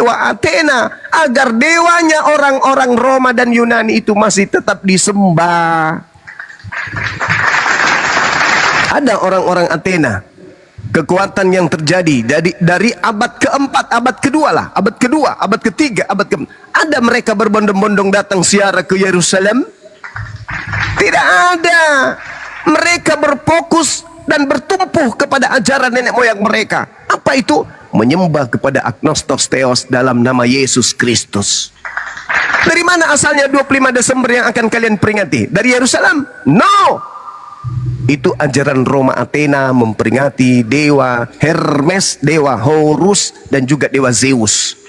dewa Athena, agar dewanya orang-orang Roma dan Yunani itu masih tetap disembah. Ada orang-orang Athena, kekuatan yang terjadi dari abad keempat, abad kedua lah, abad kedua, abad ketiga, abad keempat. Ada mereka berbondong-bondong datang ziarah ke Yerusalem? Tidak ada. Mereka berfokus dan bertumpu kepada ajaran nenek moyang mereka. Apa itu? Menyembah kepada agnostos theos dalam nama Yesus Kristus. Dari mana asalnya 25 Desember yang akan kalian peringati? Dari Yerusalem? No. Itu ajaran Roma Athena memperingati dewa Hermes, dewa Horus, dan juga dewa Zeus.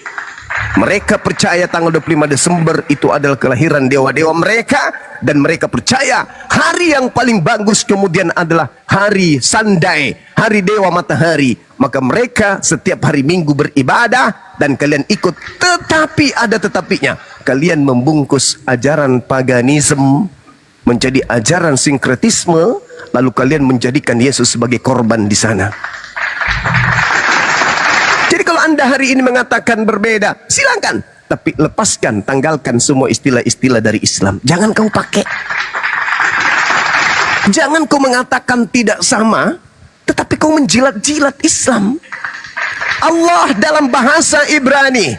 Mereka percaya tanggal 25 Desember itu adalah kelahiran dewa-dewa mereka, dan mereka percaya hari yang paling bagus kemudian adalah hari Sunday, hari dewa matahari. Maka mereka setiap hari Minggu beribadah dan kalian ikut. Tetapi ada tetapinya. Kalian membungkus ajaran paganisme menjadi ajaran sinkretisme, lalu kalian menjadikan Yesus sebagai korban di sana. Jadi kalau Anda hari ini mengatakan berbeda, silakan, tapi lepaskan, tanggalkan semua istilah-istilah dari Islam. Jangan kau pakai. Jangan kau mengatakan tidak sama, tetapi kau menjilat-jilat Islam. Allah dalam bahasa Ibrani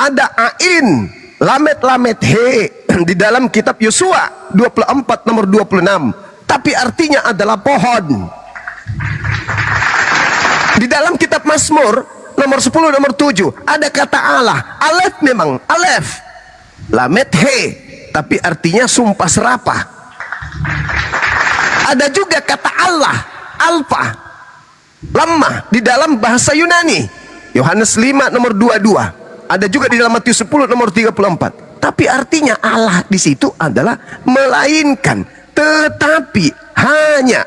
ada ain, lamet he di dalam kitab Yosua 24 nomor 26, tapi artinya adalah pohon. Di dalam kitab Mazmur nomor 10 nomor 7 ada kata Allah, alef, memang alef, lamet he, tapi artinya sumpah serapah. Ada juga kata Allah, alfa, lemah, di dalam bahasa Yunani Yohanes 5 nomor 22. Ada juga di dalam Matius 10 nomor 34. Tapi artinya Allah di situ adalah melainkan, tetapi hanya.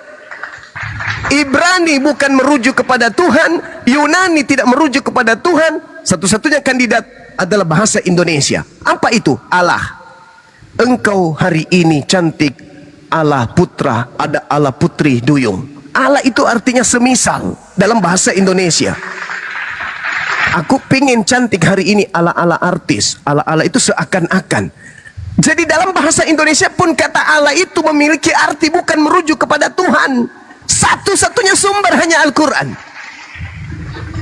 Ibrani bukan merujuk kepada Tuhan, Yunani tidak merujuk kepada Tuhan. Satu-satunya kandidat adalah bahasa Indonesia. Apa itu? Allah. Engkau hari ini cantik, Allah putra, ada Allah putri duyung. Allah itu artinya semisal dalam bahasa Indonesia. Aku pingin cantik hari ini ala-ala artis. Ala-ala itu seakan-akan. Jadi dalam bahasa Indonesia pun kata Allah itu memiliki arti bukan merujuk kepada Tuhan. Satu-satunya sumber hanya Al-Quran.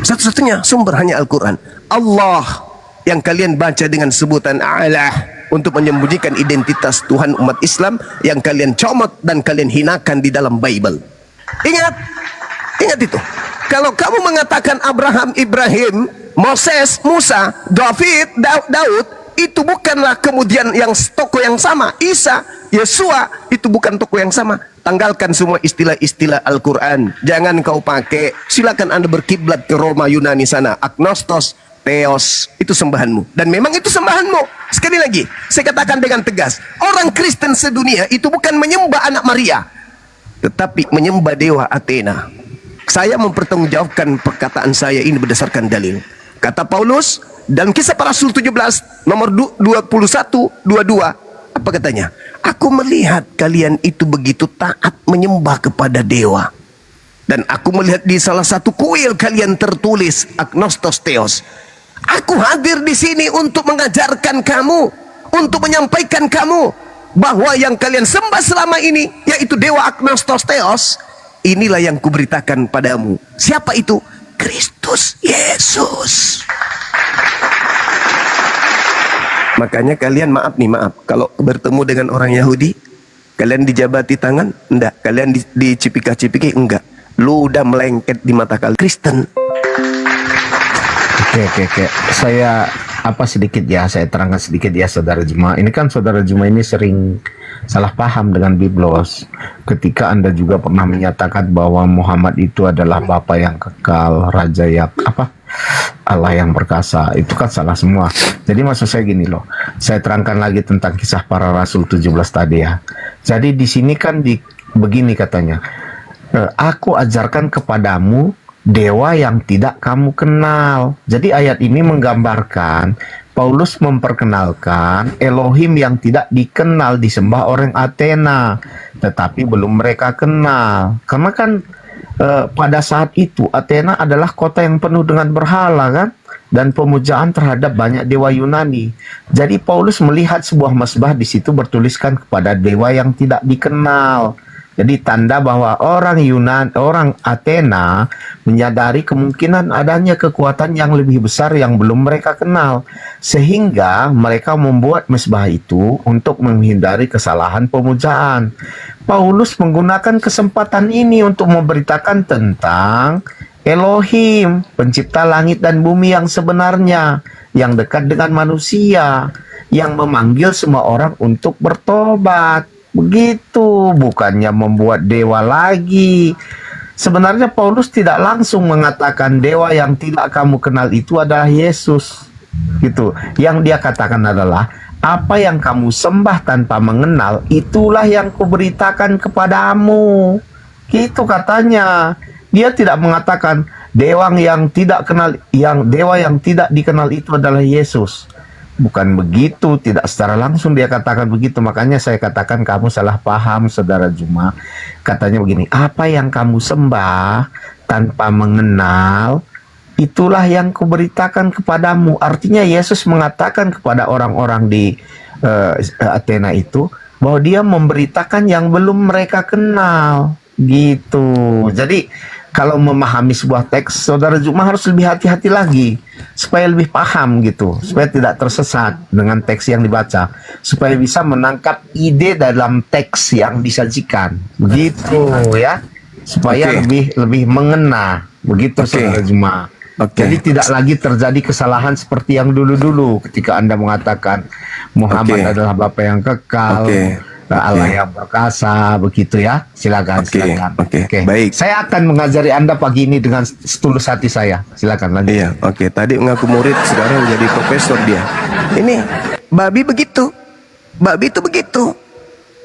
Satu-satunya sumber hanya Al-Quran. Allah yang kalian baca dengan sebutan Allah untuk menyembunyikan identitas Tuhan umat Islam yang kalian comot dan kalian hinakan di dalam Bible. Ingat itu. Kalau kamu mengatakan Abraham, Ibrahim, Moses, Musa, David, Daud, itu bukanlah kemudian yang tokoh yang sama. Isa, Yesua, itu bukan tokoh yang sama. Tanggalkan semua istilah-istilah Al-Quran. Jangan kau pakai. Silakan Anda berkiblat ke Roma, Yunani sana. Agnostos, Theos, itu sembahanmu. Dan memang itu sembahanmu. Sekali lagi, saya katakan dengan tegas. Orang Kristen sedunia itu bukan menyembah anak Maria, tetapi menyembah dewa Athena. Saya mempertanggungjawabkan perkataan saya ini berdasarkan dalil. Kata Paulus dalam Kisah Para Rasul 17 nomor 21-22, apa katanya? Aku melihat kalian itu begitu taat menyembah kepada dewa. Dan aku melihat di salah satu kuil kalian tertulis agnostos theos. Aku hadir di sini untuk mengajarkan kamu, untuk menyampaikan kamu bahwa yang kalian sembah selama ini, yaitu dewa agnostos theos, inilah yang kuberitakan padamu. Siapa itu? Kristus Yesus. Makanya kalian maaf, kalau bertemu dengan orang Yahudi, kalian dijabati tangan? Enggak. Kalian dicipika-cipiki? Enggak. Lu udah melengket di mata kalian. Kristen. Oke. Saya saya terangkan sedikit ya saudara Jemaah. Ini kan saudara Jemaah ini sering salah paham dengan Biblos. Ketika Anda juga pernah menyatakan bahwa Muhammad itu adalah Bapa yang kekal, Raja yang Allah yang perkasa, itu kan salah semua. Jadi maksud saya gini loh, saya terangkan lagi tentang Kisah Para Rasul 17 tadi ya. Jadi di sini kan begini katanya, aku ajarkan kepadamu dewa yang tidak kamu kenal. Jadi ayat ini menggambarkan Paulus memperkenalkan Elohim yang tidak dikenal disembah orang Athena, tetapi belum mereka kenal. Karena kan pada saat itu Athena adalah kota yang penuh dengan berhala kan, dan pemujaan terhadap banyak dewa Yunani. Jadi Paulus melihat sebuah mesbah di situ bertuliskan kepada dewa yang tidak dikenal. Jadi tanda bahwa orang Athena menyadari kemungkinan adanya kekuatan yang lebih besar yang belum mereka kenal. Sehingga mereka membuat mesbah itu untuk menghindari kesalahan pemujaan. Paulus menggunakan kesempatan ini untuk memberitakan tentang Elohim, pencipta langit dan bumi yang sebenarnya, yang dekat dengan manusia, yang memanggil semua orang untuk bertobat. Begitu, bukannya membuat dewa lagi. Sebenarnya Paulus tidak langsung mengatakan dewa yang tidak kamu kenal itu adalah Yesus. Gitu. Yang dia katakan adalah apa yang kamu sembah tanpa mengenal itulah yang kuberitakan kepadamu. Gitu katanya. Dia tidak mengatakan dewa yang tidak dikenal itu adalah Yesus. Bukan begitu, tidak secara langsung dia katakan begitu. Makanya saya katakan kamu salah paham, saudara Juma. Katanya begini, apa yang kamu sembah tanpa mengenal, itulah yang kuberitakan kepadamu. Artinya Yesus mengatakan kepada orang-orang di Athena itu, bahwa dia memberitakan yang belum mereka kenal. Gitu. Jadi, kalau memahami sebuah teks, saudara Juma harus lebih hati-hati lagi supaya lebih paham gitu, supaya tidak tersesat dengan teks yang dibaca, supaya bisa menangkap ide dalam teks yang disajikan, begitu ya, supaya lebih mengena, begitu saudara Juma. Jadi tidak lagi terjadi kesalahan seperti yang dulu-dulu ketika Anda mengatakan Muhammad adalah Bapa yang kekal. Allah yang perkasa, begitu ya. Silakan. Baik. Saya akan mengajari Anda pagi ini dengan setulus hati saya. Silakan lanjut. Iya, Tadi mengaku murid, sekarang jadi profesor dia. Ini babi begitu. Babi itu begitu.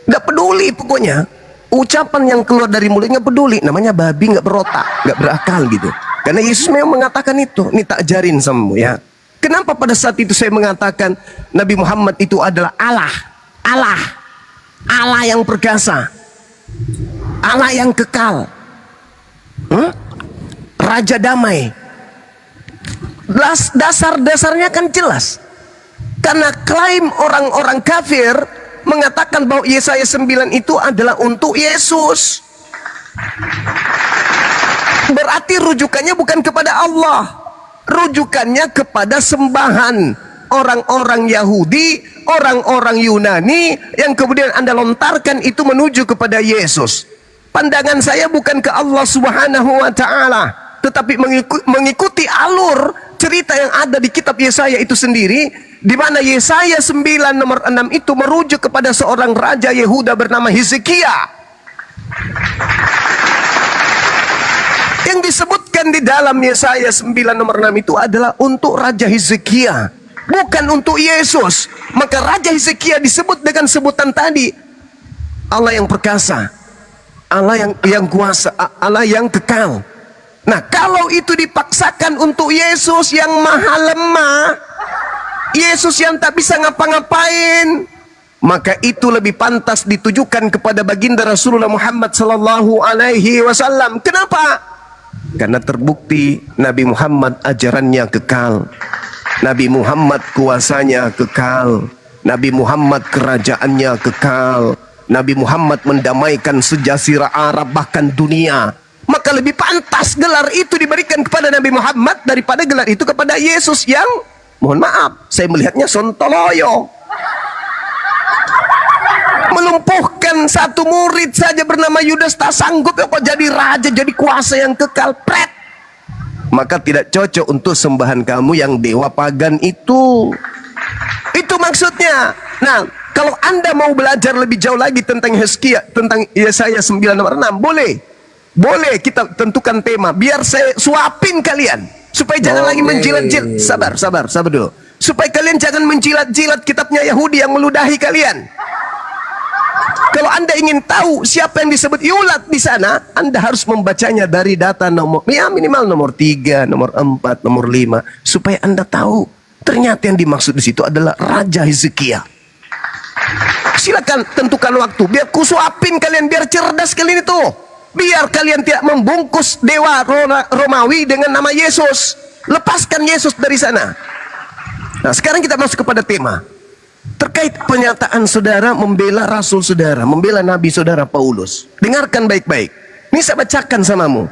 Gak peduli pokoknya. Ucapan yang keluar dari mulutnya peduli. Namanya babi, gak berotak, gak berakal gitu. Karena Yesus memang mengatakan itu. Ini tak ajarin samamu ya. Kenapa pada saat itu saya mengatakan Nabi Muhammad itu adalah Allah yang perkasa, Allah yang kekal, Raja damai. Dasarnya kan jelas. Karena klaim orang-orang kafir mengatakan bahwa Yesaya 9 itu adalah untuk Yesus. Berarti rujukannya bukan kepada Allah, rujukannya kepada sembahan orang-orang Yahudi, orang-orang Yunani yang kemudian Anda lontarkan itu menuju kepada Yesus. Pandangan saya bukan ke Allah Subhanahu wa taala, tetapi mengikuti alur cerita yang ada di kitab Yesaya itu sendiri, di mana Yesaya 9 nomor 6 itu merujuk kepada seorang raja Yehuda bernama Hizkia. Yang disebutkan di dalam Yesaya 9 nomor 6 itu adalah untuk Raja Hizkia, bukan untuk Yesus. Maka Raja Hizkia disebut dengan sebutan tadi, Allah yang perkasa, Allah yang kuasa, Allah yang kekal. Nah, kalau itu dipaksakan untuk Yesus yang maha lemah, Yesus yang tak bisa ngapa-ngapain, maka itu lebih pantas ditujukan kepada baginda Rasulullah Muhammad sallallahu alaihi wasallam. Kenapa? Karena terbukti Nabi Muhammad ajarannya kekal, Nabi Muhammad kuasanya kekal, Nabi Muhammad kerajaannya kekal, Nabi Muhammad mendamaikan sejazirah Arab bahkan dunia. Maka lebih pantas gelar itu diberikan kepada Nabi Muhammad daripada gelar itu kepada Yesus yang, mohon maaf, saya melihatnya sontoloyo. Melumpuhkan satu murid saja bernama Yudas tak sanggup apa jadi raja, jadi kuasa yang kekal. Pret. Maka tidak cocok untuk sembahan kamu yang dewa pagan itu. Itu maksudnya. Nah, kalau Anda mau belajar lebih jauh lagi tentang Hizkia, tentang Yesaya 9 nomor 6, boleh. Boleh kita tentukan tema, biar saya suapin kalian supaya jangan lagi menjilat-jilat. Sabar dulu. Supaya kalian jangan menjilat-jilat kitabnya Yahudi yang meludahi kalian. Kalau Anda ingin tahu siapa yang disebut Yulat di sana, Anda harus membacanya dari data nomor, ya minimal nomor 3, nomor 4, nomor 5, supaya Anda tahu ternyata yang dimaksud di situ adalah Raja Hizkia. Silakan tentukan waktu, biar kusuapin kalian, biar cerdas kalian itu, biar kalian tidak membungkus dewa Romawi dengan nama Yesus. Lepaskan Yesus dari sana. Nah, sekarang kita masuk kepada tema terkait pernyataan saudara membela rasul saudara, membela nabi saudara Paulus. Dengarkan baik-baik. Ini saya bacakan samamu.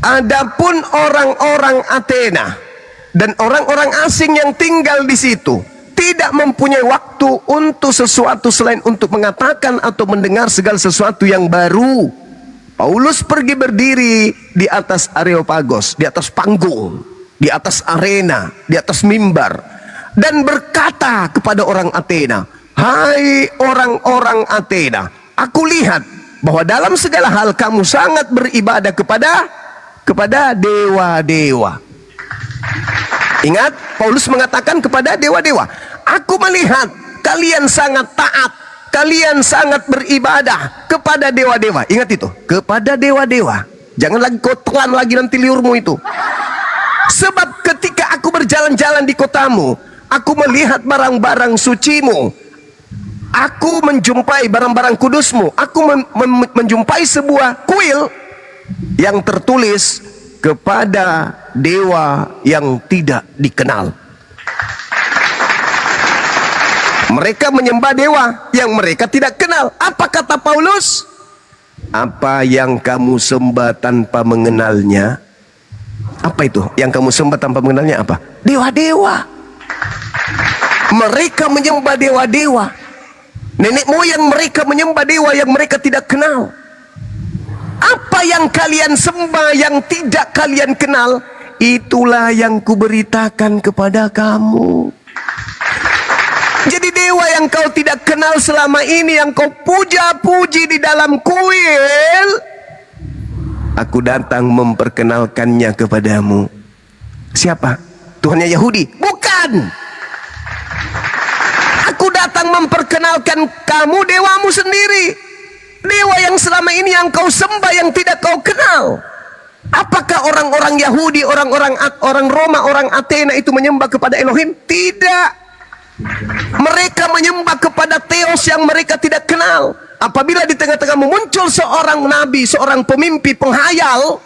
Adapun orang-orang Athena dan orang-orang asing yang tinggal di situ tidak mempunyai waktu untuk sesuatu selain untuk mengatakan atau mendengar segala sesuatu yang baru. Paulus pergi berdiri di atas Areopagos, di atas panggung, di atas arena, di atas mimbar, dan berkata kepada orang Athena, "Hai orang-orang Athena, aku lihat bahwa dalam segala hal kamu sangat beribadah kepada dewa-dewa." Ingat, Paulus mengatakan kepada dewa-dewa, "Aku melihat kalian sangat taat, kalian sangat beribadah kepada dewa-dewa." Ingat itu, kepada dewa-dewa. Jangan lagi kau telan lagi nanti liurmu itu. "Sebab ketika aku berjalan-jalan di kotamu, aku melihat barang-barang sucimu. Aku menjumpai barang-barang kudusmu. Aku menjumpai sebuah kuil yang tertulis kepada dewa yang tidak dikenal." Mereka menyembah dewa yang mereka tidak kenal. Apa kata Paulus? "Apa yang kamu sembah tanpa mengenalnya?" Apa itu yang kamu sembah tanpa mengenalnya? Apa? Dewa-dewa. Mereka menyembah dewa-dewa. Nenek moyang mereka menyembah dewa yang mereka tidak kenal. Apa yang kalian sembah yang tidak kalian kenal, itulah yang kuberitakan kepada kamu. Jadi dewa yang kau tidak kenal selama ini, yang kau puja-puji di dalam kuil, aku datang memperkenalkannya kepadamu. Siapa? Tuhannya Yahudi? Bukan. Aku datang memperkenalkan kamu dewamu sendiri. Dewa yang selama ini yang kau sembah yang tidak kau kenal. Apakah orang-orang Yahudi, orang Roma, orang Athena itu menyembah kepada Elohim? Tidak. Mereka menyembah kepada Theos yang mereka tidak kenal. Apabila di tengah-tengahmu muncul seorang nabi, seorang pemimpi penghayal,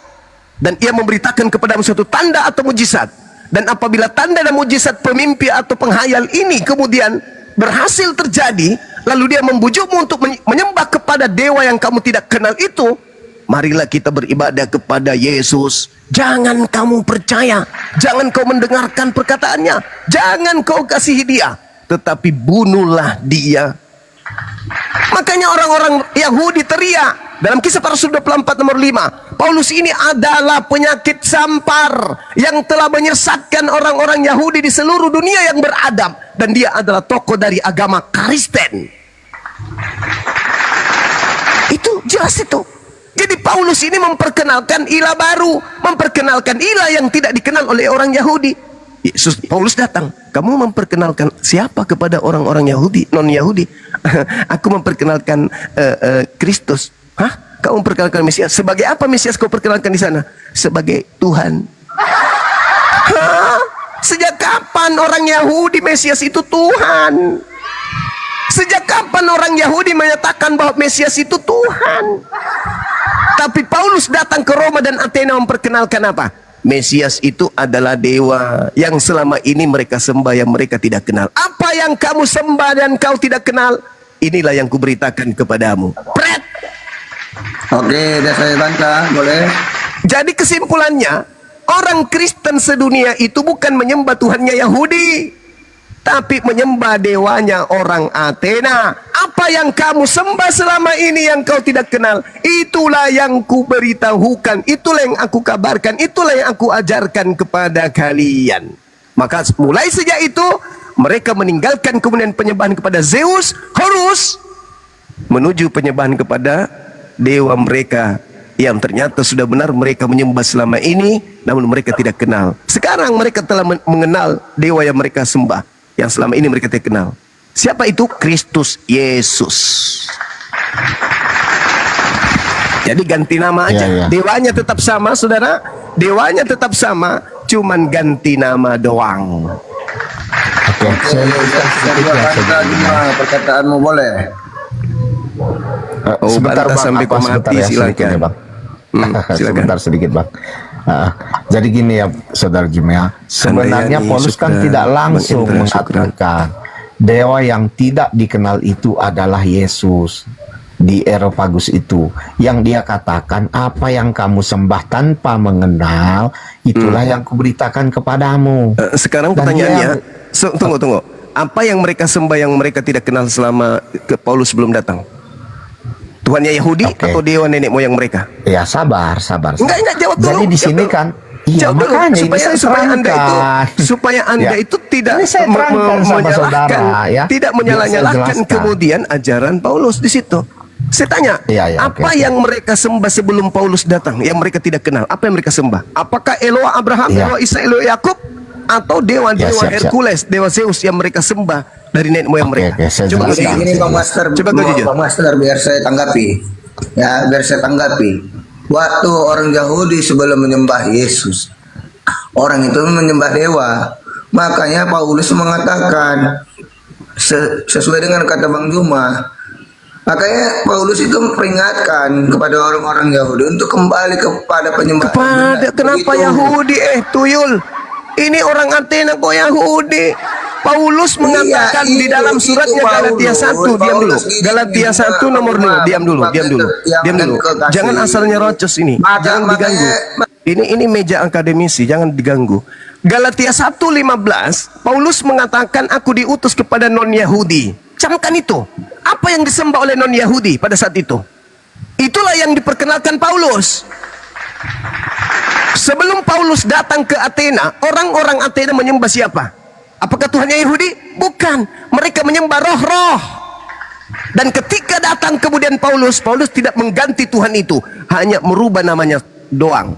dan ia memberitakan kepadamu suatu tanda atau mujizat, dan apabila tanda dan mujizat pemimpi atau penghayal ini kemudian berhasil terjadi, lalu dia membujukmu untuk menyembah kepada dewa yang kamu tidak kenal itu, marilah kita beribadah kepada Yesus. Jangan kamu percaya, jangan kau mendengarkan perkataannya, jangan kau kasihi dia, tetapi bunuhlah dia. Makanya orang-orang Yahudi teriak dalam Kisah Para Rasul 24 nomor 5, Paulus ini adalah penyakit sampar yang telah menyesatkan orang-orang Yahudi di seluruh dunia yang beradab, dan dia adalah tokoh dari agama Kristen. Itu jelas itu. Jadi Paulus ini memperkenalkan ilah baru, memperkenalkan ilah yang tidak dikenal oleh orang Yahudi. Yesus, Paulus datang, "Kamu memperkenalkan siapa kepada orang-orang Yahudi, non-Yahudi?" "Aku memperkenalkan Kristus." "Hah? Kamu memperkenalkan Mesias? Sebagai apa Mesias kau perkenalkan di sana?" "Sebagai Tuhan." "Hah? Sejak kapan orang Yahudi Mesias itu Tuhan? Sejak kapan orang Yahudi menyatakan bahwa Mesias itu Tuhan?" Tapi Paulus datang ke Roma dan Athena memperkenalkan apa? Mesias itu adalah dewa yang selama ini mereka sembah yang mereka tidak kenal. Apa yang kamu sembah dan kau tidak kenal, inilah yang kuberitakan kepadamu. Pret. Oke, udah saya bantah, boleh. Jadi kesimpulannya, orang Kristen sedunia itu bukan menyembah Tuhannya Yahudi, tapi menyembah dewanya orang Athena. Apa yang kamu sembah selama ini yang kau tidak kenal, itulah yang kuberitahukan, itulah yang aku kabarkan, itulah yang aku ajarkan kepada kalian. Maka mulai sejak itu mereka meninggalkan kemudian penyembahan kepada Zeus, Horus, menuju penyembahan kepada dewa mereka yang ternyata sudah benar mereka menyembah selama ini, namun mereka tidak kenal. Sekarang mereka telah mengenal dewa yang mereka sembah, yang selama ini mereka tidak kenal. Siapa itu? Kristus Yesus. Jadi ganti nama aja. Dewanya tetap sama, saudara. Dewanya tetap sama, cuman ganti nama doang. Oke, saya perkataanmu boleh. sebentar bantah Bang, sampai kau mati, sebentar ya, sedikit silakan. ya, Bang. Silakan. Sebentar sedikit Bang. Ah, jadi gini ya saudara Jumea, sebenarnya Handayani, Paulus kan syukran. tidak langsung Bang Indra, syukran. mengatakan dewa yang tidak dikenal itu adalah Yesus di Areopagus itu. Yang dia katakan, apa yang kamu sembah tanpa mengenal, itulah yang kuberitakan kepadamu. Sekarang Dan pertanyaannya, dia- tunggu. Apa yang mereka sembah yang mereka tidak kenal selama ke Paulus belum datang? Tuhannya Yahudi Oke. atau dewa nenek moyang mereka? Ya sabar. Enggak, jawab dulu. Jadi di Jawab sini dulu. kan, iya Jawab dulu, makanya ini saya terangkan. supaya anda Ya. itu tidak Ini saya terangkan sama saudara, ya. tidak Biar menyalah-nyalahkan saya jelaskan. kemudian ajaran Paulus di situ. Saya tanya, Iya, apa oke. yang mereka sembah sebelum Paulus datang yang mereka tidak kenal? Apa yang mereka sembah? Apakah Eloa Abraham, Iya. Eloa Isa, Eloa Yakub, atau dewa-dewa siap. Hercules, dewa Zeus yang mereka sembah dari nenek moyang mereka? Oke, saya Coba kau jelaskan. jujur. Ini Bang Master, Coba kau jujur. Bang Master biar saya tanggapi. Ya, biar saya tanggapi. Waktu orang Yahudi sebelum menyembah Yesus, orang itu menyembah dewa. Makanya Paulus mengatakan sesuai dengan kata Bang Juma. Makanya Paulus itu memperingatkan kepada orang-orang Yahudi untuk kembali kepada penyembahan. Pada kenapa Begitu. Yahudi tuyul? Ini orang Athena kok Yahudi? Paulus mengatakan di dalam itu suratnya Galatia Paulus. 1, diam dulu. Paulus ini Galatia juga 1 nomor 2, diam dulu. yang kekasih. Jangan asalnya rocos ini. Jangan diganggu. Ini meja akademisi, jangan diganggu. Galatia 1:15, Paulus mengatakan aku diutus kepada non-Yahudi. Camkan itu. Apa yang disembah oleh non-Yahudi pada saat itu? Itulah yang diperkenalkan Paulus. Sebelum Paulus datang ke Athena, orang-orang Athena menyembah siapa? Apakah Tuhannya Yahudi? Bukan. Mereka menyembah roh-roh. Dan ketika datang kemudian Paulus tidak mengganti Tuhan itu, hanya merubah namanya doang.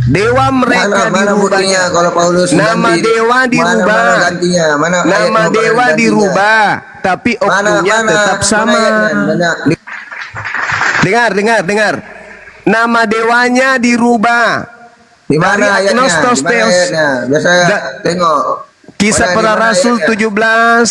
Dewa mereka Mana dirubah. buktinya kalau Paulus Nama ganti? dewa dirubah. Mana gantinya? Mana ayat Nama nomor dewa gantinya? dirubah, tapi oknumnya tetap sama. Mana? Dengar. Nama dewanya dirubah. Di mana Dari ayatnya? Agnostos Di mana Theos. ayatnya? Biar saya tengok. Kisah Mana, Para di mana Rasul ayatnya? 17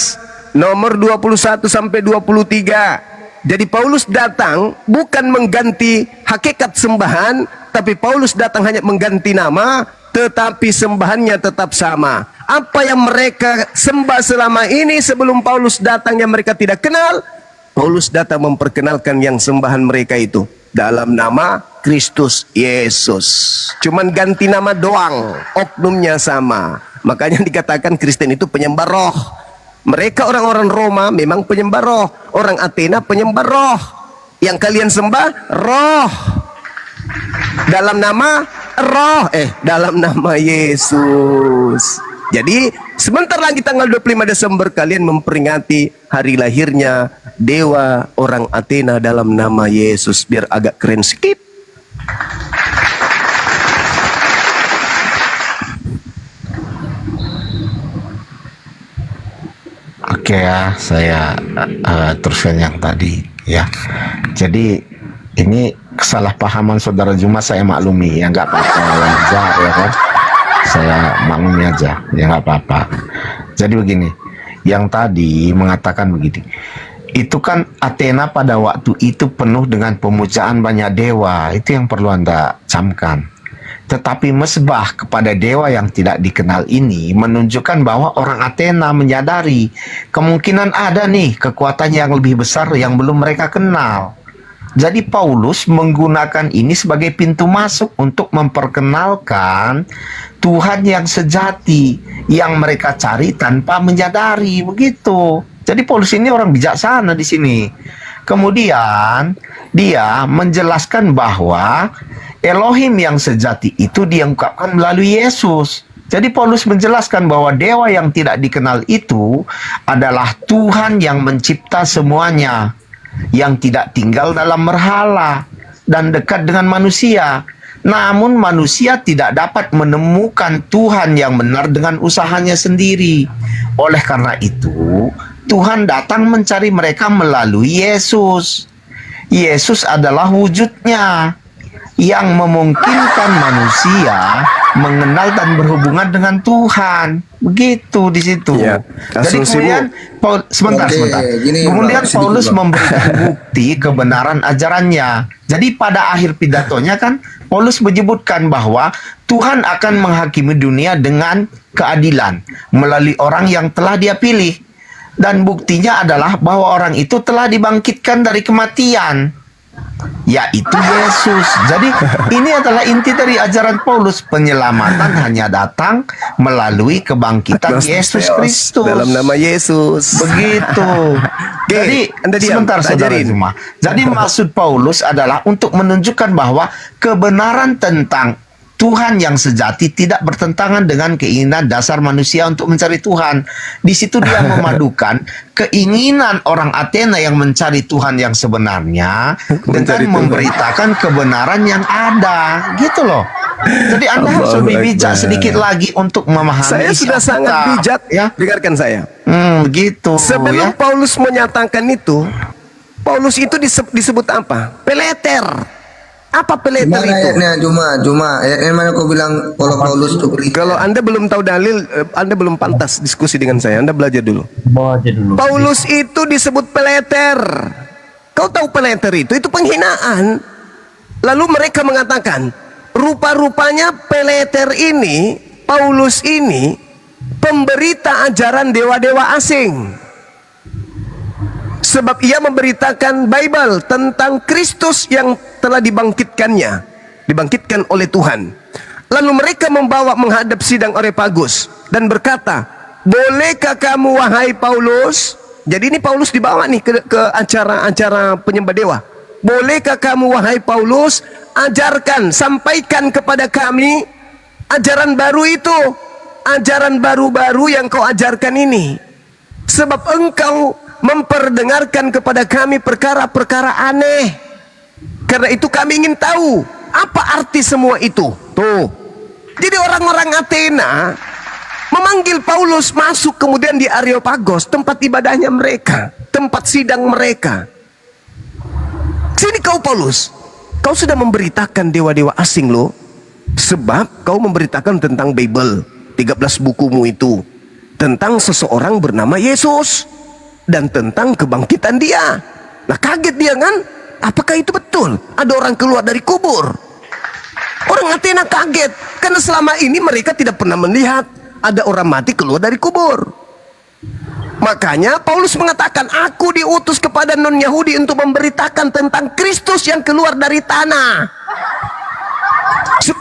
nomor 21 sampai 23. Jadi Paulus datang bukan mengganti hakikat sembahan, tapi Paulus datang hanya mengganti nama, tetapi sembahannya tetap sama. Apa yang mereka sembah selama ini sebelum Paulus datang yang mereka tidak kenal, Paulus datang memperkenalkan yang sembahan mereka itu dalam nama Kristus Yesus. Cuman ganti nama doang, oknumnya sama. Makanya dikatakan Kristen itu penyembah roh. Mereka orang-orang Roma memang penyembah roh. Orang Athena penyembah roh. Yang kalian sembah roh. Dalam nama roh. Dalam nama Yesus. Jadi sebentar lagi tanggal 25 Desember kalian memperingati hari lahirnya dewa orang Athena dalam nama Yesus. Biar agak keren sedikit. Oke ya, saya teruskan yang tadi ya. Jadi ini kesalahpahaman saudara Juma saya maklumi ya, nggak apa-apa wajar ya kan. Saya maklumi aja ya, nggak apa-apa. Jadi begini, yang tadi mengatakan begini, itu kan Athena pada waktu itu penuh dengan pemujaan banyak dewa, itu yang perlu Anda camkan. Tetapi mesbah kepada dewa yang tidak dikenal ini menunjukkan bahwa orang Athena menyadari kemungkinan ada nih kekuatan yang lebih besar yang belum mereka kenal. Jadi Paulus menggunakan ini sebagai pintu masuk untuk memperkenalkan Tuhan yang sejati yang mereka cari tanpa menyadari, begitu. Jadi Paulus ini orang bijaksana di sini. Kemudian dia menjelaskan bahwa Elohim yang sejati itu diungkapkan melalui Yesus. Jadi Paulus menjelaskan bahwa dewa yang tidak dikenal itu adalah Tuhan yang mencipta semuanya, yang tidak tinggal dalam berhala dan dekat dengan manusia. Namun manusia tidak dapat menemukan Tuhan yang benar dengan usahanya sendiri. Oleh karena itu, Tuhan datang mencari mereka melalui Yesus. Yesus adalah wujudnya yang memungkinkan manusia mengenal dan berhubungan dengan Tuhan. Begitu di situ. Ya, Jadi asumsi kemudian sebentar. Gini, Kemudian Bang, sedikit, Paulus Bang. memberikan bukti kebenaran ajarannya. Jadi pada akhir pidatonya kan Paulus menyebutkan bahwa Tuhan akan menghakimi dunia dengan keadilan melalui orang yang telah Dia pilih. Dan buktinya adalah bahwa orang itu telah dibangkitkan dari kematian, yaitu Yesus. Jadi ini adalah inti dari ajaran Paulus. Penyelamatan hanya datang melalui kebangkitan Yesus Kristus. Dalam nama Yesus. Begitu. Jadi Anda diam, sebentar saudara ajarin. Juma. Jadi maksud Paulus adalah untuk menunjukkan bahwa kebenaran tentang Tuhan yang sejati tidak bertentangan dengan keinginan dasar manusia untuk mencari Tuhan. Di situ dia memadukan keinginan orang Athena yang mencari Tuhan yang sebenarnya dengan Mencari Tuhan. memberitakan kebenaran yang ada. Gitu loh. Jadi Anda harus Allahu lebih bijak Akbar. sedikit lagi untuk memahami Saya isi sudah Alkitab. sangat bijak. Ya. Dengarkan saya. Begitu. Sebelum ya. Paulus menyatakan itu, Paulus itu disebut apa? Peleter. Apa peleter Mana itu? ayatnya? Cuma ayatnya mana kau bilang kalau Paulus itu berita? Kalau Anda belum tahu dalil, Anda belum pantas diskusi dengan saya. Anda belajar dulu. Bawa aja dulu. Paulus itu disebut peleter. Kau tahu peleter itu? Itu penghinaan. Lalu mereka mengatakan, rupa-rupanya peleter ini, Paulus ini, pemberita ajaran dewa-dewa asing. Sebab ia memberitakan Bible tentang Kristus yang telah dibangkitkannya, dibangkitkan oleh Tuhan. Lalu mereka membawa menghadap sidang Areopagus dan berkata, bolehkah kamu wahai Paulus? Jadi ini Paulus dibawa nih ke acara-acara penyembah dewa. Bolehkah kamu wahai Paulus ajarkan, sampaikan kepada kami ajaran baru itu, ajaran baru-baru yang kau ajarkan ini. Sebab engkau memperdengarkan kepada kami perkara-perkara aneh. Karena itu kami ingin tahu apa arti semua itu. Tuh. Jadi orang-orang Athena memanggil Paulus masuk kemudian di Areopagos, tempat ibadahnya mereka, tempat sidang mereka. Sini kau Paulus, kau sudah memberitakan dewa-dewa asing loh. Sebab kau memberitakan tentang Bible, 13 bukumu itu, tentang seseorang bernama Yesus dan tentang kebangkitan dia. Nah kaget dia kan, apakah itu betul ada orang keluar dari kubur? Orang Athena kaget karena selama ini mereka tidak pernah melihat ada orang mati keluar dari kubur. Makanya Paulus mengatakan, aku diutus kepada non-Yahudi untuk memberitakan tentang Kristus yang keluar dari tanah.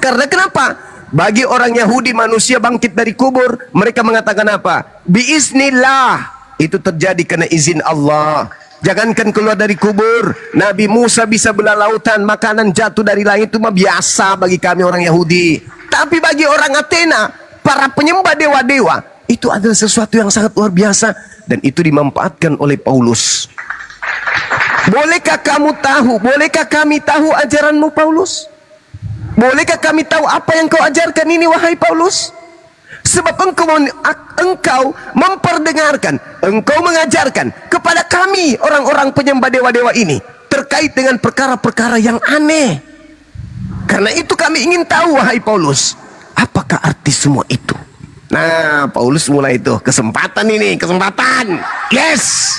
Karena kenapa? Bagi orang Yahudi manusia bangkit dari kubur, mereka mengatakan apa? Biiznillah. Itu terjadi karena izin Allah. Jangankan keluar dari kubur, Nabi Musa bisa belah lautan, makanan jatuh dari langit itu mah biasa bagi kami orang Yahudi. Tapi bagi orang Athena, para penyembah dewa-dewa, itu adalah sesuatu yang sangat luar biasa. Dan itu dimanfaatkan oleh Paulus. Bolehkah kamu tahu, bolehkah kami tahu ajaranmu Paulus? Bolehkah kami tahu apa yang kau ajarkan ini wahai Paulus? Sebab engkau memperdengarkan, engkau mengajarkan kepada kami orang-orang penyembah dewa-dewa ini terkait dengan perkara-perkara yang aneh. Karena itu kami ingin tahu wahai Paulus, apakah arti semua itu? Nah, Paulus mulai itu, kesempatan ini, kesempatan. Yes.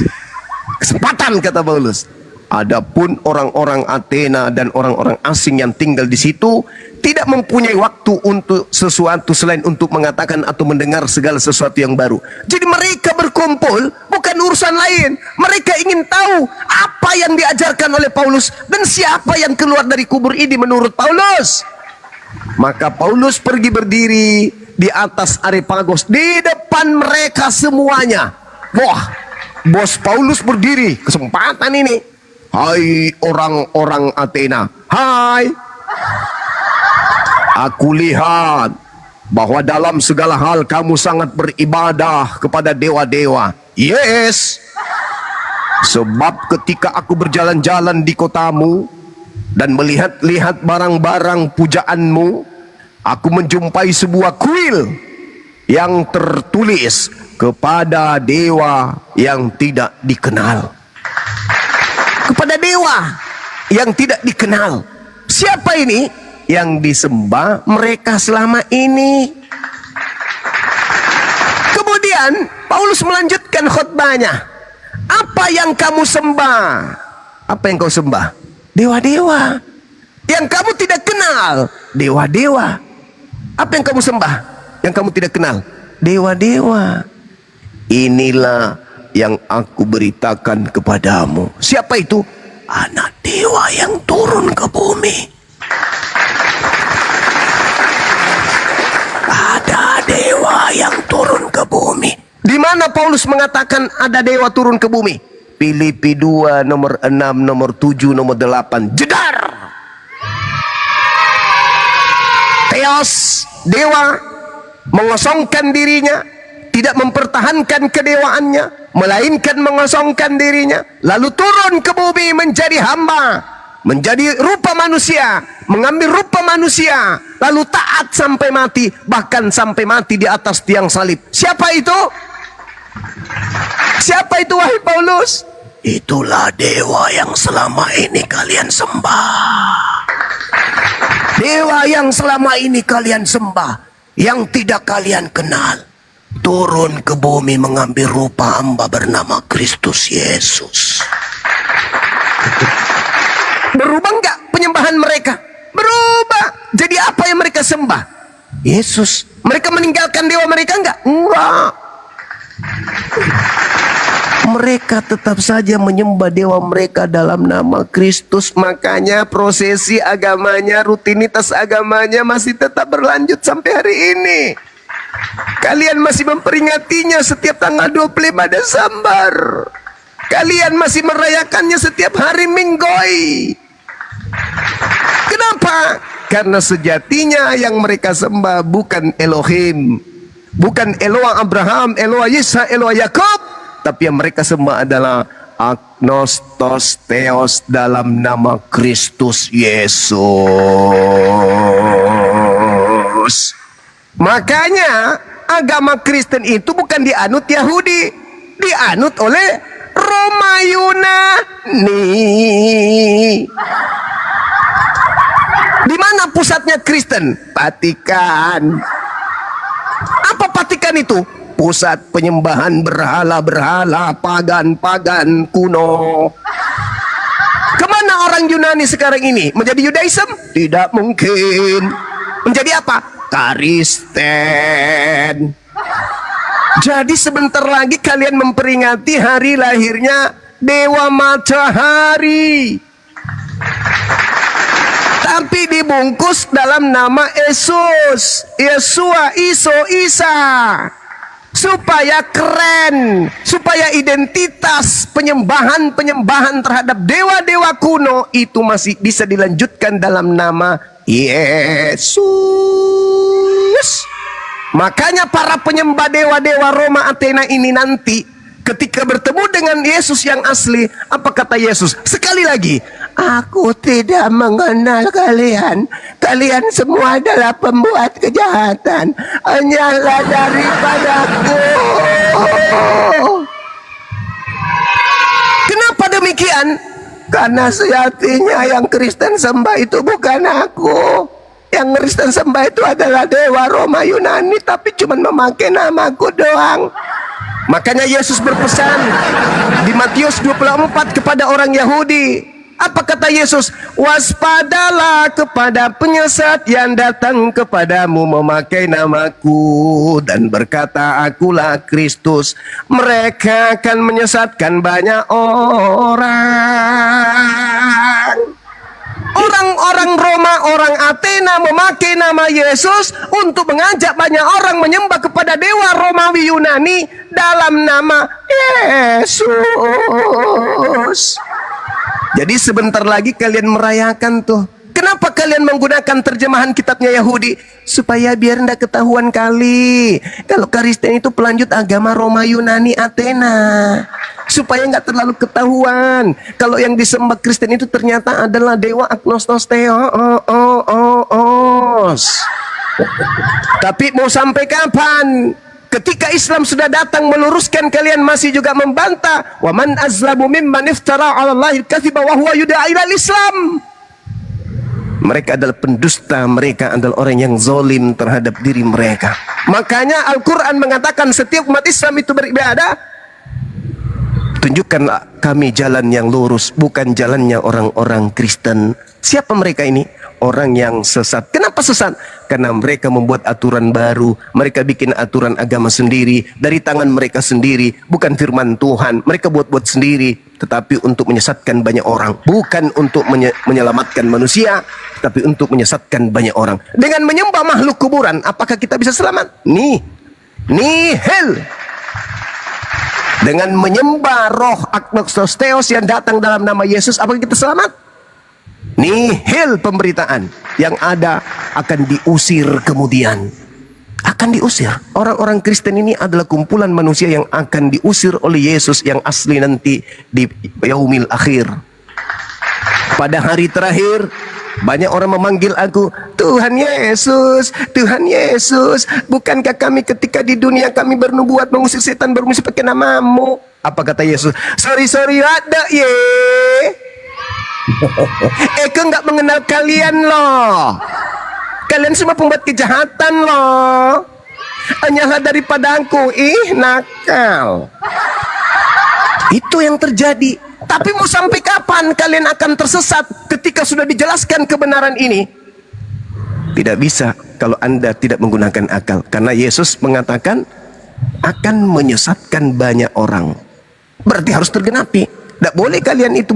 Kesempatan kata Paulus. Adapun orang-orang Athena dan orang-orang asing yang tinggal di situ tidak mempunyai waktu untuk sesuatu selain untuk mengatakan atau mendengar segala sesuatu yang baru. Jadi mereka berkumpul bukan urusan lain. Mereka ingin tahu apa yang diajarkan oleh Paulus dan siapa yang keluar dari kubur ini menurut Paulus. Maka Paulus pergi berdiri di atas Areopagos di depan mereka semuanya. Wah, bos Paulus berdiri, kesempatan ini. Hai orang-orang Athena, hai. Aku lihat bahwa dalam segala hal kamu sangat beribadah kepada dewa-dewa. Yes. Sebab ketika aku berjalan-jalan di kotamu dan melihat-lihat barang-barang pujaanmu, aku menjumpai sebuah kuil yang tertulis kepada dewa yang tidak dikenal. Kepada dewa yang tidak dikenal. Siapa ini? yang disembah mereka selama ini. Kemudian Paulus melanjutkan khotbahnya. Apa yang kamu sembah? Apa yang kau sembah? Dewa-dewa. Yang kamu tidak kenal, dewa-dewa. Apa yang kamu sembah? Yang kamu tidak kenal, dewa-dewa. Inilah yang aku beritakan kepadamu. Siapa itu? Anak dewa yang turun ke bumi. Ada dewa yang turun ke bumi. Di mana Paulus mengatakan ada dewa turun ke bumi? Filipi 2 nomor 6, nomor 7, nomor 8. Jedar. Theos, dewa, mengosongkan dirinya, tidak mempertahankan kedewaannya, melainkan mengosongkan dirinya, lalu turun ke bumi menjadi hamba, menjadi rupa manusia, mengambil rupa manusia, lalu taat sampai mati, bahkan sampai mati di atas tiang salib. Siapa itu? Siapa itu, wahai Paulus? Itulah dewa yang selama ini kalian sembah. Dewa yang selama ini kalian sembah, yang tidak kalian kenal, turun ke bumi mengambil rupa hamba bernama Kristus Yesus. Berubah enggak penyembahan mereka? Berubah. Jadi apa yang mereka sembah? Yesus. Mereka meninggalkan dewa mereka enggak? Enggak. Mereka tetap saja menyembah dewa mereka dalam nama Kristus. Makanya prosesi agamanya, rutinitas agamanya masih tetap berlanjut sampai hari ini. Kalian masih memperingatinya setiap tanggal 25 Desember. Kalian masih merayakannya setiap hari Minggoi. Kenapa? Karena sejatinya yang mereka sembah bukan Elohim, bukan Eloah Abraham, Eloah Yishak, Eloah Yakub, tapi yang mereka sembah adalah Agnostos Theos dalam nama Kristus Yesus. Makanya agama Kristen itu bukan dianut Yahudi, dianut oleh Roma Yunani. Di mana pusatnya Kristen? Vatikan. Apa Vatikan itu? Pusat penyembahan berhala-berhala, pagan-pagan kuno. Kemana orang Yunani sekarang ini? Menjadi Yudaism? Tidak mungkin. Menjadi apa? Kristen. Jadi sebentar lagi kalian memperingati hari lahirnya Dewa Matahari, tapi dibungkus dalam nama Yesus, Yesua, Iso, Isa, supaya keren, supaya identitas penyembahan terhadap dewa-dewa kuno itu masih bisa dilanjutkan dalam nama Yesus. Makanya para penyembah dewa-dewa Roma Athena ini nanti ketika bertemu dengan Yesus yang asli, apa kata Yesus? Sekali lagi, aku tidak mengenal kalian. Kalian semua adalah pembuat kejahatan. Hanyalah daripadaku. Kenapa demikian? Karena sejatinya yang Kristen sembah itu bukan aku. Yang Kristen sembah itu adalah dewa Roma Yunani, tapi cuma memakai namaku doang. Makanya Yesus berpesan di Matius 24 kepada orang Yahudi. Apa kata Yesus? Waspadalah kepada penyesat yang datang kepadamu memakai namaku dan berkata, akulah Kristus. Mereka akan menyesatkan banyak orang. Orang-orang Roma, orang Athena memakai nama Yesus untuk mengajak banyak orang menyembah kepada dewa Romawi Yunani dalam nama Yesus. Jadi sebentar lagi kalian merayakan tuh. Kenapa kalian menggunakan terjemahan kitabnya Yahudi? Supaya biar tidak ketahuan kali kalau Kristen itu pelanjut agama Roma Yunani Athena. Supaya nggak terlalu ketahuan kalau yang disembah Kristen itu ternyata adalah dewa Agnostos Theos. Tapi mau sampai kapan? Ketika Islam sudah datang meluruskan, kalian masih juga membantah. Wa man azlamu mimman iftara 'ala Allahil kadziba wa huwa yud'a ilal Islam. Mereka adalah pendusta, mereka adalah orang yang zalim terhadap diri mereka. Makanya Al-Quran mengatakan setiap umat Islam itu beribadah, tunjukkanlah kami jalan yang lurus, bukan jalannya orang-orang Kristen. Siapa mereka ini? Orang yang sesat. Kenapa sesat? Karena mereka membuat aturan baru, mereka bikin aturan agama sendiri dari tangan mereka sendiri, bukan firman Tuhan. Mereka buat-buat sendiri, tetapi untuk menyesatkan banyak orang, bukan untuk menyelamatkan manusia, tapi untuk menyesatkan banyak orang. Dengan menyembah makhluk kuburan, apakah kita bisa selamat? Nihil. Dengan menyembah roh agnostios yang datang dalam nama Yesus, apakah kita selamat? Nihil pemberitaan. Yang ada akan diusir kemudian. Akan diusir. Orang-orang Kristen ini adalah kumpulan manusia yang akan diusir oleh Yesus yang asli nanti di yaumil akhir. Pada hari terakhir, banyak orang memanggil aku, Tuhan Yesus, Tuhan Yesus, bukankah kami ketika di dunia kami bernubuat mengusir setan bermusuh pakai namamu? Apa kata Yesus? Sorry ada ye. Eko nggak mengenal kalian loh. Kalian semua pembuat kejahatan loh. Hanyalah daripadaku, nakal. Itu yang terjadi. Tapi mau sampai kapan kalian akan tersesat ketika sudah dijelaskan kebenaran ini? Tidak bisa kalau Anda tidak menggunakan akal. Karena Yesus mengatakan akan menyesatkan banyak orang. Berarti harus tergenapi. Tidak boleh kalian itu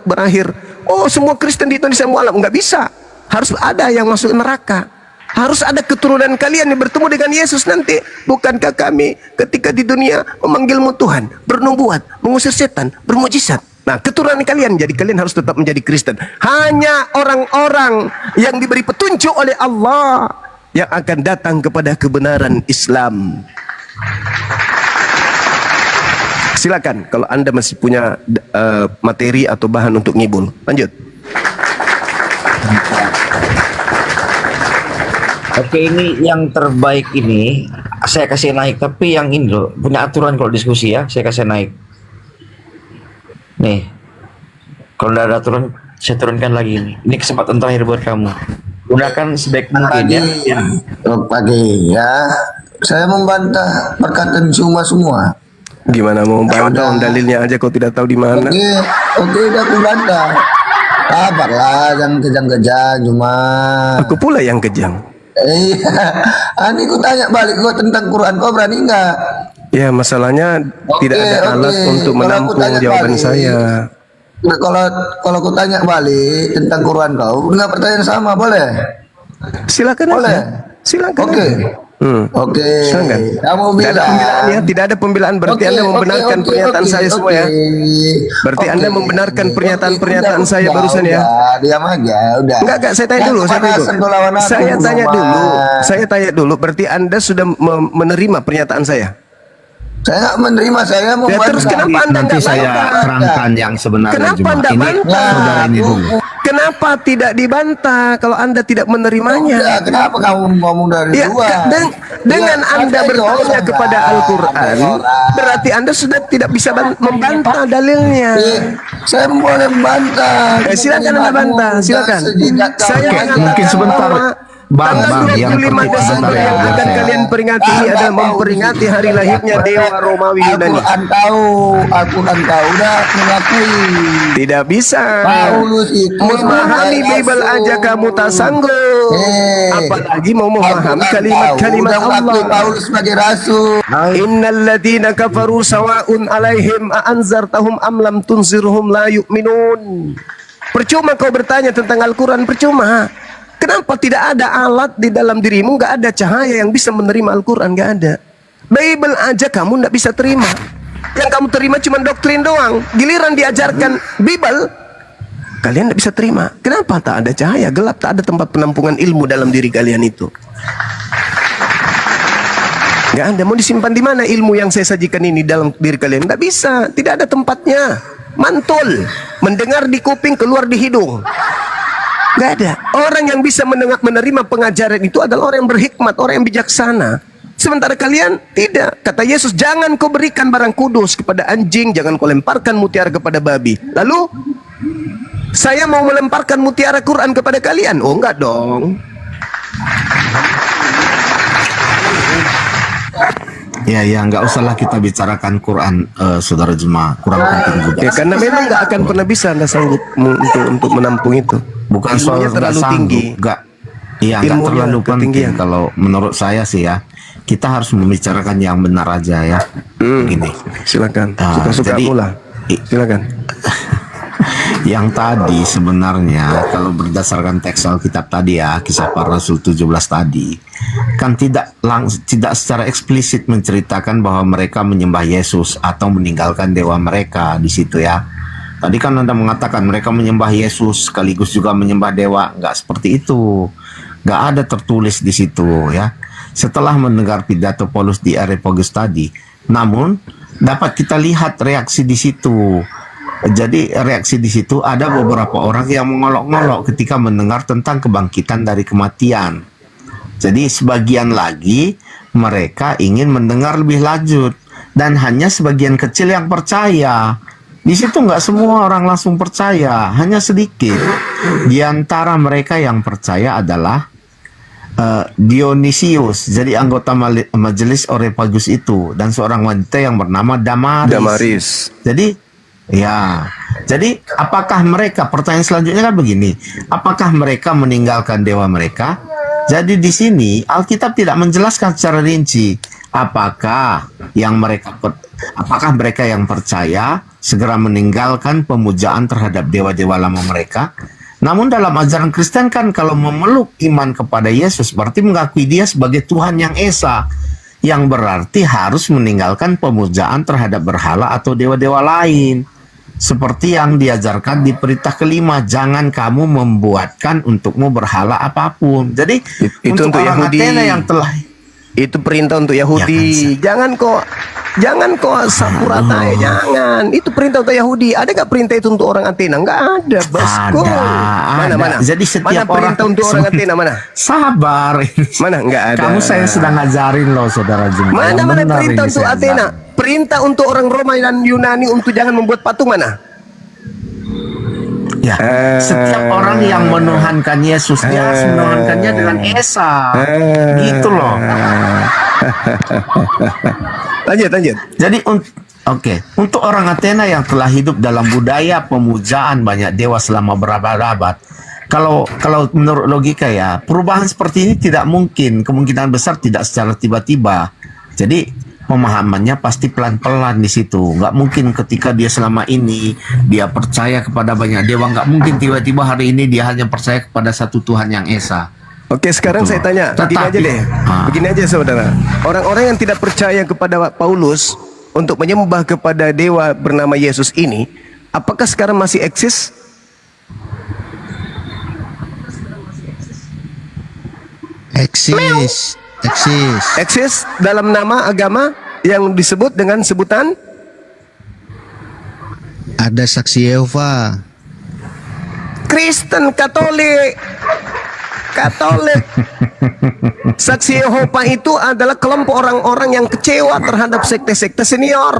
berakhir, oh semua Kristen di Indonesia mualaf. Nggak bisa. Harus ada yang masuk neraka. Harus ada keturunan kalian yang bertemu dengan Yesus nanti. Bukankah kami ketika di dunia memanggilmu Tuhan, bernubuat, mengusir setan, bermujizat? Nah, keturunan kalian, jadi kalian harus tetap menjadi Kristen. Hanya orang-orang yang diberi petunjuk oleh Allah yang akan datang kepada kebenaran Islam. Silakan kalau Anda masih punya materi atau bahan untuk ngibul. Lanjut. Oke, ini yang terbaik ini saya kasih naik, tapi yang ini loh punya aturan kalau diskusi ya, saya kasih naik. Nih, kalau tidak ada aturan saya turunkan lagi ini. Ini kesempatan terakhir buat kamu. Gunakan sebaik mungkin ya. Pagi ya. Saya membantah perkataan Cuma semua. Gimana mau bantah? Dalilnya aja kau tidak tahu di mana. Oke, udah aku bantah. Sabarlah, jangan kejang-kejang cuma. Aku pula yang kejang. Iya, ini ku tanya balik kau tentang Quran, kau berani nggak? Ya masalahnya tidak ada alat untuk menampung jawaban saya. Nah, kalau ku tanya balik tentang Quran kau, nggak pertanyaan sama boleh? Silakan Boleh. aja. Silakan. Oke. aja. Oke. Silakan. Kamu Tidak ada bilang. pembelaan ya, tidak ada pembelaan. Berarti Anda membenarkan pernyataan saya semua ya. Berarti Anda membenarkan pernyataan-pernyataan saya barusan ya. Diam aja, udah. Enggak, saya tanya dulu, Saya tanya dulu, berarti Anda sudah menerima pernyataan saya? Saya nggak menerima, saya mau Ya, terus kenapa Anda Nanti nggak saya bantah? terangkan yang sebenarnya. Kenapa Jemaah. Anda Ini bantah? saudara ini dulu. Kenapa tidak dibantah kalau Anda tidak menerimanya? Udah, kenapa kamu ngomong dari Ya, luar? dengan Ya, Anda ada bertanya orang, kepada Al-Quran, orang. berarti Anda sudah tidak bisa membantah dalilnya. Saya boleh membantah. Silakan Anda bantah, silakan. Saya Oke, mengatakan mungkin sebentar. bahwa Bang, tanggal yang 25 pertama Desember yang sebentar ya, akan Bang. kalian peringati ini adalah memperingati hari lahirnya Dewa Romawi Yunani. Al-Quran tahu, udah mengakui. Tidak bisa. Paulus itu Memahami Bible aja kamu tak sanggup. Apalagi mau memahami kalimat-kalimat udah mengakui Allah. Paulus sebagai rasul. Innal ladzina kafaru sawa'un 'alaihim a anzartahum am lam tunzirhum la yu'minun. Percuma kau bertanya tentang Al-Quran, percuma. Kenapa tidak ada alat di dalam dirimu, nggak ada cahaya yang bisa menerima Al-Quran, nggak ada. Bible aja kamu nggak bisa terima. Yang kamu terima cuma doktrin doang. Giliran diajarkan Bible, kalian nggak bisa terima. Kenapa? Tak ada cahaya, gelap, tak ada tempat penampungan ilmu dalam diri kalian itu. Nggak ada. Mau disimpan di mana ilmu yang saya sajikan ini dalam diri kalian? Nggak bisa. Tidak ada tempatnya. Mantul, mendengar di kuping, keluar di hidung. Nggak ada. Orang yang bisa menerima pengajaran itu adalah orang yang berhikmat, orang yang bijaksana. Sementara kalian tidak. Kata Yesus, jangan kau berikan barang kudus kepada anjing, jangan kau lemparkan mutiara kepada babi. Lalu Saya mau melemparkan mutiara Quran kepada kalian. Oh, enggak dong. Ya, nggak usahlah kita bicarakan Quran, saudara jemaah. Kurang penting juga. Ya, karena memang nggak akan pernah bisa Anda sanggup untuk menampung itu. Bukan soal Ilmunya nggak terlalu sanggup, tinggi. nggak. Iya, nggak Ilmunya terlalu penting. ketinggian. Kalau menurut saya sih ya, kita harus membicarakan yang benar aja ya. Gini. Silakan. Ah, Suka-suka jadi- mula. Silakan. Yang tadi sebenarnya kalau berdasarkan teks Alkitab tadi ya, Kisah Para Rasul 17 tadi, kan tidak secara eksplisit menceritakan bahwa mereka menyembah Yesus atau meninggalkan dewa mereka di situ ya. Tadi kan Anda mengatakan mereka menyembah Yesus sekaligus juga menyembah dewa, nggak seperti itu. Nggak ada tertulis di situ ya. Setelah mendengar pidato Paulus di Areopagus tadi, namun dapat kita lihat reaksi di situ. Jadi reaksi di situ ada beberapa orang yang mengolok-ngolok ketika mendengar tentang kebangkitan dari kematian. Jadi sebagian lagi mereka ingin mendengar lebih lanjut dan hanya sebagian kecil yang percaya. Di situ nggak semua orang langsung percaya, hanya sedikit. Di antara mereka yang percaya adalah Dionysius, jadi anggota majelis Areopagus itu, dan seorang wanita yang bernama Damaris. Jadi apakah mereka, pertanyaan selanjutnya kan begini, apakah mereka meninggalkan dewa mereka? Jadi di sini Alkitab tidak menjelaskan secara rinci apakah mereka yang percaya segera meninggalkan pemujaan terhadap dewa-dewa lama mereka. Namun dalam ajaran Kristen kan kalau memeluk iman kepada Yesus berarti mengakui dia sebagai Tuhan yang Esa, yang berarti harus meninggalkan pemujaan terhadap berhala atau dewa-dewa lain. Seperti yang diajarkan di perintah kelima, jangan kamu membuatkan untukmu berhala apapun. Jadi Itu untuk untuk orang Yahudi. Athena yang telah Itu perintah untuk Yahudi. Jangan kok sampurata ya, jangan. Itu perintah untuk Yahudi. Ada nggak perintah itu untuk orang Athena? Nggak ada, bosku. Ada. Mana? Jadi setiap mana perintah orang untuk orang Athena mana? Sabar. Mana? Nggak ada. Kamu saya sedang ngajarin loh, saudara jemaah. Mana Yang benar perintah ini untuk saya Athena? ajarin. Perintah untuk orang Roma dan Yunani untuk jangan membuat patung mana? Ya, setiap orang yang menuhankan Yesus dia harus menuhankannya dengan Esa. Gitu loh. Lanjut. Jadi untuk orang Athena yang telah hidup dalam budaya pemujaan banyak dewa selama berabad-abad, kalau menurut logika ya, perubahan seperti ini tidak mungkin, kemungkinan besar tidak secara tiba-tiba. Jadi pemahamannya pasti pelan-pelan di situ. Nggak mungkin ketika dia selama ini dia percaya kepada banyak dewa, nggak mungkin tiba-tiba hari ini dia hanya percaya kepada satu Tuhan yang Esa. Oke, sekarang Betul. saya tanya, begini aja deh. Begini aja saudara. Orang-orang yang tidak percaya kepada Paulus untuk menyembah kepada dewa bernama Yesus ini, apakah sekarang masih eksis? Eksis. Eksis dalam nama agama yang disebut dengan sebutan Ada saksi Yehova. Kristen, Katolik. Saksi Yehova itu adalah kelompok orang-orang yang kecewa terhadap sekte-sekte senior,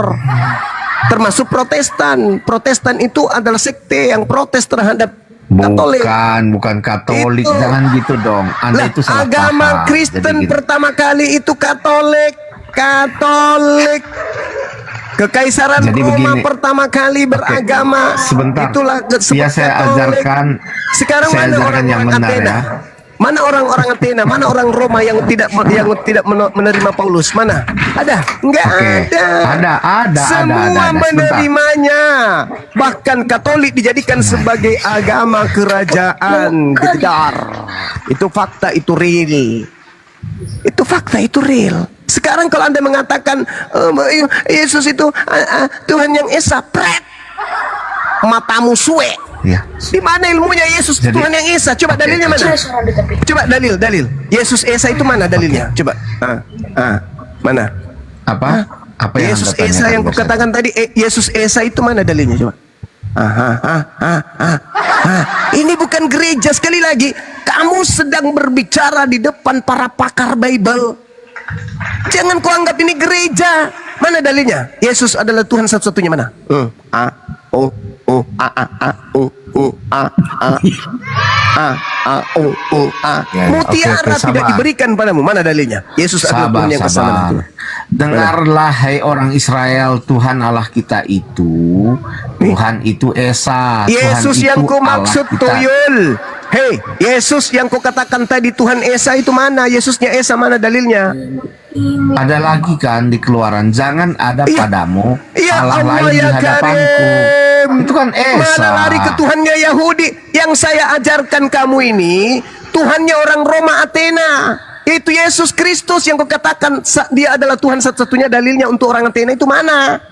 termasuk Protestan. Protestan itu adalah sekte yang protes terhadap Katolik. Bukan Katolik, Itu. jangan gitu dong. Anda Lah, itu salah agama paham. Kristen Jadi gini. pertama kali itu Katolik. Kekaisaran Jadi Roma begini. pertama kali beragama. Sebentar. Itulah Ya, saya Katolik. ajarkan. Sekarang Saya mana ajarkan orang-orang yang benar Athena? ya. Mana orang-orang Athena? Mana orang Roma yang tidak menerima Paulus? Mana? Ada? Enggak Oke. ada. Ada. Semua Sebentar. menerimanya. Bahkan Katolik dijadikan sebagai agama kerajaan. Gedar. Itu fakta, itu real. Itu fakta, itu real. Sekarang kalau Anda mengatakan Yesus itu Tuhan yang Esa, pret. Matamu suwe. Ya. Di mana ilmunya Yesus Jadi- Tuhan yang Esa? Coba dalilnya mana? Coba dalil. Yesus Esa itu mana dalilnya? Coba. Mana? Apa? Apa yang Yesus Anda Esa tanyakan, yang Bos? kukatakan tadi, Yesus Esa itu mana dalilnya? Coba. Ini bukan gereja, sekali lagi. Kamu sedang berbicara di depan para pakar Bible. Jangan kau anggap ini gereja. Mana dalilnya? Yesus adalah Tuhan satu-satunya mana? a a a a a a a. Ya, Mutiara oke, tidak sabar. diberikan padamu. Mana dalilnya? Yesus adalah Sabar, Tuhan yang esa. Mana sabar. itu? Dengarlah hai orang Israel, Tuhan Allah kita itu, Tuhan itu esa. Yesus Tuhan yang itu kau Allah maksud kita. tuyul. Hei, Yesus yang kau katakan tadi Tuhan Esa itu mana? Yesusnya Esa mana dalilnya? Ada lagi kan di Keluaran, jangan ada Iya. padamu Ya Allah Allah lain di ya hadapanku. Karim. Itu kan Esa. Mana lari ke Tuhannya Yahudi? Yang saya ajarkan kamu ini Tuhannya orang Roma Athena. Itu Yesus Kristus yang kau katakan dia adalah Tuhan satu-satunya, dalilnya untuk orang Athena itu mana?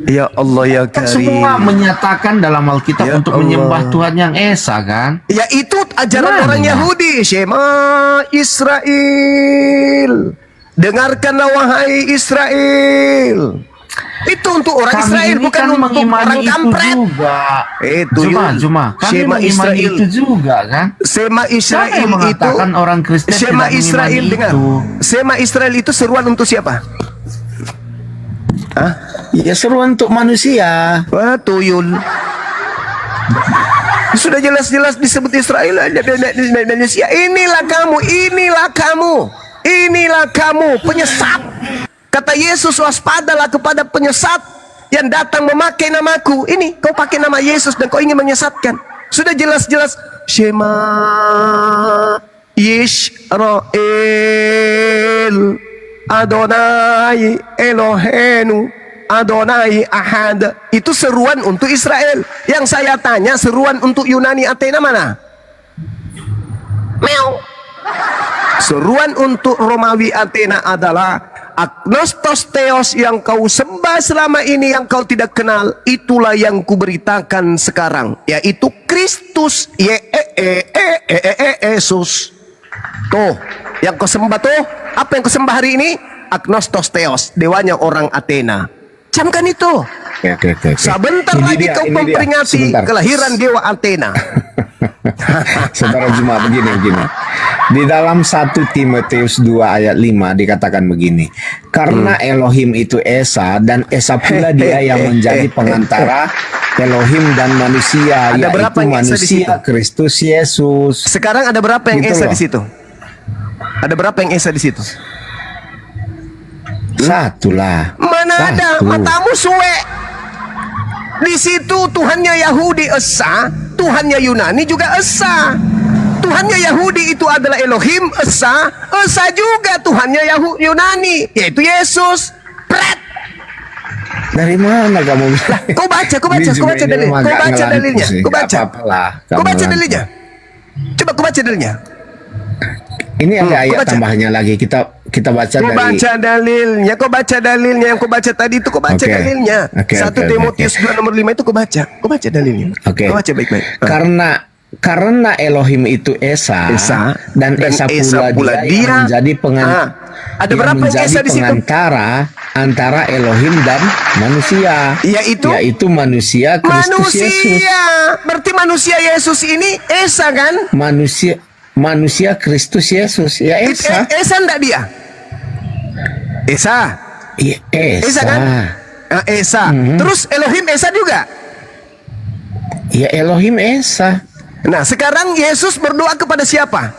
Ya Allah ya Kan Karim. semua menyatakan dalam Alkitab Ya untuk Allah. menyembah Tuhan yang Esa kan? Ya itu ajaran Mana? orang Yahudi. Shema Israel. Dengarkanlah wahai Israel. Itu untuk orang Kami Israel, ini bukan kan untuk mengimani orang itu kampret. juga. Tuyul. Cuma kami Shema mengimani Israel. itu juga kan? Shema Siapa Israel yang itu mengatakan orang Kristen Shema tidak Israel mengimani dengar. itu? Shema Israel itu seruan untuk siapa? Hah? Ya seruan untuk manusia. Wah, tuyul. Sudah jelas-jelas disebut Israel manusia. Inilah kamu penyesat. Kata Yesus, waspadalah kepada penyesat yang datang memakai namaku. Ini kau pakai nama Yesus dan kau ingin menyesatkan. Sudah jelas-jelas Shema Yisrael Adonai Elohenu Adonai Ahad. Itu seruan untuk Israel. Yang saya tanya, seruan untuk Yunani Athena mana? Meow. Seruan untuk Romawi Athena adalah agnostos theos yang kau sembah selama ini yang kau tidak kenal. Itulah yang kuberitakan sekarang, yaitu Kristus Yesus. Tuh, yang kau sembah tuh, apa yang kau sembah hari ini? Agnostos theos, dewanya orang Athena. Camkan itu. Oke. Sebentar Ini lagi dia, kau ini dia. memperingati Sebentar. kelahiran dewa Athena. Saudara Jemaat, begini. Di dalam 1 Timotius 2 ayat 5 dikatakan begini. Karena Elohim itu Esa, dan Esa pula dia yang menjadi pengantara Elohim dan manusia, Ada berapa yaitu yang Esa di manusia situ? Kristus Yesus. Sekarang ada berapa yang Gitu Esa loh. di situ? Ada berapa yang Esa di situ? Satu lah. Mana ada, Satu. matamu suwe. Di situ Tuhannya Yahudi Esa, Tuhannya Yunani juga Esa. Tuhannya Yahudi itu adalah Elohim Esa, Esa juga Tuhannya Yunani, yaitu Yesus. Pret. Dari mana kamu bilang? Kau baca Ini juga ini dalil. memang Kau agak baca ngelantur dalilnya. sih. Kau Nggak baca. apa-apalah, Kau kamu baca ngelantur. dalilnya. Coba kau baca dalilnya. Ini ada kau ayat baca. tambahnya lagi. Kita baca Kau dari baca dalilnya. Kau baca dalilnya yang kau baca tadi itu. Kau baca Oke. dalilnya. Oke, 1 oke, Timotius oke. 2 nomor 5 itu kau baca. Kau baca dalilnya. Oke. Kau baca baik-baik. Karena Elohim itu Esa, Esa, dan Esa pula dia yang menjadi ada berapa yang menjadi Esa di situ? pengantara antara Elohim dan manusia, Yaitu manusia Kristus Yesus. manusia. Berarti manusia Yesus ini Esa kan? Manusia Kristus Yesus, ya Esa. Esa enggak dia? Esa. Iya, Esa kan? Esa. Terus Elohim Esa juga. Ya Elohim Esa. Nah, sekarang Yesus berdoa kepada siapa?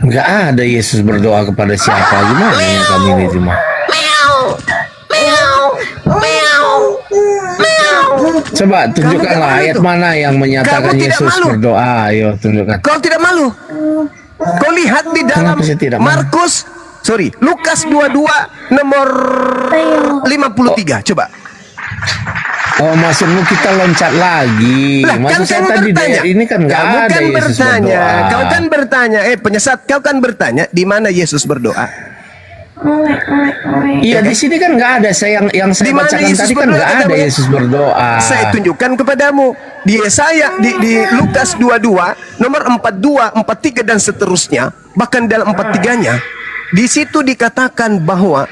Enggak ada Yesus berdoa kepada siapa. Gimana ya kami ini cuma? Coba tunjukkanlah malu ayat tuh. mana yang menyatakan Kamu tidak Yesus malu. berdoa. Ayo tunjukkan. Kau tidak malu? Kau lihat di dalam Kenapa saya tidak malu? Lukas 22 nomor 53. Coba. Oh, maksudmu kita loncat lagi. Lah, Maksud saya kamu tadi bertanya. ini kan nggak Kamu ada kan Yesus bertanya. berdoa. Kau kan bertanya. Penyesat, kau kan bertanya di mana Yesus berdoa? Iya, di sini kan nggak ada. Yang saya Di mana bacakan Yesus tadi kan berdoa, nggak ada katanya? Yesus berdoa. Saya tunjukkan kepadamu di Yesaya di Lukas 22 nomor 42, 43 dan seterusnya, bahkan dalam 43-nya di situ dikatakan bahwa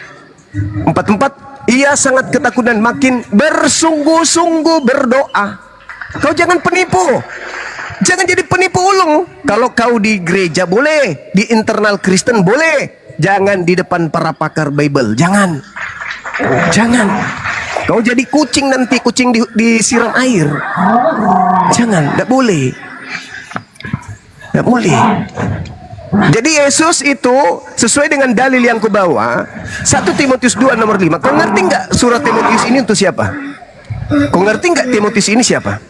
44 ia sangat ketakutan makin bersungguh-sungguh berdoa. Kau jangan penipu. Jangan jadi penipu ulung. Kalau kau di gereja boleh, di internal Kristen boleh. Jangan di depan para pakar Bible. Jangan. Kau jadi kucing nanti, kucing disiram air. Jangan, tidak boleh. Tidak boleh. Jadi Yesus itu sesuai dengan dalil yang kubawa 1 Timotius 2 nomor 5. Kau ngerti nggak surat Timotius ini untuk siapa? Kau ngerti nggak Timotius ini siapa?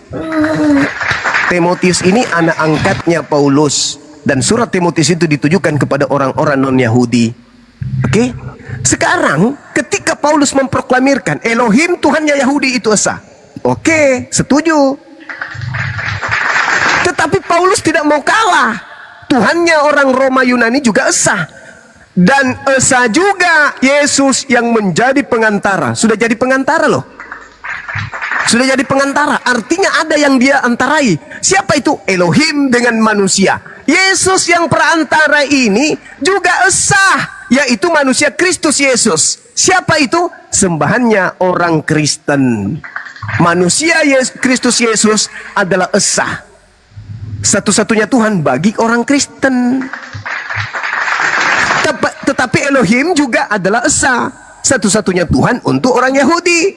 Timotius ini anak angkatnya Paulus. Dan surat Timotius itu ditujukan kepada orang-orang non-Yahudi. Oke? Sekarang ketika Paulus memproklamirkan Elohim Tuhannya Yahudi itu esa. Oke, setuju. Tetapi Paulus tidak mau kalah. Tuhannya orang Roma Yunani juga esa. Dan esa juga Yesus yang menjadi pengantara. Sudah jadi pengantara loh. Sudah jadi pengantara. Artinya ada yang dia antarai. Siapa itu? Elohim dengan manusia. Yesus yang perantara ini juga esa, yaitu manusia Kristus Yesus. Siapa itu? Sembahannya orang Kristen. Manusia Kristus Yesus adalah esa. Satu-satunya Tuhan bagi orang Kristen. Tetapi Elohim juga adalah esa. Satu-satunya Tuhan untuk orang Yahudi.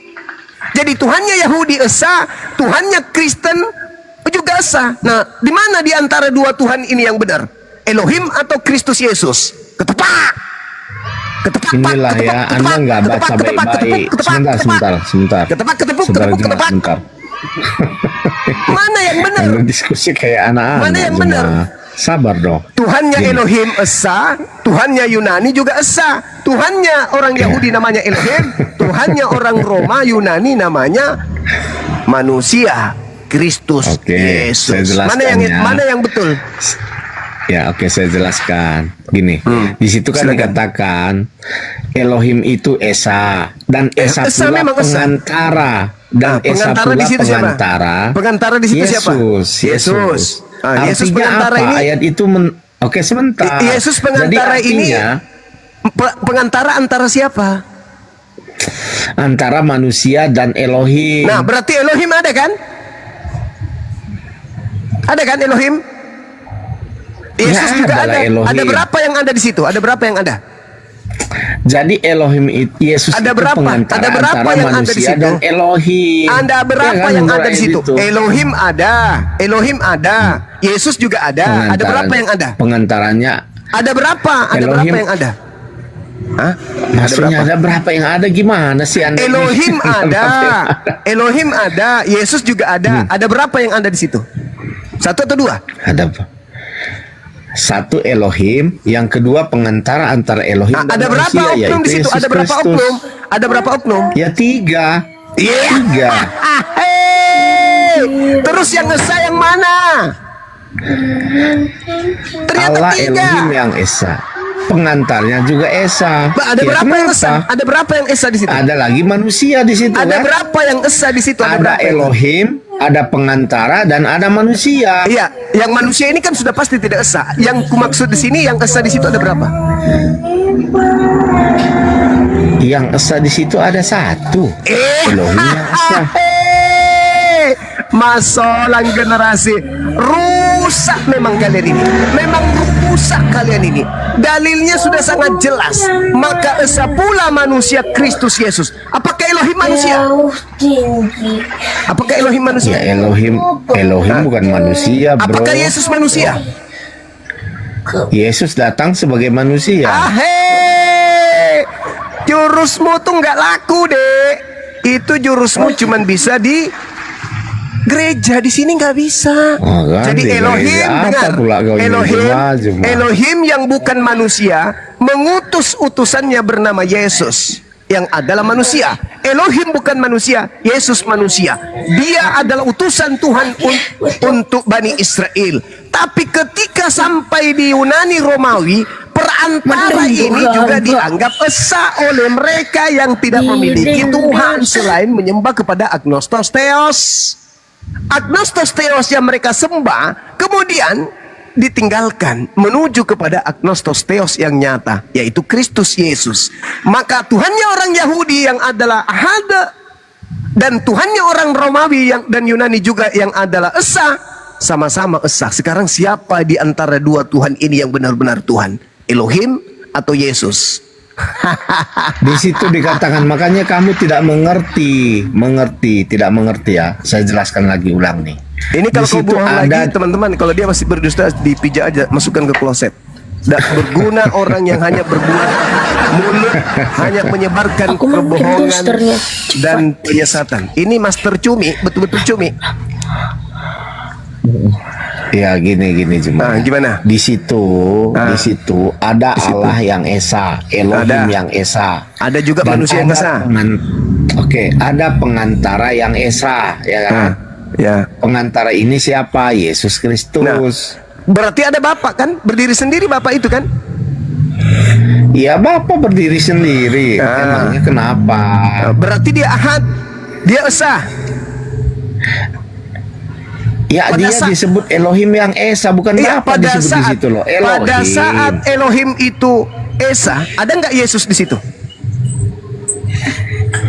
Jadi Tuhannya Yahudi esa, Tuhannya Kristen juga esa. Nah, di mana di antara dua Tuhan ini yang benar? Elohim atau Kristus Yesus? Ketepak. Ketepak. Inilah ya, Anda nggak baca baik-baik. Sebentar. Ketepak, ketepuk, Saudara ketepuk, Jemaat, ketepak. sebentar. Mana yang benar? Anda diskusi kayak anak-anak. Mana yang benar? Sabar dong. Tuhannya Gini. Elohim esa, Tuhannya Yunani juga esa. Tuhannya orang Yahudi namanya Elohim, Tuhannya orang Roma Yunani namanya manusia Kristus Oke, saya Yesus. jelaskan ya. Mana yang betul? Ya, oke, saya jelaskan. Gini, di situ kan Silakan. dikatakan Elohim itu esa dan esa Esa pula memang esa. pengantara dan Nah, esa pengantara pula di situ siapa? pengantara. Pengantara di situ siapa? Yesus. Ah, Yesus Artinya pengantara apa? ini. Ayat itu oke, sebentar. Yesus pengantara Jadi ini. artinya, Pengantara antara siapa? antara manusia dan Elohim. Nah, berarti Elohim ada kan? Ada kan Elohim? Yesus Ya, juga adalah ada. Elohim. Ada berapa yang ada di situ? Ada berapa yang ada? Jadi Elohim itu Yesus Ada itu berapa? pengantara Ada berapa antara yang ada di manusia situ? dan Elohim. Ada berapa Ya kan, yang menurut ada di ayat situ? itu. Elohim ada. Elohim ada. Yesus juga ada. Ada Pengantaran- berapa yang ada? Pengantaranya Ada berapa? Ada Elohim. berapa yang ada? Hah? maksudnya ada berapa yang ada, gimana sih Anda? Elohim ini? ada. Elohim ada. Yesus juga ada. Hmm. Ada berapa yang ada di situ? Satu atau dua? Ada apa? Satu Elohim, yang kedua pengantara antara Elohim Nah, dan ada berapa manusia, oknum yaitu di situ? Yesus Ada berapa Kristus. oknum? Ada berapa oknum? Ya tiga. Iya. Tiga. Hei, terus yang esa yang mana? Ternyata Allah tiga. Elohim yang esa. Pengantarnya juga esa. Ada Ya, berapa yang kenapa? esa? Ada berapa yang esa di situ? Ada lagi manusia di situ Ada kan? berapa yang esa di situ? Ada berapa yang- Elohim, ada pengantara, dan ada manusia. Iya, yang manusia ini kan sudah pasti tidak esa. Yang kumaksud di sini yang esa di situ ada berapa? Yang esa di situ ada satu. Elohim yang esa. Masalah generasi rusak memang kalian ini. Memang rusak kalian ini. Dalilnya sudah sangat jelas. Maka esa pula manusia Kristus Yesus. Apakah Elohim manusia? Apakah Elohim manusia? Ya Elohim bukan manusia, bro. Apakah Yesus manusia? Yesus datang sebagai manusia. Ahai, jurusmu tuh nggak laku dek. Itu jurusmu cuman bisa di gereja, di sini nggak bisa. Oh, kan, Jadi di Elohim gereja apa dengar, pula kau ini? Cuma. Elohim yang bukan manusia mengutus utusannya bernama Yesus yang adalah manusia. Elohim bukan manusia, Yesus manusia. Dia adalah utusan Tuhan untuk Bani Israel. Tapi ketika sampai di Yunani Romawi, perantara ini juga dianggap esa oleh mereka yang tidak memiliki Tuhan selain menyembah kepada Agnostos Theos. Agnostos Theos yang mereka sembah kemudian ditinggalkan menuju kepada Agnostos Theos yang nyata, yaitu Kristus Yesus. Maka Tuhannya orang Yahudi yang adalah Ahad dan Tuhannya orang Romawi dan Yunani juga yang adalah esa, sama-sama esa. Sekarang siapa di antara dua Tuhan ini yang benar-benar Tuhan? Elohim atau Yesus? Di situ dikatakan, makanya kamu tidak mengerti, tidak mengerti ya. Saya jelaskan lagi ulang nih. Ini kalau Di kau situ bohong lagi teman-teman, kalau dia masih berdusta dipijak aja, masukkan ke kloset. Tidak berguna orang yang hanya berbuat mulut, hanya menyebarkan Aku mau bikin kebohongan toasternya. Cepat. dan penyesatan. Ini master cumi, betul-betul cumi. Ya gini cuma. Gimana? Di situ ada Allah yang esa, Elohim Ada. yang esa. Ada juga Dan manusia yang ada esa. Oke, ada pengantara yang esa, ya kan? Ya. Pengantara ini siapa? Yesus Kristus. Berarti ada Bapak kan? Berdiri sendiri Bapak itu kan? Ya Bapak berdiri sendiri. Ah. Emangnya kenapa? Berarti dia Ahad. Dia Esa. Ya Pada dia saat- disebut Elohim yang esa, bukan Iya, Bapak disebut di situ loh. Elohim. pada saat Elohim itu Esa, ada nggak Yesus di situ?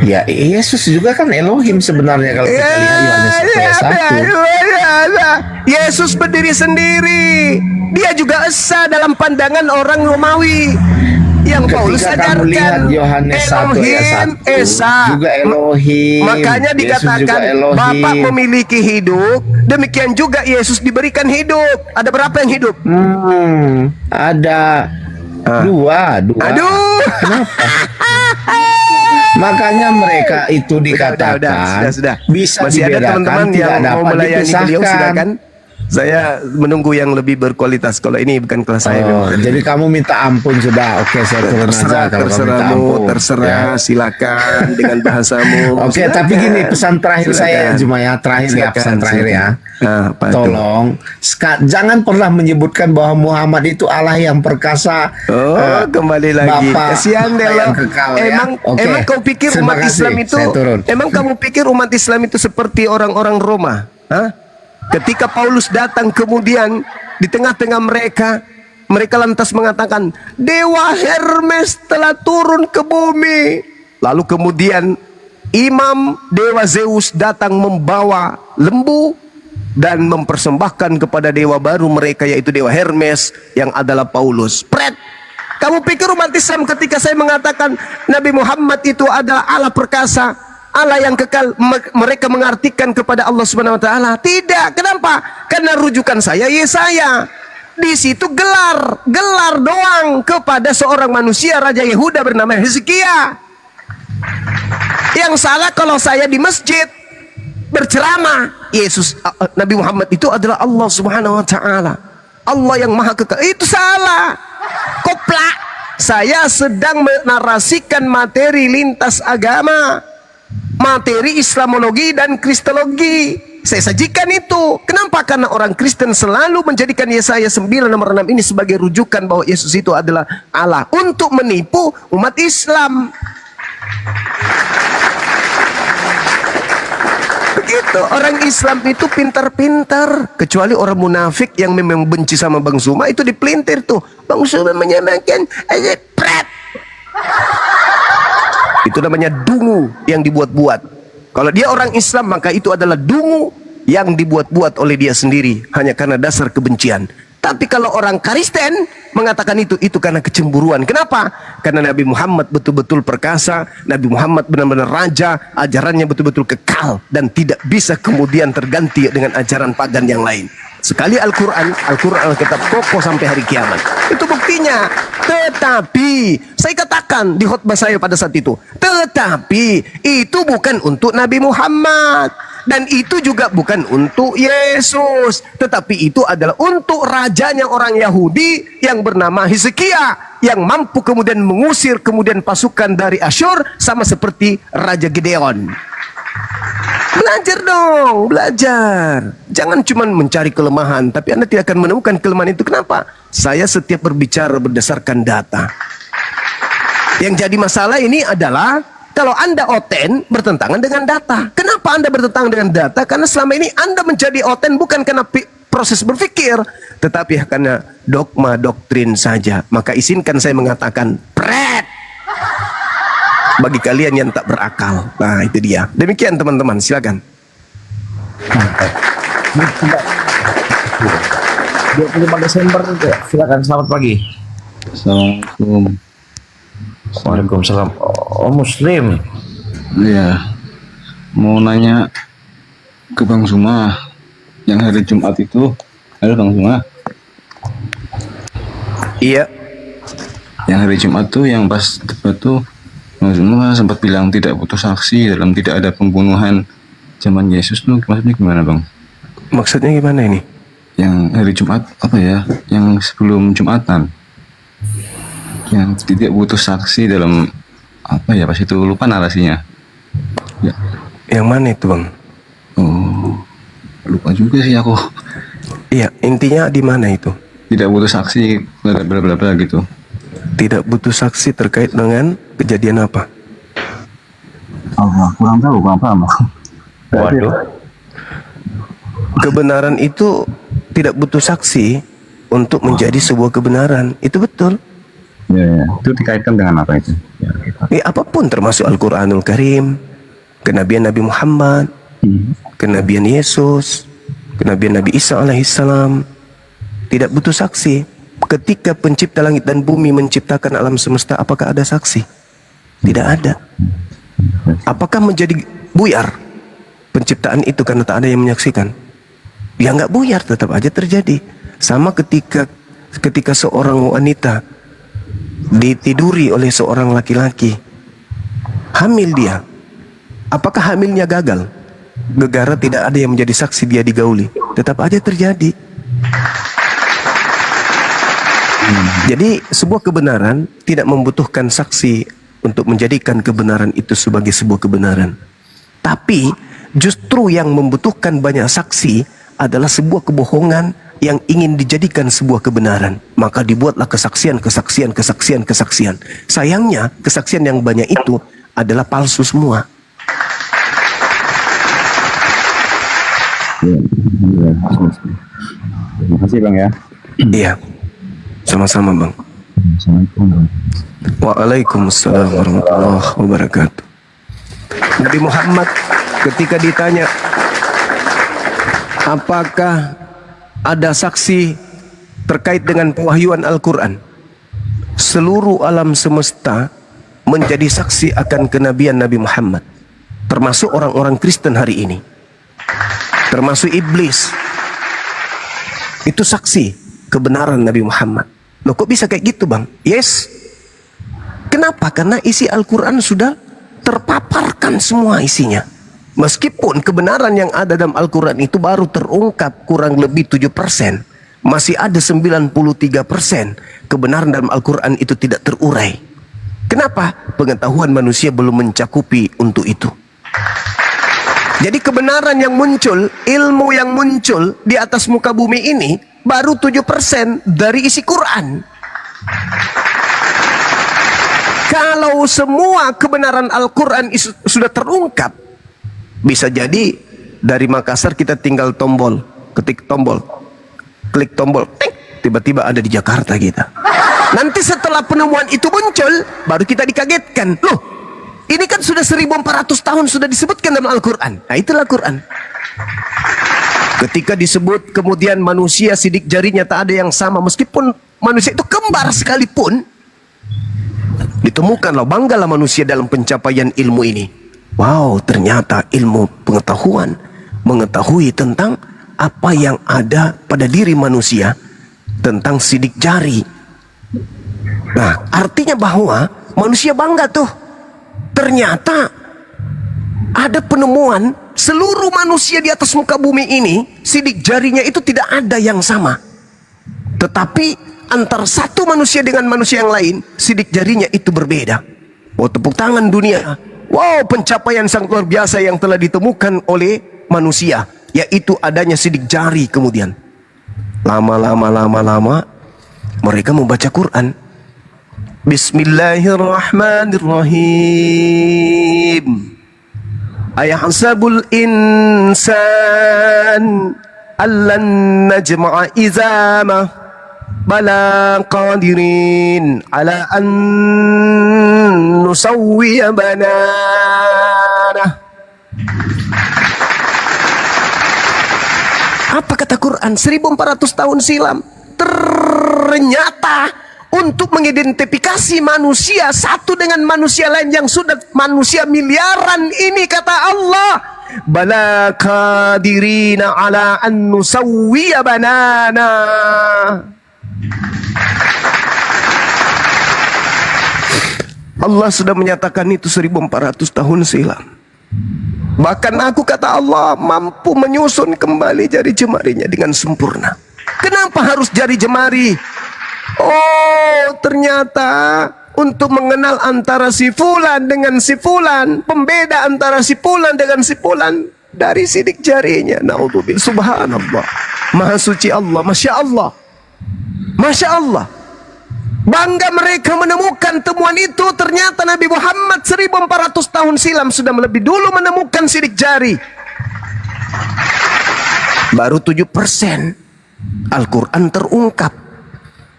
Ya Yesus juga kan Elohim sebenarnya kalau kita lihat Yohanes 1 ayat 1. Yesus berdiri sendiri. Dia juga Esa dalam pandangan orang Romawi. Yang Paulus Ketika kamu lihat ajarkan Yohanes 1 ayat 1 Esa juga Elohim. Makanya Yesus dikatakan juga Elohim. Bapak memiliki hidup, demikian juga Yesus diberikan hidup. Ada berapa yang hidup? Ada dua. Aduh. Kenapa? Makanya mereka itu dikatakan Sudah. bisa Masih ada dibedakan, teman-teman tidak yang mau dapat melayani beliau, dipisahkan. silakan. Saya menunggu yang lebih berkualitas. Kalau ini bukan kelas saya. Oh, memang. jadi kamu minta ampun sudah. Oke, saya turun aja kalau kamu minta ampun. terserah, Ya. silakan dengan bahasamu. Oke, Silakan. tapi gini pesan terakhir saya Silakan. cuma ya terakhir ya Silakan, pesan terakhir ya. silakan. Apa itu? Tolong jangan pernah menyebutkan bahwa Muhammad itu Allah yang perkasa. Kembali lagi. Bapak Kasihan deh lo. yang kekal, ya. Oke. Emang kau pikir Terima umat kasih, Islam itu? saya turun. Emang kamu pikir umat Islam itu seperti orang-orang Roma? Hah? Ketika Paulus datang kemudian di tengah-tengah mereka lantas mengatakan, Dewa Hermes telah turun ke bumi. Lalu kemudian imam Dewa Zeus datang membawa lembu dan mempersembahkan kepada dewa baru mereka, yaitu Dewa Hermes yang adalah Paulus. Pret! Kamu pikir umat Islam ketika saya mengatakan Nabi Muhammad itu adalah Allah perkasa, Allah yang kekal, mereka mengartikan kepada Allah Subhanahu wa taala? Tidak. Kenapa? Karena rujukan saya Yesaya. Di situ gelar doang kepada seorang manusia raja Yehuda bernama Hizkia. Yang salah kalau saya di masjid berceramah, Nabi Muhammad itu adalah Allah Subhanahu wa taala. Allah yang maha kekal. Itu salah. Koplak. Saya sedang menarasikan materi lintas agama, materi Islamologi dan Kristologi. Saya sajikan itu. Kenapa? Karena orang Kristen selalu menjadikan Yesaya 9 nomor 6 ini sebagai rujukan bahwa Yesus itu adalah Allah, untuk menipu umat Islam. Begitu. Orang Islam itu pintar-pintar, kecuali orang munafik yang memang benci sama Bang Suma, itu dipelintir tuh. Bang Suma menyamakan pret. Itu namanya dungu yang dibuat-buat. Kalau dia orang Islam, maka itu adalah dungu yang dibuat-buat oleh dia sendiri hanya karena dasar kebencian. Tapi kalau orang Kristen mengatakan itu karena kecemburuan. Kenapa? Karena Nabi Muhammad betul-betul perkasa, Nabi Muhammad benar-benar raja, ajarannya betul-betul kekal dan tidak bisa kemudian terganti dengan ajaran pagan yang lain. Sekali Al-Quran Alkitab kokoh sampai hari kiamat. Itu buktinya. Tetapi saya katakan di khutbah saya pada saat itu, tetapi itu bukan untuk Nabi Muhammad, dan itu juga bukan untuk Yesus, tetapi itu adalah untuk rajanya orang Yahudi yang bernama Hizkia, yang mampu kemudian mengusir kemudian pasukan dari Asyur, sama seperti Raja Gideon. Belajar dong, belajar. Jangan cuma mencari kelemahan, tapi Anda tidak akan menemukan kelemahan itu. Kenapa? Saya setiap berbicara berdasarkan data. Yang jadi masalah ini adalah kalau Anda oten bertentangan dengan data. Kenapa Anda bertentangan dengan data? Karena selama ini Anda menjadi oten bukan karena proses berpikir, tetapi karena dogma doktrin saja. Maka izinkan saya mengatakan pret bagi kalian yang tak berakal. Nah, itu dia. Demikian teman-teman, silakan. 25 Desember itu. Silakan, selamat pagi. Assalamualaikum. Waalaikumsalam. Oh, Muslim. Iya, mau nanya ke Bang Zuma, yang hari Jumat itu, ada Bang Zuma, Iya. yang hari Jumat tuh yang pas debat tuh, Bang Zuma sempat bilang tidak butuh saksi dalam tidak ada pembunuhan zaman Yesus tuh, maksudnya gimana Bang? Maksudnya gimana ini? Yang hari Jumat apa ya? Yang sebelum Jumatan, yang tidak butuh saksi dalam apa ya? Pas itu lupa narasinya. Ya, Yang mana itu, Bang? oh, lupa juga sih aku. Iya, intinya di mana itu? Tidak butuh saksi, bla bla bla bla gitu. Tidak butuh saksi terkait dengan kejadian apa? Allah, kurang tahu apa. Waduh. Kebenaran itu tidak butuh saksi untuk menjadi sebuah kebenaran. Itu betul. Ya, itu dikaitkan dengan apa itu? Ya, Apapun termasuk Al-Quranul Karim, kenabian Nabi Muhammad, kenabian Yesus, kenabian Nabi Isa alaihissalam. Tidak butuh saksi. Ketika pencipta langit dan bumi menciptakan alam semesta, apakah ada saksi? Tidak ada. Apakah menjadi buyar penciptaan itu karena tak ada yang menyaksikan? Ya nggak buyar, tetap aja terjadi. Sama ketika seorang wanita ditiduri oleh seorang laki-laki, hamil dia. Apakah hamilnya gagal? Gegara tidak ada yang menjadi saksi dia digauli. Tetap aja terjadi. Jadi sebuah kebenaran tidak membutuhkan saksi untuk menjadikan kebenaran itu sebagai sebuah kebenaran. Tapi justru yang membutuhkan banyak saksi adalah sebuah kebohongan yang ingin dijadikan sebuah kebenaran. Maka dibuatlah kesaksian. Sayangnya kesaksian yang banyak itu adalah palsu semua. terima kasih Bang ya. Iya. Sama-sama, Bang. Assalamualaikum Bang. Waalaikumsalam warahmatullahi wabarakatuh. Nabi Muhammad ketika ditanya apakah ada saksi terkait dengan pewahyuan Al-Quran, seluruh alam semesta menjadi saksi akan kenabian Nabi Muhammad, termasuk orang-orang Kristen hari ini, termasuk iblis. Itu saksi kebenaran Nabi Muhammad. Loh, kok bisa kayak gitu, Bang? Yes. Kenapa? Karena isi Al-Quran sudah terpaparkan semua isinya. Meskipun kebenaran yang ada dalam Al-Quran itu baru terungkap kurang lebih 7%, masih ada 93% kebenaran dalam Al-Quran itu tidak terurai. Kenapa? Pengetahuan manusia belum mencakupi untuk itu. Jadi kebenaran yang muncul, ilmu yang muncul di atas muka bumi ini baru 7% dari isi Quran. Kalau semua kebenaran Al-Quran sudah terungkap, bisa jadi dari Makassar kita tinggal tombol, ketik tombol, klik tombol, tiba-tiba ada di Jakarta kita. Nanti setelah penemuan itu muncul, baru kita dikagetkan. Loh, ini kan sudah 1400 tahun sudah disebutkan dalam Al-Quran. Nah, itulah Al-Quran. Ketika disebut kemudian manusia sidik jarinya tak ada yang sama, meskipun manusia itu kembar sekalipun, ditemukanlah, banggalah manusia dalam pencapaian ilmu ini. Wow, ternyata ilmu pengetahuan mengetahui tentang apa yang ada pada diri manusia, tentang sidik jari. Nah, artinya bahwa manusia bangga tuh. Ternyata ada penemuan seluruh manusia di atas muka bumi ini, sidik jarinya itu tidak ada yang sama. Tetapi antar satu manusia dengan manusia yang lain, sidik jarinya itu berbeda. Oh, tepuk tangan dunia. Wow, pencapaian sangat luar biasa yang telah ditemukan oleh manusia, yaitu adanya sidik jari. Kemudian lama-lama mereka membaca Quran. Bismillahirrahmanirrahim. Ayahsabul insan allan najma'a izamah bala qadirin ala an nusawwiya bananah. Apa kata Quran 1400 tahun silam? Ternyata untuk mengidentifikasi manusia satu dengan manusia lain yang sudah manusia miliaran ini, kata Allah, bala qadirina ala an nusawwiya banana. Allah sudah menyatakan itu 1400 tahun silam. Bahkan aku, kata Allah, mampu menyusun kembali jari jemarinya dengan sempurna. Kenapa harus jari jemari? Oh, ternyata untuk mengenal antara si fulan dengan si fulan, pembeda antara si fulan dengan si fulan dari sidik jarinya. Naudzubillah. Subhanallah. Maha suci Allah. Masya Allah. Masya Allah. Bangga mereka menemukan temuan itu. Ternyata Nabi Muhammad 1400 tahun silam sudah lebih dulu menemukan sidik jari. Baru 7% Al-Quran terungkap.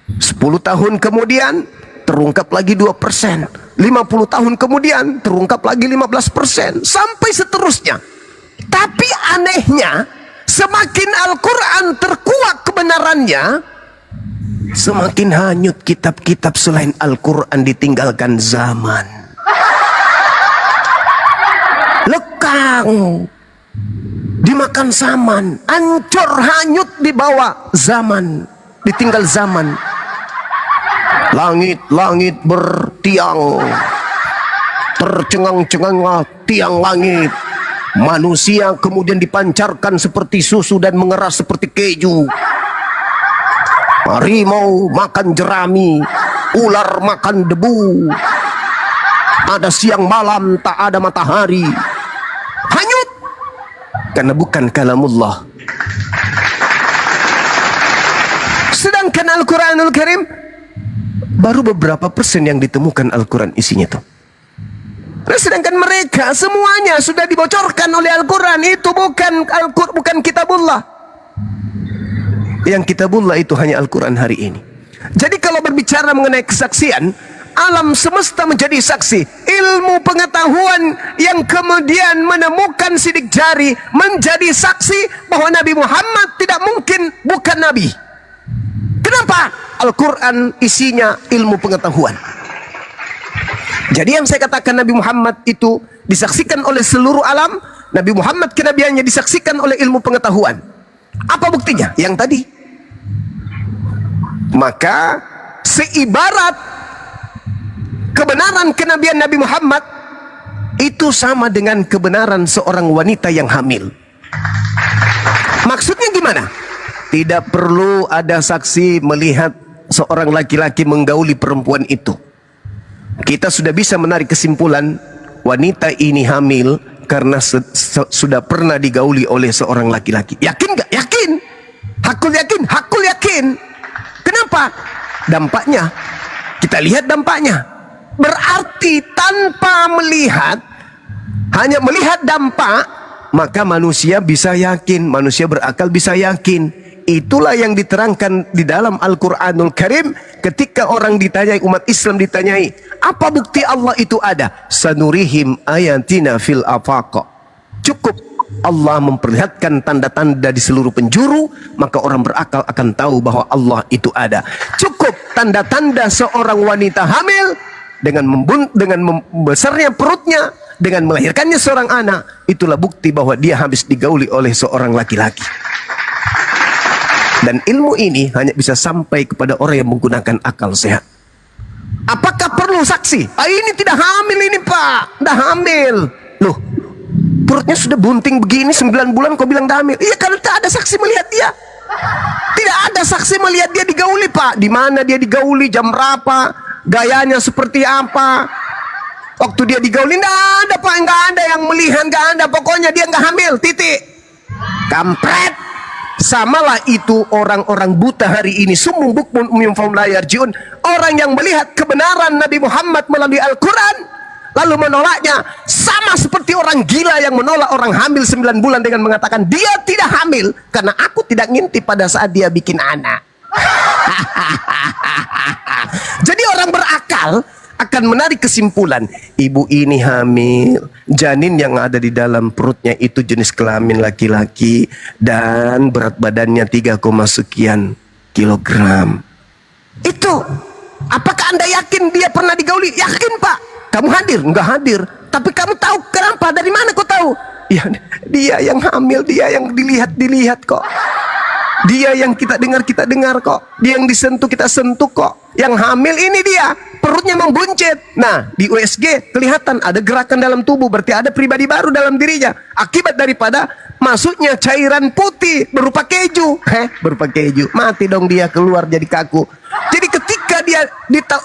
10 tahun kemudian terungkap lagi 2%. 50 tahun kemudian terungkap lagi 15%. Sampai seterusnya. Tapi anehnya, semakin Al-Quran terkuak kebenarannya, semakin hanyut kitab-kitab selain Al-Quran ditinggalkan zaman. Lekang, dimakan zaman, hancur hanyut di bawah zaman, ditinggal zaman. Langit-langit bertiang, tercengang-cengang tiang langit. Manusia kemudian dipancarkan seperti susu dan mengeras seperti keju. Harimau makan jerami, ular makan debu. Ada siang malam, tak ada matahari. Hanyut karena bukan kalamullah. Sedangkan Al-Quranul Karim baru beberapa persen yang ditemukan Al-Quran isinya itu. Nah, sedangkan mereka semuanya sudah dibocorkan oleh Al-Quran. Itu bukan kitabullah. Yang kitabullah itu hanya Al-Quran hari ini. Jadi kalau berbicara mengenai kesaksian, alam semesta menjadi saksi. Ilmu pengetahuan yang kemudian menemukan sidik jari menjadi saksi bahwa Nabi Muhammad tidak mungkin bukan Nabi. Kenapa? Al-Quran isinya ilmu pengetahuan. Jadi yang saya katakan Nabi Muhammad itu disaksikan oleh seluruh alam. Nabi Muhammad kenabiannya disaksikan oleh ilmu pengetahuan. Apa buktinya? Yang tadi. Maka seibarat kebenaran kenabian Nabi Muhammad itu sama dengan kebenaran seorang wanita yang hamil. Maksudnya gimana? Tidak perlu ada saksi melihat seorang laki-laki menggauli perempuan itu. Kita sudah bisa menarik kesimpulan wanita ini hamil karena sudah pernah digauli oleh seorang laki-laki. Yakin gak? Yakin. Hakul yakin. Hakul yakin. Kenapa? Dampaknya. Kita lihat dampaknya. Berarti tanpa melihat, hanya melihat dampak, maka manusia bisa yakin. Manusia berakal bisa yakin. Itulah yang diterangkan di dalam Al-Quranul Karim ketika orang ditanyai, umat Islam ditanyai, apa bukti Allah itu ada? Sanurihim ayatina fil afaqa. Cukup Allah memperlihatkan tanda-tanda di seluruh penjuru, maka orang berakal akan tahu bahwa Allah itu ada. Cukup tanda-tanda seorang wanita hamil dengan membesarnya perutnya, dengan melahirkannya seorang anak, itulah bukti bahwa dia habis digauli oleh seorang laki-laki. Dan ilmu ini hanya bisa sampai kepada orang yang menggunakan akal sehat. Apakah perlu saksi? Ini tidak hamil ini Pak, tidak hamil. Loh, perutnya sudah bunting begini 9 bulan kau bilang dah hamil. Iya, karena tak ada saksi melihat dia. Tidak ada saksi melihat dia digauli Pak. Di mana dia digauli, jam berapa, gayanya seperti apa. Waktu dia digauli, tidak ada Pak, nggak ada yang melihat, nggak ada. Pokoknya dia nggak hamil, titik. Kampret. Samalah itu orang-orang buta hari ini, summun bukmun umyun fahum la yarji'un. Orang yang melihat kebenaran Nabi Muhammad melalui Al-Quran lalu menolaknya, sama seperti orang gila yang menolak orang hamil 9 bulan dengan mengatakan dia tidak hamil karena aku tidak ngintip pada saat dia bikin anak. Jadi orang berakal akan menarik kesimpulan, ibu ini hamil, janin yang ada di dalam perutnya itu jenis kelamin laki-laki dan berat badannya 3, sekian kilogram. Itu Apakah Anda yakin dia pernah digauli? Yakin, Pak. Kamu hadir? Enggak hadir. Tapi kamu tahu kenapa? Dari mana kau tahu? Ya, dia yang hamil, dia yang dilihat kok. Dia yang kita dengar kok. Dia yang disentuh, kita sentuh kok. Yang hamil ini dia, perutnya membuncit. Nah, di USG kelihatan ada gerakan dalam tubuh, berarti ada pribadi baru dalam dirinya. Akibat daripada masuknya cairan putih berupa keju. Berupa keju. Mati dong dia, keluar jadi kaku. Jadi ketika dia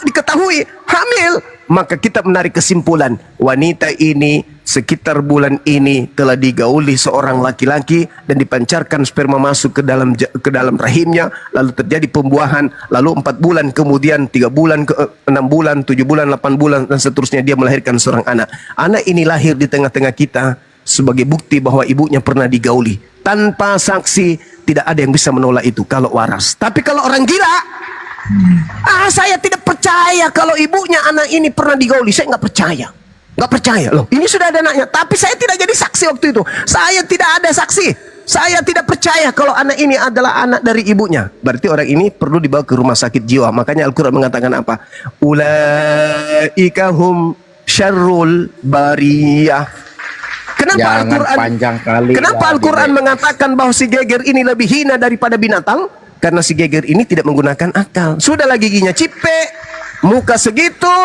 diketahui hamil, maka kita menarik kesimpulan, wanita ini sekitar bulan ini telah digauli seorang laki-laki dan dipancarkan sperma masuk ke dalam rahimnya, lalu terjadi pembuahan, lalu 4 bulan kemudian, 3 bulan, 6 bulan, 7 bulan, 8 bulan dan seterusnya dia melahirkan seorang anak. Anak ini lahir di tengah-tengah kita sebagai bukti bahwa ibunya pernah digauli. Tanpa saksi tidak ada yang bisa menolak itu kalau waras. Tapi kalau orang gila, saya tidak percaya kalau ibunya anak ini pernah digauli. Saya nggak percaya loh. Ini sudah ada anaknya, tapi saya tidak jadi saksi waktu itu. Saya tidak ada saksi. Saya tidak percaya kalau anak ini adalah anak dari ibunya. Berarti orang ini perlu dibawa ke rumah sakit jiwa. Makanya Al-Quran mengatakan apa? Ulaika hum syarrul bariyah. Kenapa Al-Quran mengatakan bahwa si geger ini lebih hina daripada binatang? Karena si geger ini tidak menggunakan akal. Sudahlah giginya cipek, muka segitu,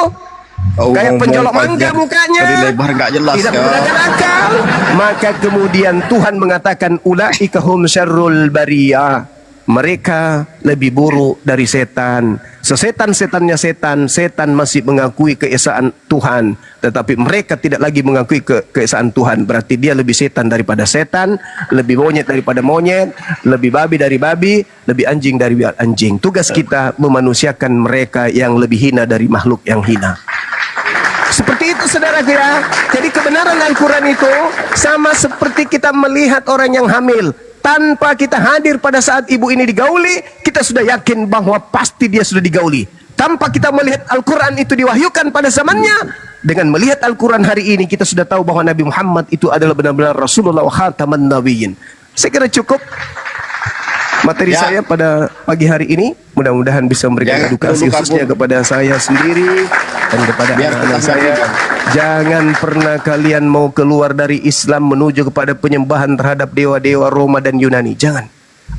kayak penjolok mangga mukanya, lebar gak jelas, tidak menggunakan akal. Maka kemudian Tuhan mengatakan ulaika hum syarrul bariyah. Mereka lebih buruk dari setan. Sesetan-setannya setan masih mengakui keesaan Tuhan, tetapi mereka tidak lagi mengakui keesaan Tuhan. Berarti dia lebih setan daripada setan, lebih monyet daripada monyet, lebih babi dari babi, lebih anjing dari anjing. Tugas kita memanusiakan mereka yang lebih hina dari makhluk yang hina. Seperti itu saudara kira. Jadi kebenaran Al-Quran itu sama seperti kita melihat orang yang hamil. Tanpa kita hadir pada saat ibu ini digauli, kita sudah yakin bahwa pasti dia sudah digauli. Tanpa kita melihat Al-Quran itu diwahyukan pada zamannya, dengan melihat Al-Quran hari ini kita sudah tahu bahwa Nabi Muhammad itu adalah benar-benar Rasulullah wa khataman nabiyyin. Saya kira cukup materi saya pada pagi hari ini. Mudah-mudahan bisa memberikan edukasi khususnya kepada saya sendiri dan kepada anak-anak saya. Jangan pernah kalian mau keluar dari Islam menuju kepada penyembahan terhadap dewa-dewa Roma dan Yunani. Jangan.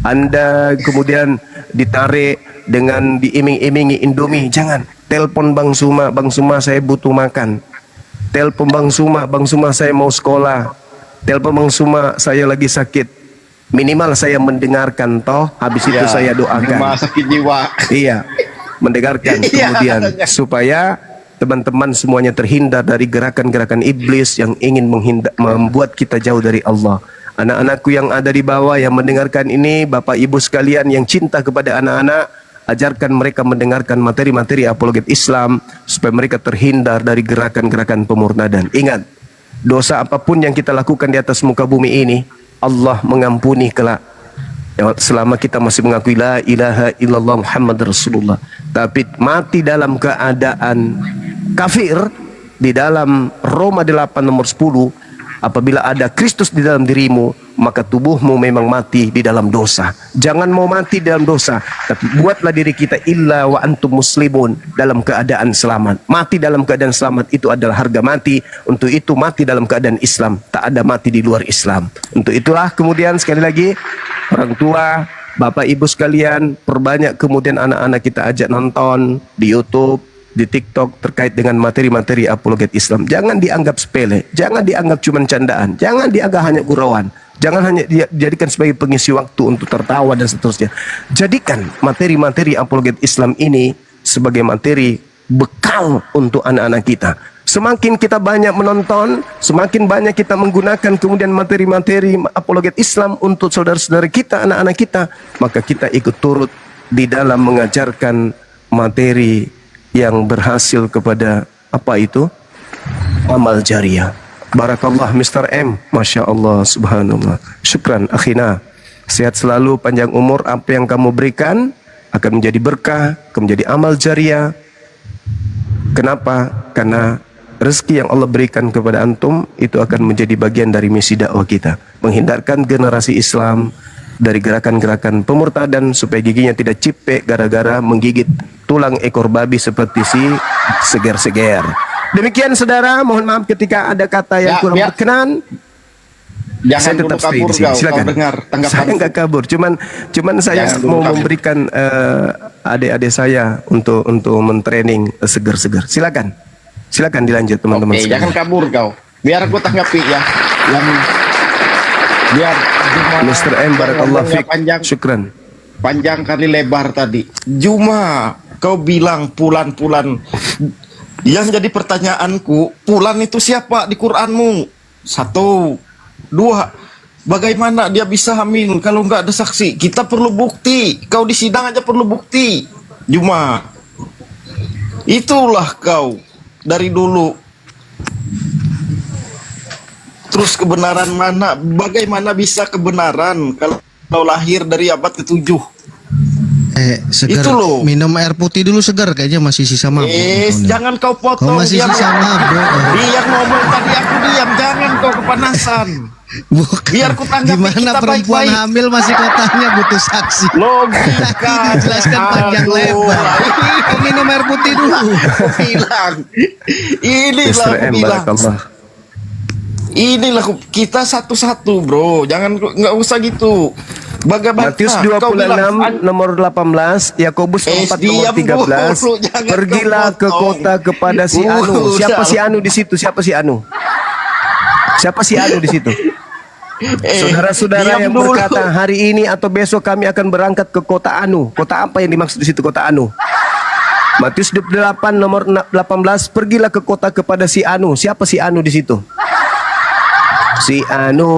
Anda kemudian ditarik dengan diiming-imingi Indomie. Jangan. Telepon Bang Suma saya butuh makan. Telepon Bang Suma saya mau sekolah. Telepon Bang Suma saya lagi sakit. Minimal saya mendengarkan toh, habis itu saya doakan. Rumah sakit jiwa. Iya, mendengarkan kemudian supaya teman-teman semuanya terhindar dari gerakan-gerakan iblis yang ingin membuat kita jauh dari Allah. Anak-anakku yang ada di bawah yang mendengarkan ini, Bapak Ibu sekalian yang cinta kepada anak-anak, ajarkan mereka mendengarkan materi-materi apologet Islam supaya mereka terhindar dari gerakan-gerakan pemurtadan. Ingat, dosa apapun yang kita lakukan di atas muka bumi ini, Allah mengampuni kelak selama kita masih mengakui la ilaha illallah Muhammad Rasulullah. Tapi mati dalam keadaan kafir, di dalam Roma 8 nomor 10, apabila ada Kristus di dalam dirimu, maka tubuhmu memang mati di dalam dosa. Jangan mau mati dalam dosa, tapi buatlah diri kita illa wa antum muslimun, dalam keadaan selamat. Mati dalam keadaan selamat itu adalah harga mati. Untuk itu mati dalam keadaan Islam, tak ada mati di luar Islam. Untuk itulah kemudian sekali lagi, orang tua, Bapak Ibu sekalian, perbanyak kemudian anak-anak kita ajak nonton di YouTube, di TikTok terkait dengan materi-materi apologet Islam. Jangan dianggap sepele, jangan dianggap cuma candaan, jangan dianggap hanya gurauan, jangan hanya dijadikan sebagai pengisi waktu untuk tertawa dan seterusnya. Jadikan materi-materi apologet Islam ini sebagai materi bekal untuk anak-anak kita. Semakin kita banyak menonton, semakin banyak kita menggunakan kemudian materi-materi apologet Islam untuk saudara-saudara kita, anak-anak kita, maka kita ikut turut di dalam mengajarkan materi yang berhasil kepada apa itu? Amal jariah. Barakallah Mr. M. Masya Allah, subhanallah. Syukran akhina. Sehat selalu, panjang umur. Apa yang kamu berikan akan menjadi berkah, akan menjadi amal jariah. Kenapa? Karena rezeki yang Allah berikan kepada antum itu akan menjadi bagian dari misi dakwah kita, menghindarkan generasi Islam dari gerakan-gerakan pemurtadan supaya giginya tidak cipek gara-gara menggigit tulang ekor babi seperti si seger-seger. Demikian saudara, mohon maaf ketika ada kata yang Ya, kurang biar- berkenan. Jangan Saya tetap dulu stay kabur di sini. kau. Silakan. Kau dengar tanggapan. Saya nggak kabur, cuman saya Jangan dulu mau kabur. memberikan adik-adik saya untuk mentraining seger-seger. Silakan dilanjut teman-teman Oke, sekalian. jangan kabur kau. Biar aku tanggapi ya. Yang biar Mr. M barakallah ngomongnya fiik. Syukran. panjang kali lebar tadi. Juma, kau bilang pulan-pulan. Yang jadi pertanyaanku, pulan itu siapa di Quranmu? 1, 2, bagaimana dia bisa hamil kalau nggak ada saksi? Kita perlu bukti. Kau di sidang aja perlu bukti. Juma, itulah kau dari dulu. Terus kebenaran mana? Bagaimana bisa kebenaran kalau lahir dari abad ke-7? Segar. Itu loh. Minum air putih dulu segar, kayaknya masih sisa mabuk. Jangan kau Kau potong. masih Dia sisa mabuk. Dia ngomong tadi aku diam. Jangan kau kepanasan. Bukan. Biar ku tanggapi Gimana kita perempuan baik-baik. hamil masih kotanya butuh saksi. Logika. Dijelaskan panjang Aduh, lebar. Kau minum air putih dulu. Aku bilang. Inilah Mr. aku M bilang. barakallah. Inilah kita satu-satu bro. Jangan nggak usah gitu. Bagaimana? Matius Kau bilang, 26 nomor 18, Yakobus 4 nomor diam 13. dulu, jangan Pergilah kau ke potong. kota kepada si Anu. Siapa si Anu di situ? Siapa si Anu? Siapa si Anu di situ? Saudara-saudara diam yang dulu. berkata hari ini atau besok kami akan berangkat ke kota Anu. Kota apa yang dimaksud di situ kota Anu? Matius 28 nomor 18, pergilah ke kota kepada si Anu. Siapa si Anu di situ? Si Anu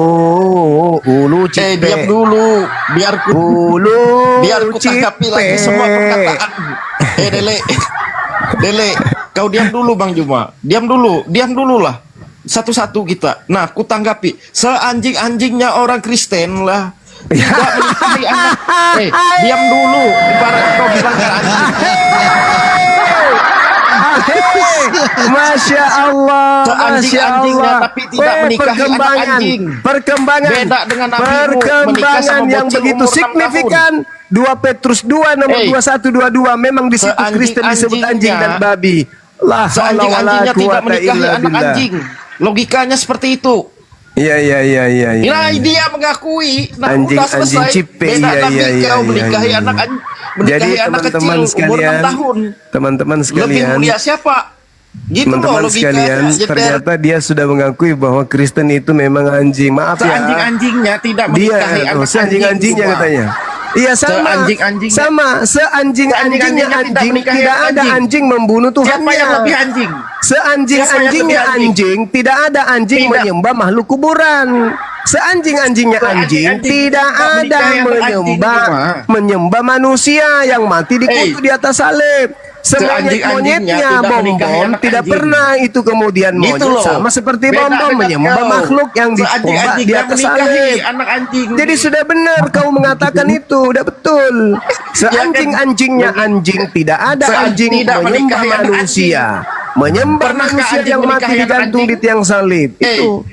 ulu cipe. diam dulu. Biar ku Ulu tanggapi lagi semua perkataan. Dele, kau diam dulu Bang Juma. Diam dulu lah. Satu-satu kita. Nah, ku tanggapi. Seanjing-anjingnya orang Kristen lah. Tidak menikahi anak. Diam dulu. Ibarat kau bilang anjing. Masya Allah, Masya Seanjing-anjingnya, Allah. tapi tidak menikahi anak anjing. Perkembangan, Beda dengan Nabi Nuh, menikah perkembangan sama yang bocil begitu umur 6 signifikan. 2 Petrus 2 nomor 21-22 memang di situ Kristen disebut anjing dan babi. La haula wala Seanjing-anjingnya tidak quwata menikahi illa anak billah. anjing. Logikanya seperti itu. Iya. Nah, dia mengakui. Nah, Anjing- udah selesai. anjing cipe, Beda iya, Nabi iya, kau iya, menikahi iya. anak Jadi anak kecil teman-teman umur 6 sekalian, tahun. teman-teman Lebih sekalian, mulia siapa? Gitu loh teman-teman logikanya. sekalian, Jeter. ternyata dia sudah mengakui bahwa Kristen itu memang anjing. Maaf ya. Seanjing-anjingnya tidak Dia menikahi anak seanjing-anjingnya anjing, katanya. Iya sama. Seanjing-anjingnya. Seanjing-anjingnya Seanjing-anjingnya tidak anjing menikahi tidak anak ada anjing. anjing membunuh Tuhannya. Siapa yang lebih anjing? Seanjing-anjingnya Siapa yang lebih anjing tidak ada anjing Tidak. menyembah makhluk kuburan. Seanjing-anjingnya anjing Seanjing-anjing tidak tidak ada menikahi anak anjing, menyembah manusia yang mati dikutuk di atas salib. Semuanya Seanjing-anjingnya monyetnya tidak menikahi bom-bom anak tidak anjing. pernah itu kemudian Gitu monyet loh. sama seperti Beda bom-bom dengan menyembah kau. makhluk yang ditombak di Seanjing-anjingnya atas menikahi salib. anak anjing. Jadi sudah benar kau mengatakan itu, udah betul. Seanjing-anjingnya anjing tidak ada anjing Tidak menyembah menikahi anak manusia. Menyembah Pernahkah manusia anjing yang mati menikahi anak digantung di anjing? tiang salib.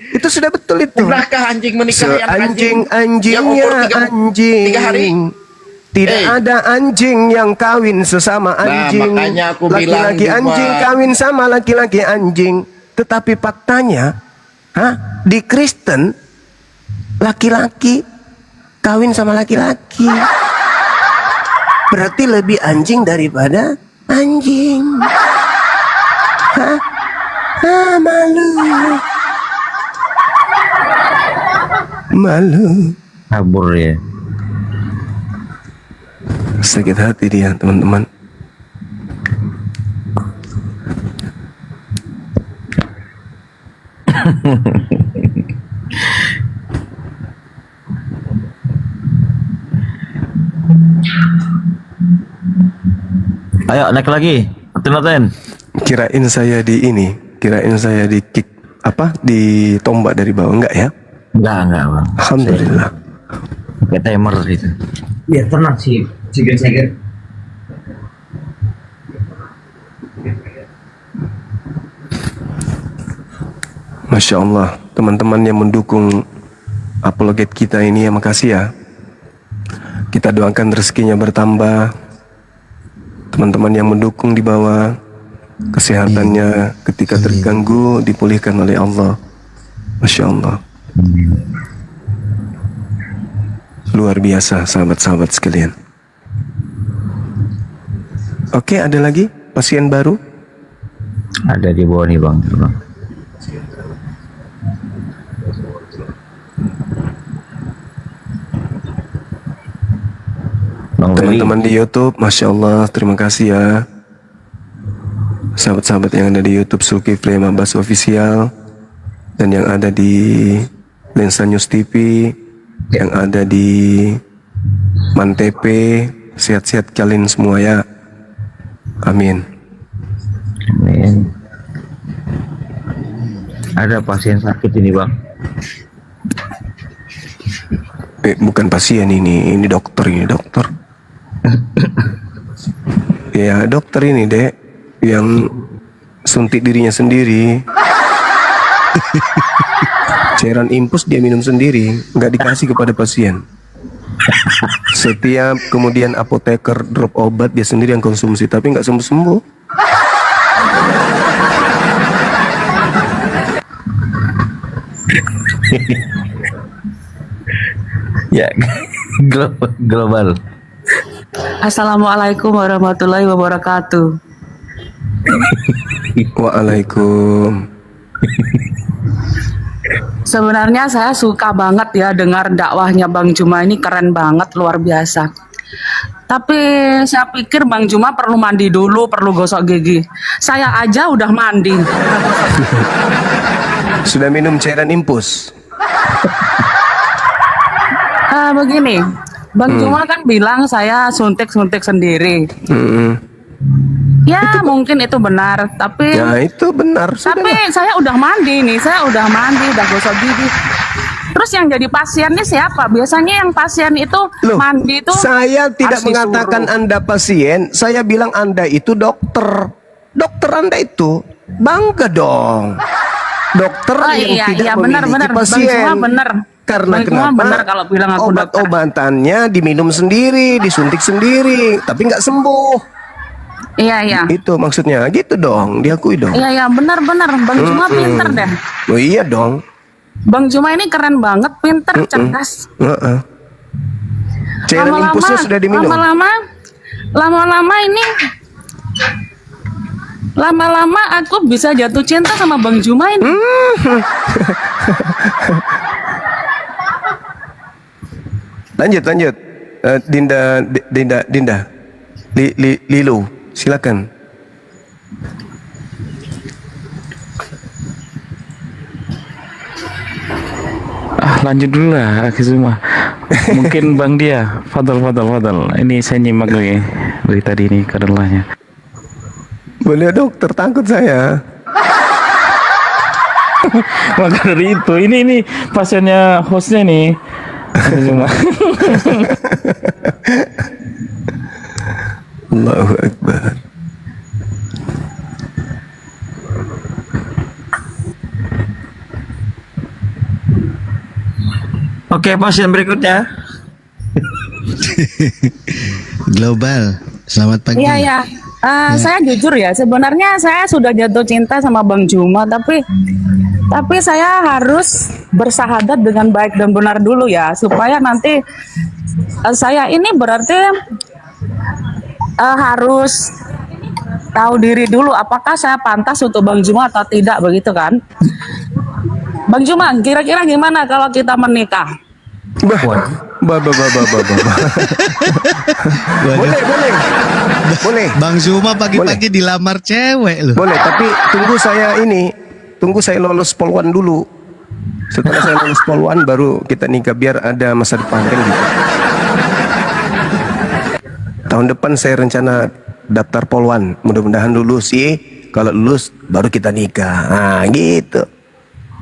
Itu sudah betul itu. Pernahkah anjing menikahi anak anjing? Yang Seanjing-anjingnya umur 3 hari? anjing. Tidak ada anjing yang kawin sesama anjing. makanya aku bilang Laki-laki juga. anjing kawin sama laki-laki anjing. Tetapi faktanya, di Kristen laki-laki kawin sama laki-laki. Berarti lebih anjing daripada anjing. Malu. Malu. Kabur ya. Sakit hati dia teman-teman. Ayo naik lagi. Ten. Kirain saya di kick ditombak dari bawah, enggak ya? Enggak, Bang. Alhamdulillah. Pakai timer itu. Biar tenang sih, seger-seger. Masya Allah, teman-teman yang mendukung apologet kita ini ya, makasih ya. Kita doakan rezekinya bertambah, teman-teman yang mendukung di bawah, kesehatannya ketika terganggu dipulihkan oleh Allah. Masya Allah. Luar biasa sahabat-sahabat sekalian. Oke, ada lagi pasien baru? Ada di bawah nih bang. Bang Ferry. Teman-teman di YouTube, Masya Allah, terima kasih ya. Sahabat-sahabat yang ada di YouTube Zulkifli Mabas Official, dan yang ada di Lensa News TV, yang ada di Mantp, sehat-sehat kalian semua ya. Amin. Amin. Ada pasien sakit ini bang. Bukan pasien ini dokter ini dokter. Ya dokter ini dek, yang suntik dirinya sendiri. Cairan infus dia minum sendiri, nggak dikasih kepada pasien. Setiap kemudian apoteker drop obat dia sendiri yang konsumsi, tapi nggak sembuh-sembuh. Ya global. Assalamualaikum warahmatullahi wabarakatuh. Waalaikum. Sebenarnya saya suka banget ya dengar dakwahnya Bang Juma, ini keren banget, luar biasa. Tapi saya pikir Bang Juma perlu mandi dulu, perlu gosok gigi. Saya aja udah mandi. Sudah minum cairan infus? Begini, Bang Juma kan bilang saya suntik-suntik sendiri. Ya mungkin itu benar, tapi Ya itu benar. tapi saya udah mandi nih, saya udah mandi, udah gosok gigi. Terus yang jadi pasien ini siapa? Biasanya yang pasien itu Loh, mandi itu saya tidak harus mengatakan disuruh. Anda pasien, saya bilang Anda itu dokter. Dokter Anda itu bangga dong. Dokter Oh yang iya, tidak iya memiliki benar-benar. Bang pasien. Juma benar. Karena Bang Juma kenapa? benar kalau bilang aku dokter. Obat-obatannya diminum sendiri, disuntik sendiri, tapi nggak sembuh. Iya iya. Itu maksudnya, gitu dong, diakui dong. Iya iya benar-benar. Bang Juma pinter deh. Oh iya dong. Bang Juma ini keren banget, pinter, cerdas. Heeh. Cairan infusnya sudah diminum. Lama-lama aku bisa jatuh cinta sama Bang Juma ini. Lanjut. Dinda. Lilo, silakan. Lanjut dulu lah ke semua. Mungkin Bang Dia, fadal. Ini saya nyimak lagi dari tadi ini kadalahnya. Boleh dokter, takut saya. Maka dari itu, ini pasiennya hostnya nih. Cuma. Allahu Akbar. Oke, pasien berikutnya. Global. Selamat pagi. Iya ya. Saya jujur ya, sebenarnya saya sudah jatuh cinta sama Bang Juma, tapi saya harus bersahadat dengan baik dan benar dulu ya, supaya nanti saya ini berarti harus tahu diri dulu apakah saya pantas untuk Bang Juma atau tidak, begitu kan? Bang Juma, kira-kira gimana kalau kita menikah? Boleh. Bang Zuma pagi-pagi dilamar cewek loh. Boleh, tapi tunggu saya lolos polwan dulu. Setelah saya lolos polwan baru kita nikah, biar ada masa depan kan gitu. Tahun depan saya rencana daftar polwan, mudah-mudahan lulus sih. Kalau lulus baru kita nikah. Nah, gitu.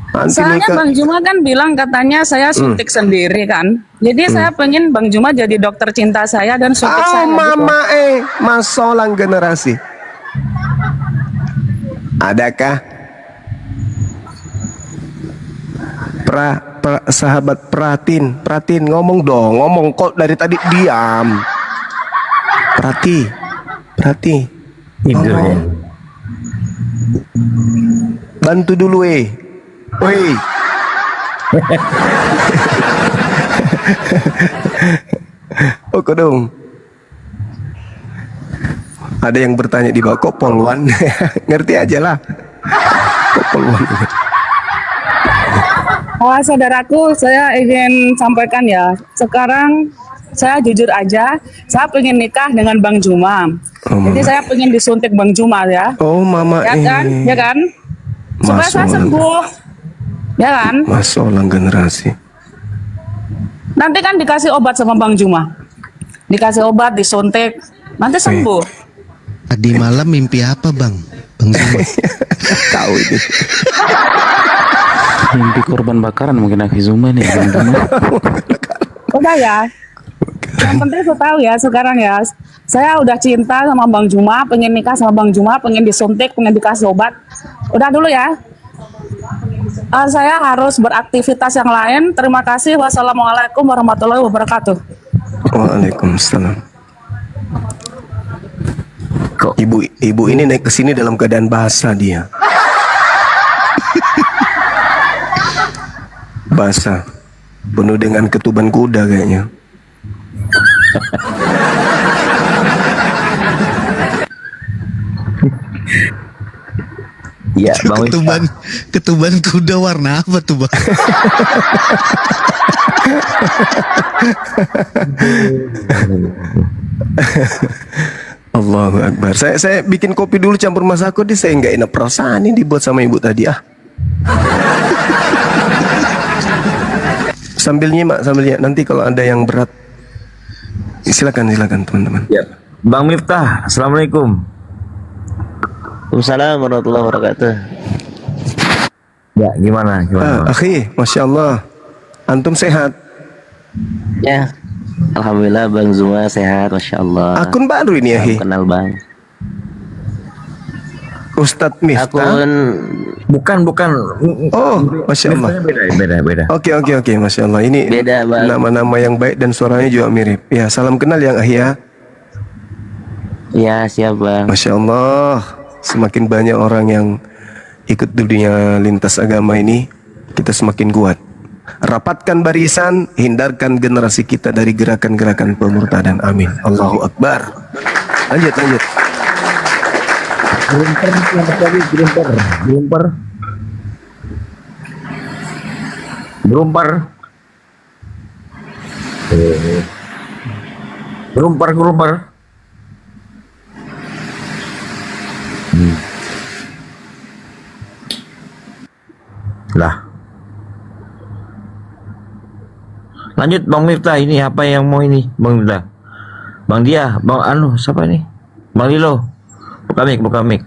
Nanti Soalnya nikah. Bang Juma kan bilang katanya saya suntik sendiri kan. Jadi saya pengen Bang Juma jadi dokter cinta saya dan suntik saya. Mama masalah generasi. Adakah sahabat Pratin ngomong dong, ngomong kok dari tadi diam. Berarti Tidur ya. bantu dulu Woi. Oh kodong. Ada yang bertanya di bawah, kok polwan? Ngerti aja lah. Kok polwan? Saudaraku, saya ingin sampaikan ya. Sekarang saya jujur aja, saya pengen nikah dengan Bang Juma. Jadi saya pengen disuntik Bang Juma ya. Oh mama Ya kan? Ya kan? Supaya saya sembuh. Ya kan? Masalah generasi. Nanti kan dikasih obat sama Bang Juma. Dikasih obat, disuntik. Nanti sembuh. Tadi malam mimpi apa bang? Bang Zuma. Tahu ini. Mimpi korban bakaran mungkin Akhi Zuma nih. Bang Zuma. Udah ya. Yang penting saya tahu ya sekarang ya. Saya udah cinta sama Bang Juma, pengen nikah sama Bang Juma, pengen disuntik, pengen dikasih obat. Udah dulu ya. Saya harus beraktivitas yang lain. Terima kasih. Wassalamualaikum warahmatullahi wabarakatuh. Waalaikumsalam. Kok ibu ini naik ke sini dalam keadaan basah dia. Basah. Penuh dengan ketuban kuda kayaknya. Ya, Bang Miftah. Ketuban kuda warna apa tuh bang? Allahu Akbar. Saya bikin kopi dulu campur masako deh. Saya nggak enak perasaan ini dibuat sama ibu tadi Sambil nyimak. Nanti kalau ada yang berat, silakan teman-teman. Ya. Bang Miftah, Assalamualaikum. Waalaikumsalam warahmatullahi wabarakatuh. Ya, gimana? Akhi, Masya Allah. Antum sehat? Ya, alhamdulillah Bang Zuma sehat, masya Allah. Akun baru ini akhi. Kenal Bang. Ustadz Miftah. Akun Bukan. Oh, Masya Allah. Beda. Oke, Masya Allah. Ini Beda, Bang. nama-nama yang baik dan suaranya juga mirip. Ya, salam kenal yang akhi ya. Ya, siap Bang. Masya Allah. Semakin banyak orang yang ikut dunia lintas agama ini, kita semakin kuat. Rapatkan barisan, hindarkan generasi kita dari gerakan-gerakan pemurtadan. Amin. Allahu Akbar. Lanjut. Gerumper. Lah. Lanjut Bang Miftah, ini apa yang mau ini Bang Miftah? Bang Dia, Bang siapa ini? Bang Lilo. Buka mic.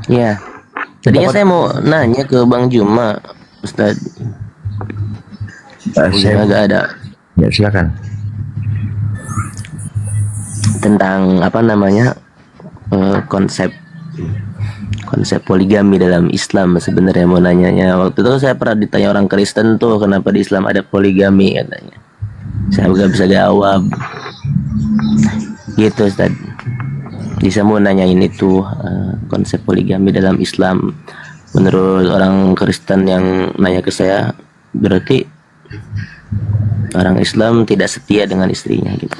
Ya. Tadinya saya mau nanya ke Bang Juma, Ustaz. Udah agak ada. Ya, silakan. Tentang apa namanya? Konsep poligami dalam Islam sebenarnya mau nanyanya. Waktu itu saya pernah ditanya orang Kristen tuh kenapa di Islam ada poligami katanya. Saya nggak bisa jawab. Gitu Ustaz. Bisa mau nanyain itu konsep poligami dalam Islam. Menurut orang Kristen yang nanya ke saya, berarti orang Islam tidak setia dengan istrinya gitu.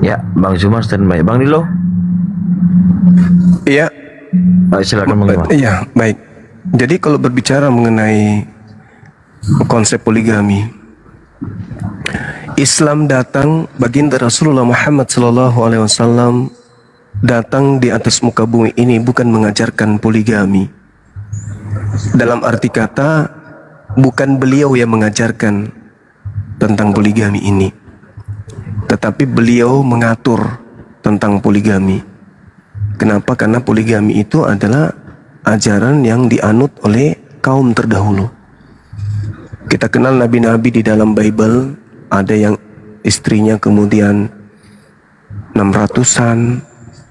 Ya, Bang Zuma standby. Bang Lilo. Iya. Silakan Bang Lilo. Iya, baik. Jadi kalau berbicara mengenai konsep poligami, Islam datang, baginda Rasulullah Muhammad SAW datang di atas muka bumi ini bukan mengajarkan poligami. Dalam arti kata, bukan beliau yang mengajarkan tentang poligami ini, tetapi beliau mengatur tentang poligami. Kenapa? Karena poligami itu adalah ajaran yang dianut oleh kaum terdahulu. Kita kenal nabi-nabi di dalam Bible, ada yang istrinya kemudian 600-an,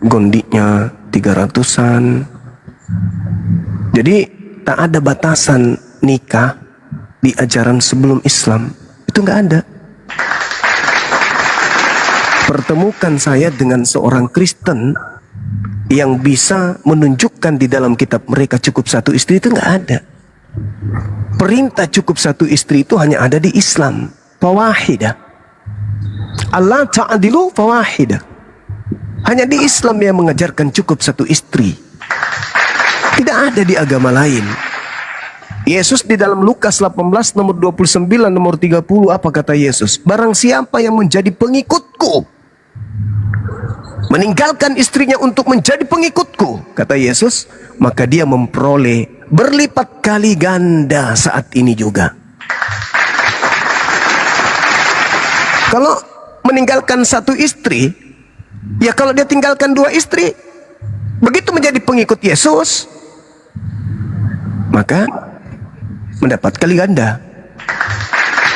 gondiknya 300-an. Jadi tak ada batasan nikah di ajaran sebelum Islam, Itu nggak ada. Pertemukan saya dengan seorang Kristen yang bisa menunjukkan di dalam kitab mereka cukup satu istri, itu nggak ada. Perintah cukup satu istri itu hanya ada di Islam. Fawahidah. Allah ta'adilu fawahidah. Hanya di Islam yang mengajarkan cukup satu istri. Tidak ada di agama lain. Yesus di dalam Lukas 18 nomor 29 nomor 30 apa kata Yesus? Barang siapa yang menjadi pengikutku, meninggalkan istrinya untuk menjadi pengikutku, kata Yesus, maka dia memperoleh berlipat kali ganda saat ini juga. Kalau meninggalkan satu istri, ya kalau dia tinggalkan dua istri, begitu menjadi pengikut Yesus, maka mendapat kali ganda.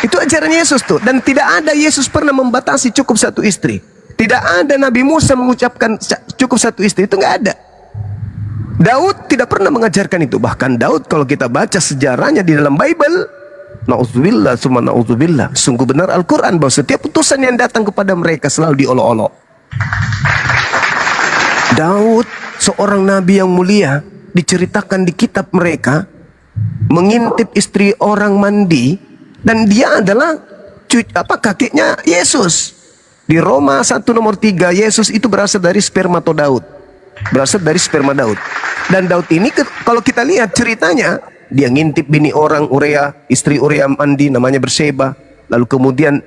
Itu ajaran Yesus tuh. Dan tidak ada Yesus pernah membatasi cukup satu istri. Tidak ada Nabi Musa mengucapkan cukup satu istri. Itu nggak ada. Daud tidak pernah mengajarkan itu. Bahkan Daud kalau kita baca sejarahnya di dalam Bible, na'udzubillah summa na'udzubillah, sungguh benar Al-Quran bahwa setiap putusan yang datang kepada mereka selalu diolok-olok. Daud, seorang nabi yang mulia, diceritakan di kitab mereka, mengintip istri orang mandi, dan dia adalah kakeknya Yesus. Di Roma 1 nomor 3, Yesus itu berasal dari sperma Daud. Berasal dari sperma Daud. Dan Daud ini kalau kita lihat ceritanya, dia ngintip bini orang, Urea, istri Urea mandi namanya Berseba. Lalu kemudian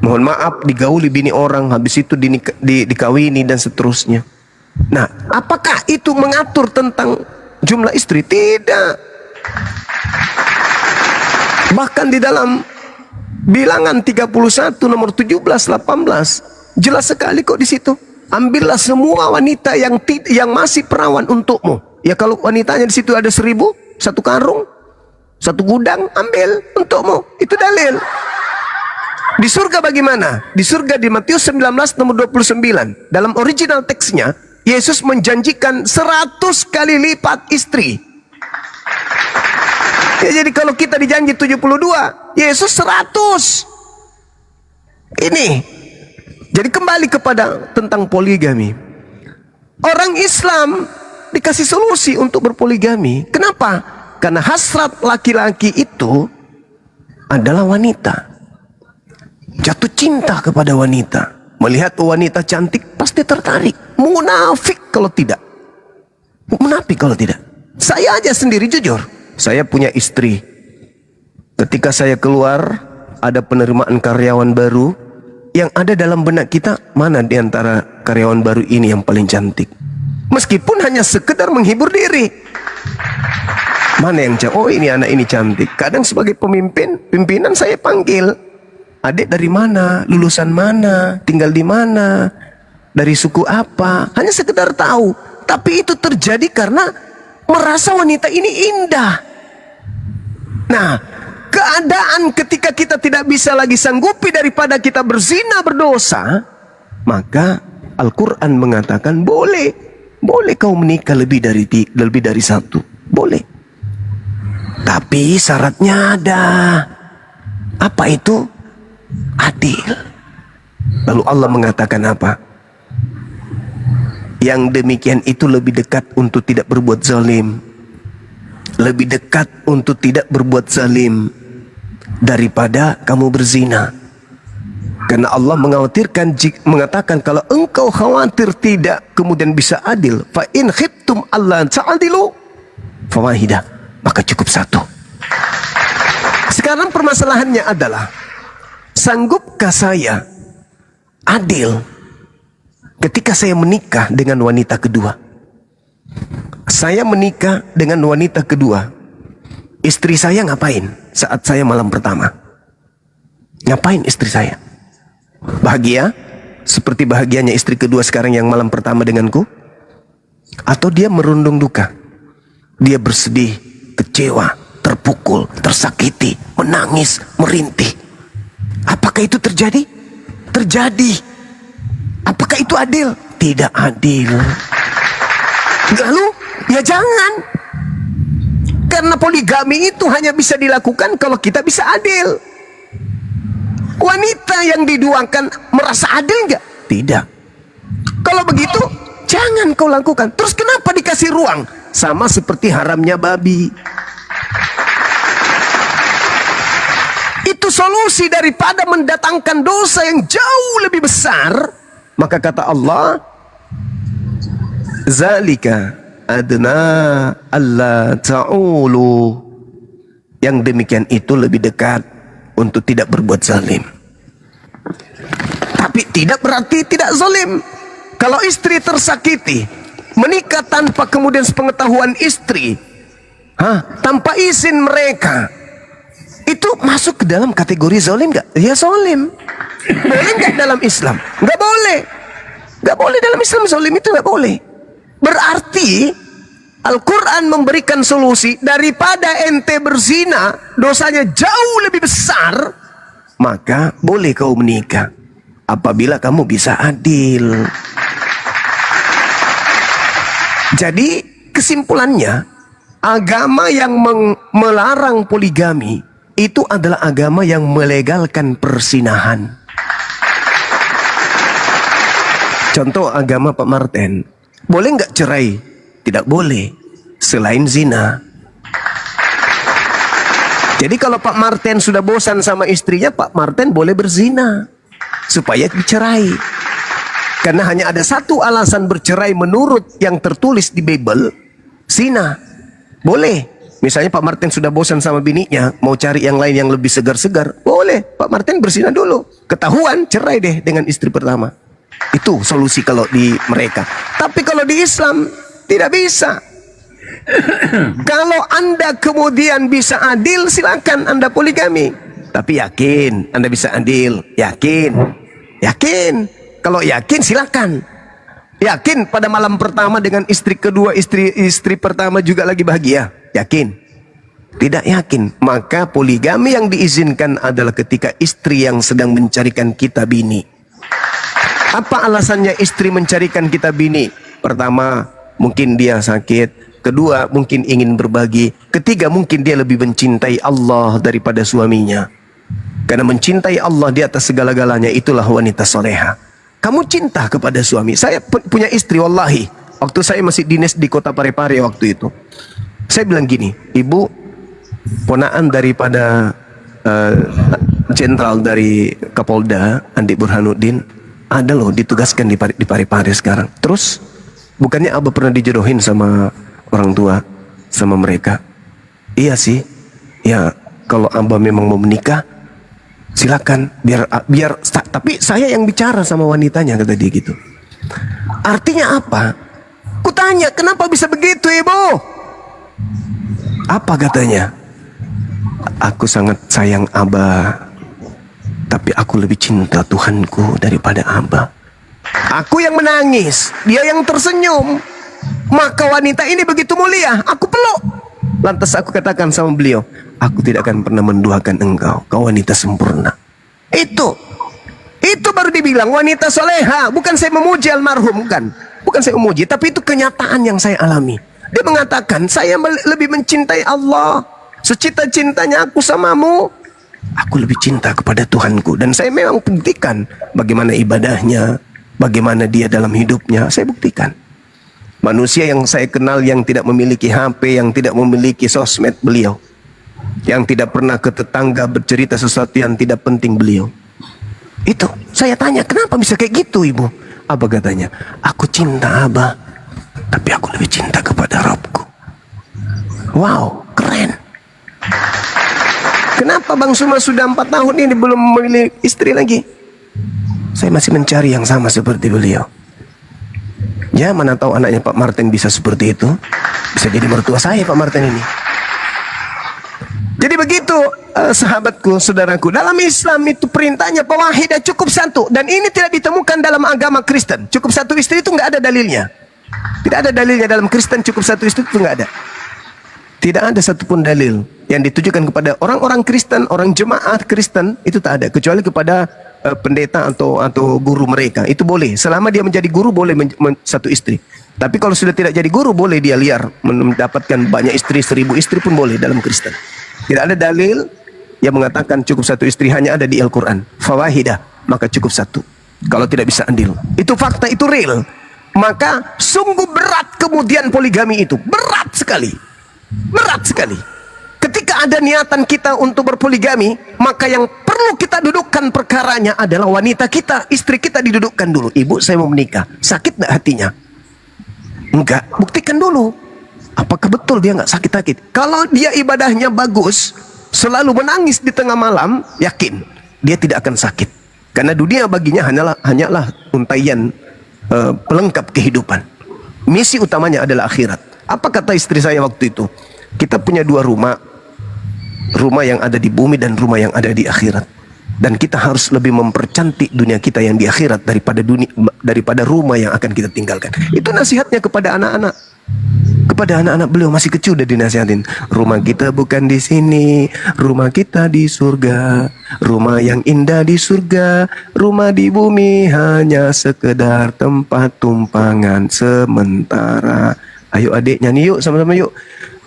mohon maaf digauli bini orang, habis itu dikawini dan seterusnya. Nah, apakah itu mengatur tentang jumlah istri? Tidak. Bahkan di dalam Bilangan 31 nomor 17-18 jelas sekali kok di situ. Ambillah semua wanita yang masih perawan untukmu. Ya kalau wanitanya di situ ada 1000, satu karung, satu gudang, ambil untukmu. Itu dalil. Di surga bagaimana? Di surga di Matius 19 nomor 29 dalam original teksnya, Yesus menjanjikan 100 kali lipat istri. Ya, jadi kalau kita dijanji 72, Yesus 100. Ini. Jadi kembali kepada tentang poligami. Orang Islam dikasih solusi untuk berpoligami. Kenapa? Karena hasrat laki-laki itu adalah wanita. Jatuh cinta kepada wanita. Melihat wanita cantik pasti tertarik. Munafik kalau tidak. Munafik kalau tidak. Saya aja sendiri jujur. Saya punya istri. Ketika saya keluar, ada penerimaan karyawan baru. Yang ada dalam benak kita, mana di antara karyawan baru ini yang paling cantik? Meskipun hanya sekedar menghibur diri. Mana yang cantik? Oh, ini anak ini cantik. Kadang sebagai pimpinan saya panggil. Adik dari mana? Lulusan mana? Tinggal di mana? Dari suku apa? Hanya sekedar tahu. Tapi itu terjadi karena merasa wanita ini indah. Nah, keadaan ketika kita tidak bisa lagi sanggupi daripada kita berzina berdosa, maka Al-Quran mengatakan boleh kau menikah lebih dari satu, boleh. Tapi syaratnya ada. Apa itu? Adil. Lalu Allah mengatakan apa? Yang demikian itu lebih dekat untuk tidak berbuat zalim. Lebih dekat untuk tidak berbuat zalim daripada kamu berzina. Karena Allah mengatakan kalau engkau khawatir tidak kemudian bisa adil, fa in khiftum alla ta'dilu fawahidah, maka cukup satu. Sekarang permasalahannya adalah, sanggupkah saya adil ketika saya menikah dengan wanita kedua? Saya menikah dengan wanita kedua. Istri saya ngapain saat saya malam pertama? Ngapain istri saya? Bahagia? Seperti bahagianya istri kedua sekarang yang malam pertama denganku? Atau dia merundung duka? Dia bersedih, kecewa, terpukul, tersakiti, menangis, merintih. Apakah itu terjadi? Terjadi. Apakah itu adil? Tidak adil. Lalu, ya jangan. Karena poligami itu hanya bisa dilakukan kalau kita bisa adil. Wanita yang diduakan merasa adil nggak? Tidak. Kalau begitu, jangan kau lakukan. Terus kenapa dikasih ruang? Sama seperti haramnya babi. Itu solusi daripada mendatangkan dosa yang jauh lebih besar. Maka kata Allah, zalika adna alla ta'ulu. Yang demikian itu lebih dekat untuk tidak berbuat zalim. Tapi tidak berarti tidak zalim. Kalau istri tersakiti, menikah tanpa kemudian sepengetahuan istri, tanpa izin mereka, itu masuk ke dalam kategori zalim nggak? Ya zalim. Boleh nggak dalam Islam? Nggak boleh. Nggak boleh dalam Islam, zalim itu nggak boleh. Berarti Al-Quran memberikan solusi, daripada ente berzina, dosanya jauh lebih besar, maka boleh kau menikah apabila kamu bisa adil. Jadi kesimpulannya, agama yang melarang poligami itu adalah agama yang melegalkan persinahan. Contoh agama Pak Martin, boleh nggak cerai? Tidak boleh, selain zina. Jadi kalau Pak Martin sudah bosan sama istrinya, Pak Martin boleh berzina supaya dicerai. Karena hanya ada satu alasan bercerai menurut yang tertulis di Bible, zina. Boleh. Misalnya Pak Martin sudah bosan sama bininya, mau cari yang lain yang lebih segar-segar, boleh. Pak Martin berzina dulu. Ketahuan, cerai deh dengan istri pertama. Itu solusi kalau di mereka. Tapi kalau di Islam, tidak bisa. Kalau Anda kemudian bisa adil, silakan Anda poligami. Tapi yakin Anda bisa adil. Yakin. Yakin. Kalau yakin, silakan. Yakin pada malam pertama dengan istri kedua, istri pertama juga lagi bahagia. Yakin. Tidak yakin, maka poligami yang diizinkan adalah ketika istri yang sedang mencarikan kita bini. Apa alasannya istri mencarikan kita bini? Pertama, mungkin dia sakit. Kedua, mungkin ingin berbagi. Ketiga, mungkin dia lebih mencintai Allah daripada suaminya. Karena mencintai Allah di atas segala-galanya, itulah wanita soleha. Kamu cinta kepada suami. Saya punya istri, wallahi. Waktu saya masih dinas di kota Parepare waktu itu, saya bilang gini, ibu, ponaan daripada jenderal dari Kapolda, Andi Burhanuddin, ada loh ditugaskan di Parepare sekarang. Terus, bukannya abah pernah dijodohin sama orang tua, sama mereka? Iya sih. Ya, kalau abah memang mau menikah, silakan. Biar. Tapi saya yang bicara sama wanitanya, kata dia gitu. Artinya apa? Kutanya, kenapa bisa begitu, ibu? Apa katanya? Aku sangat sayang abah, tapi aku lebih cinta Tuhanku daripada abah. Aku yang menangis, dia yang tersenyum. Maka wanita ini begitu mulia, aku peluk. Lantas aku katakan sama beliau, aku tidak akan pernah menduakan engkau, kau wanita sempurna. Itu baru dibilang wanita soleha. Bukan saya memuji almarhum, bukan saya memuji, tapi itu kenyataan yang saya alami. Dia mengatakan, saya lebih mencintai Allah, secita-cintanya aku samamu. Aku lebih cinta kepada Tuhanku. Dan saya memang buktikan bagaimana ibadahnya, bagaimana dia dalam hidupnya. Saya buktikan. Manusia yang saya kenal yang tidak memiliki HP, yang tidak memiliki sosmed, beliau. Yang tidak pernah ke tetangga bercerita sesuatu yang tidak penting, beliau. Itu, saya tanya, kenapa bisa kayak gitu, ibu? Apa katanya? Aku cinta abah, tapi aku lebih cinta kepada Rabbku. Wow, keren. Kenapa Bang Suma sudah 4 tahun ini belum memilih istri lagi? Saya masih mencari yang sama seperti beliau. Ya, mana tahu anaknya Pak Martin bisa seperti itu. Bisa jadi mertua saya Pak Martin ini. Jadi begitu, sahabatku, saudaraku. Dalam Islam itu perintahnya pewahidah cukup satu. Dan ini tidak ditemukan dalam agama Kristen. Cukup satu istri itu nggak ada dalilnya. Tidak ada dalilnya dalam Kristen, cukup satu istri itu nggak ada. Tidak ada satupun dalil yang ditujukan kepada orang-orang Kristen, orang jemaat Kristen, itu tak ada. Kecuali kepada pendeta atau guru mereka. Itu boleh. Selama dia menjadi guru, boleh satu istri. Tapi kalau sudah tidak jadi guru, boleh dia liar. Mendapatkan banyak istri, 1000 istri pun boleh dalam Kristen. Tidak ada dalil yang mengatakan cukup satu istri hanya ada di Al-Quran. Fawahidah, maka cukup satu. Kalau tidak bisa andil. Itu fakta, itu real. Maka sungguh berat kemudian poligami itu. Berat sekali. Berat sekali. Ketika ada niatan kita untuk berpoligami, maka yang perlu kita dudukkan perkaranya adalah wanita kita, istri kita didudukkan dulu. Ibu, saya mau menikah. Sakit nggak hatinya? Enggak. Buktikan dulu. Apakah betul dia nggak sakit-sakit? Kalau dia ibadahnya bagus, selalu menangis di tengah malam, yakin dia tidak akan sakit. Karena dunia baginya hanyalah untaian pelengkap kehidupan. Misi utamanya adalah akhirat. Apa kata istri saya waktu itu? Kita punya dua rumah. Rumah yang ada di bumi dan rumah yang ada di akhirat. Dan kita harus lebih mempercantik dunia kita yang di akhirat daripada rumah yang akan kita tinggalkan. Itu nasihatnya kepada anak-anak. Kepada anak-anak beliau masih kecil udah dinasihatin. Rumah kita bukan di sini, rumah kita di surga. Rumah yang indah di surga, rumah di bumi hanya sekedar tempat tumpangan sementara. Ayo adik nyanyi yuk sama-sama yuk.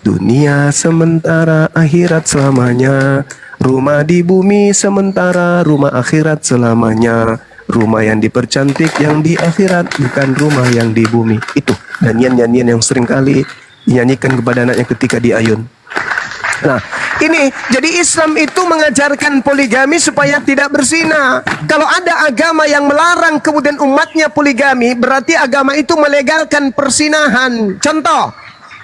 Dunia sementara, akhirat selamanya. Rumah di bumi sementara, rumah akhirat selamanya. Rumah yang dipercantik yang di akhirat, bukan rumah yang di bumi. Itu nyanyian-nyanyian yang sering kali dinyanyikan kepada anaknya ketika di ayun. Nah, ini jadi Islam itu mengajarkan poligami supaya tidak berzina. Kalau ada agama yang melarang kemudian umatnya poligami, berarti agama itu melegalkan persinahan. Contoh,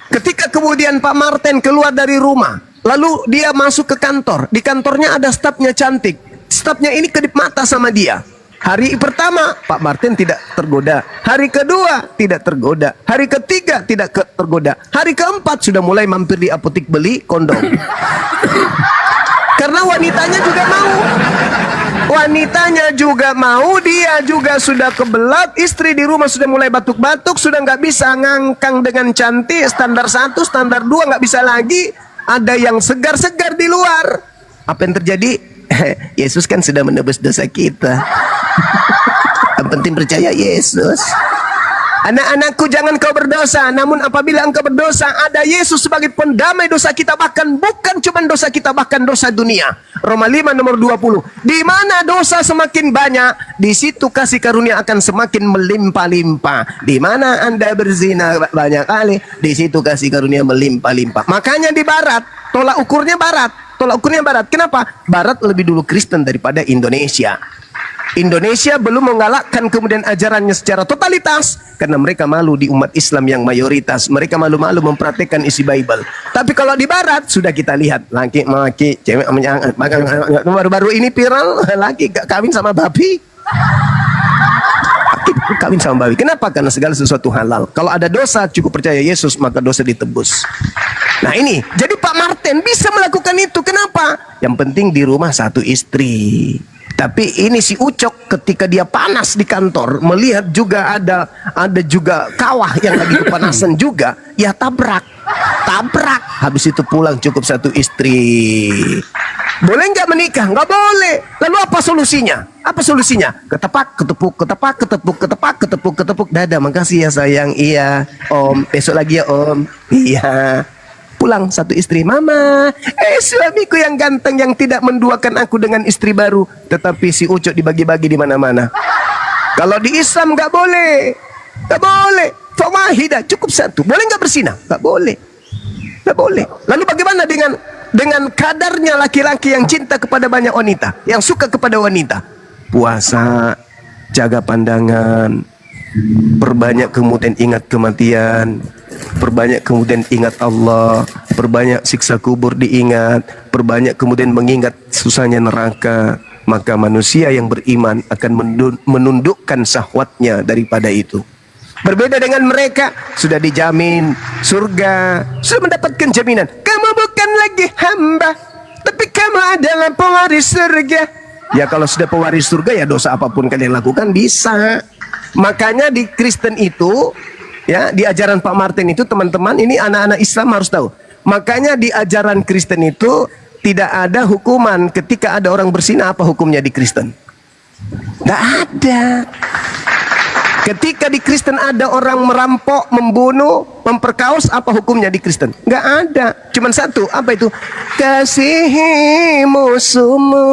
ketika kemudian Pak Martin keluar dari rumah, lalu dia masuk ke kantor. Di kantornya ada stafnya cantik. Stafnya ini kedip mata sama dia. Hari pertama Pak Martin tidak tergoda. Hari kedua tidak tergoda. Hari ketiga tidak tergoda. Hari keempat sudah mulai mampir di apotik beli kondom. Karena wanitanya juga mau. Wanitanya juga mau, dia juga sudah kebelat. Istri di rumah sudah mulai batuk-batuk, sudah nggak bisa ngangkang dengan cantik. Standar 1, standar 2 nggak bisa lagi. Ada yang segar-segar di luar. Apa yang terjadi? Yesus kan sudah menebus dosa kita. Yang penting percaya Yesus. Anak-anakku, jangan kau berdosa. Namun apabila engkau berdosa, ada Yesus sebagai pendamai dosa kita. Bahkan bukan cuma dosa kita, bahkan dosa dunia. Roma 5 nomor 20. Di mana dosa semakin banyak, di situ kasih karunia akan semakin melimpah-limpah. Di mana Anda berzina banyak kali, di situ kasih karunia melimpah-limpah. Makanya di barat, tolak ukurnya barat. Tolak ukurnya barat. Kenapa? Barat lebih dulu Kristen daripada Indonesia. Indonesia belum mengalahkan kemudian ajarannya secara totalitas karena mereka malu di umat Islam yang mayoritas. Mereka malu-malu mempraktikkan isi Bible. Tapi kalau di barat sudah kita lihat laki-laki, cewek baru-baru ini viral laki kawin sama babi. Kawin sama babi. Kenapa? Karena segala sesuatu halal. Kalau ada dosa cukup percaya Yesus maka dosa ditebus. Nah ini, jadi Pak Martin bisa melakukan itu. Kenapa? Yang penting di rumah satu istri. Tapi ini si Ucok ketika dia panas di kantor, melihat juga ada juga kawah yang lagi kepanasan juga, ya tabrak. Habis itu pulang cukup satu istri. Boleh nggak menikah? Nggak boleh. Lalu apa solusinya? Ketepak, ketepuk. Dadah, makasih ya sayang. Iya, Om. Besok lagi ya Om. Iya. Pulang satu istri. Mama, suamiku yang ganteng yang tidak menduakan aku dengan istri baru. Tetapi si Ucok dibagi-bagi di mana-mana. Kalau di Islam nggak boleh. Fawahidah, cukup satu. Boleh nggak berzina? Nggak boleh. Lalu bagaimana dengan kadarnya laki-laki yang cinta kepada banyak wanita, yang suka kepada wanita? Puasa, jaga pandangan, perbanyak kemudian ingat kematian, perbanyak kemudian ingat Allah, perbanyak siksa kubur diingat, perbanyak kemudian mengingat susahnya neraka. Maka manusia yang beriman akan menundukkan syahwatnya daripada itu. Berbeda dengan mereka, sudah dijamin surga, sudah mendapatkan jaminan. Kamu bukan lagi hamba, tapi kamu adalah pewaris surga. Ya kalau sudah pewaris surga, ya dosa apapun kalian lakukan bisa. Makanya di Kristen itu, ya di ajaran Pak Martin itu, teman-teman, ini anak-anak Islam harus tahu. Makanya di ajaran Kristen itu tidak ada hukuman ketika ada orang berzina. Apa hukumnya di Kristen? Nggak ada. Ketika di Kristen ada orang merampok, membunuh, memperkaos, apa hukumnya di Kristen? Nggak ada. Cuman satu, apa itu? Kasihi musuhmu,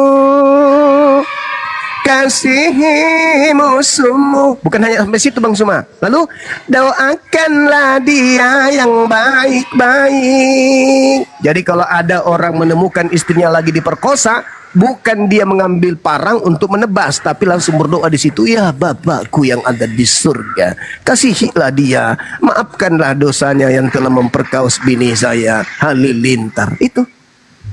kasihi musuhmu. Bukan hanya sampai situ Bang Suma. Lalu doakanlah dia yang baik-baik. Jadi kalau ada orang menemukan istrinya lagi diperkosa, bukan dia mengambil parang untuk menebas, tapi langsung berdoa di situ, ya Bapakku yang ada di surga, kasihilah dia, maafkanlah dosanya yang telah memperkaos bini saya halilintar. Itu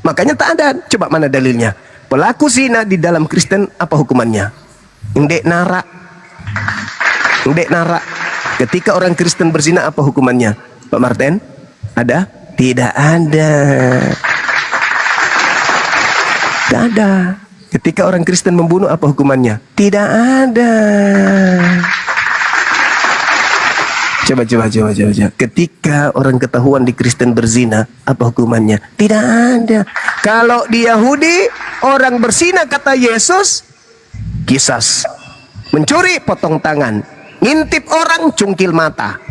makanya tak ada. Coba mana dalilnya? Pelaku zina di dalam Kristen apa hukumannya? Ndek nara. Ndek nara. Ketika orang Kristen berzina apa hukumannya? Pak Martin? Ada? Tidak ada. Tidak ada. Ketika orang Kristen membunuh apa hukumannya? Tidak ada. Coba. Ketika orang ketahuan di Kristen berzina, apa hukumannya? Tidak ada. Kalau di Yahudi, orang berzina kata Yesus, kisas. Mencuri, potong tangan. Ngintip orang, cungkil mata.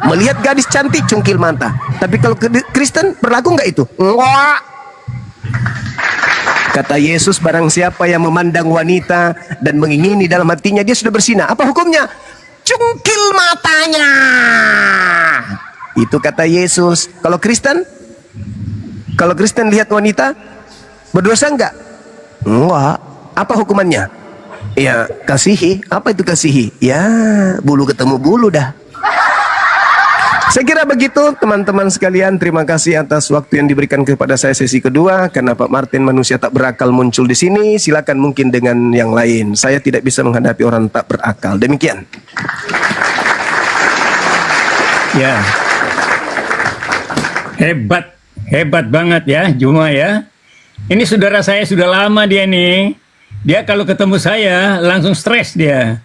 Melihat gadis cantik, cungkil mata. Tapi kalau Kristen, berlaku nggak itu? Enggak. Kata Yesus, barang siapa yang memandang wanita dan mengingini dalam hatinya, dia sudah berzina. Apa hukumnya? Cungkil matanya. Itu kata Yesus. Kalau Kristen lihat wanita, berdosa enggak? Enggak. Apa hukumannya? Ya, kasihi. Apa itu kasihi? Ya, bulu ketemu bulu dah. Saya kira begitu teman-teman sekalian. Terima kasih atas waktu yang diberikan kepada saya sesi kedua. Karena Pak Martin manusia tak berakal muncul di sini, silakan mungkin dengan yang lain. Saya tidak bisa menghadapi orang tak berakal. Demikian. Ya. Hebat banget ya Juma ya. Ini saudara saya sudah lama dia nih. Dia kalau ketemu saya langsung stres dia.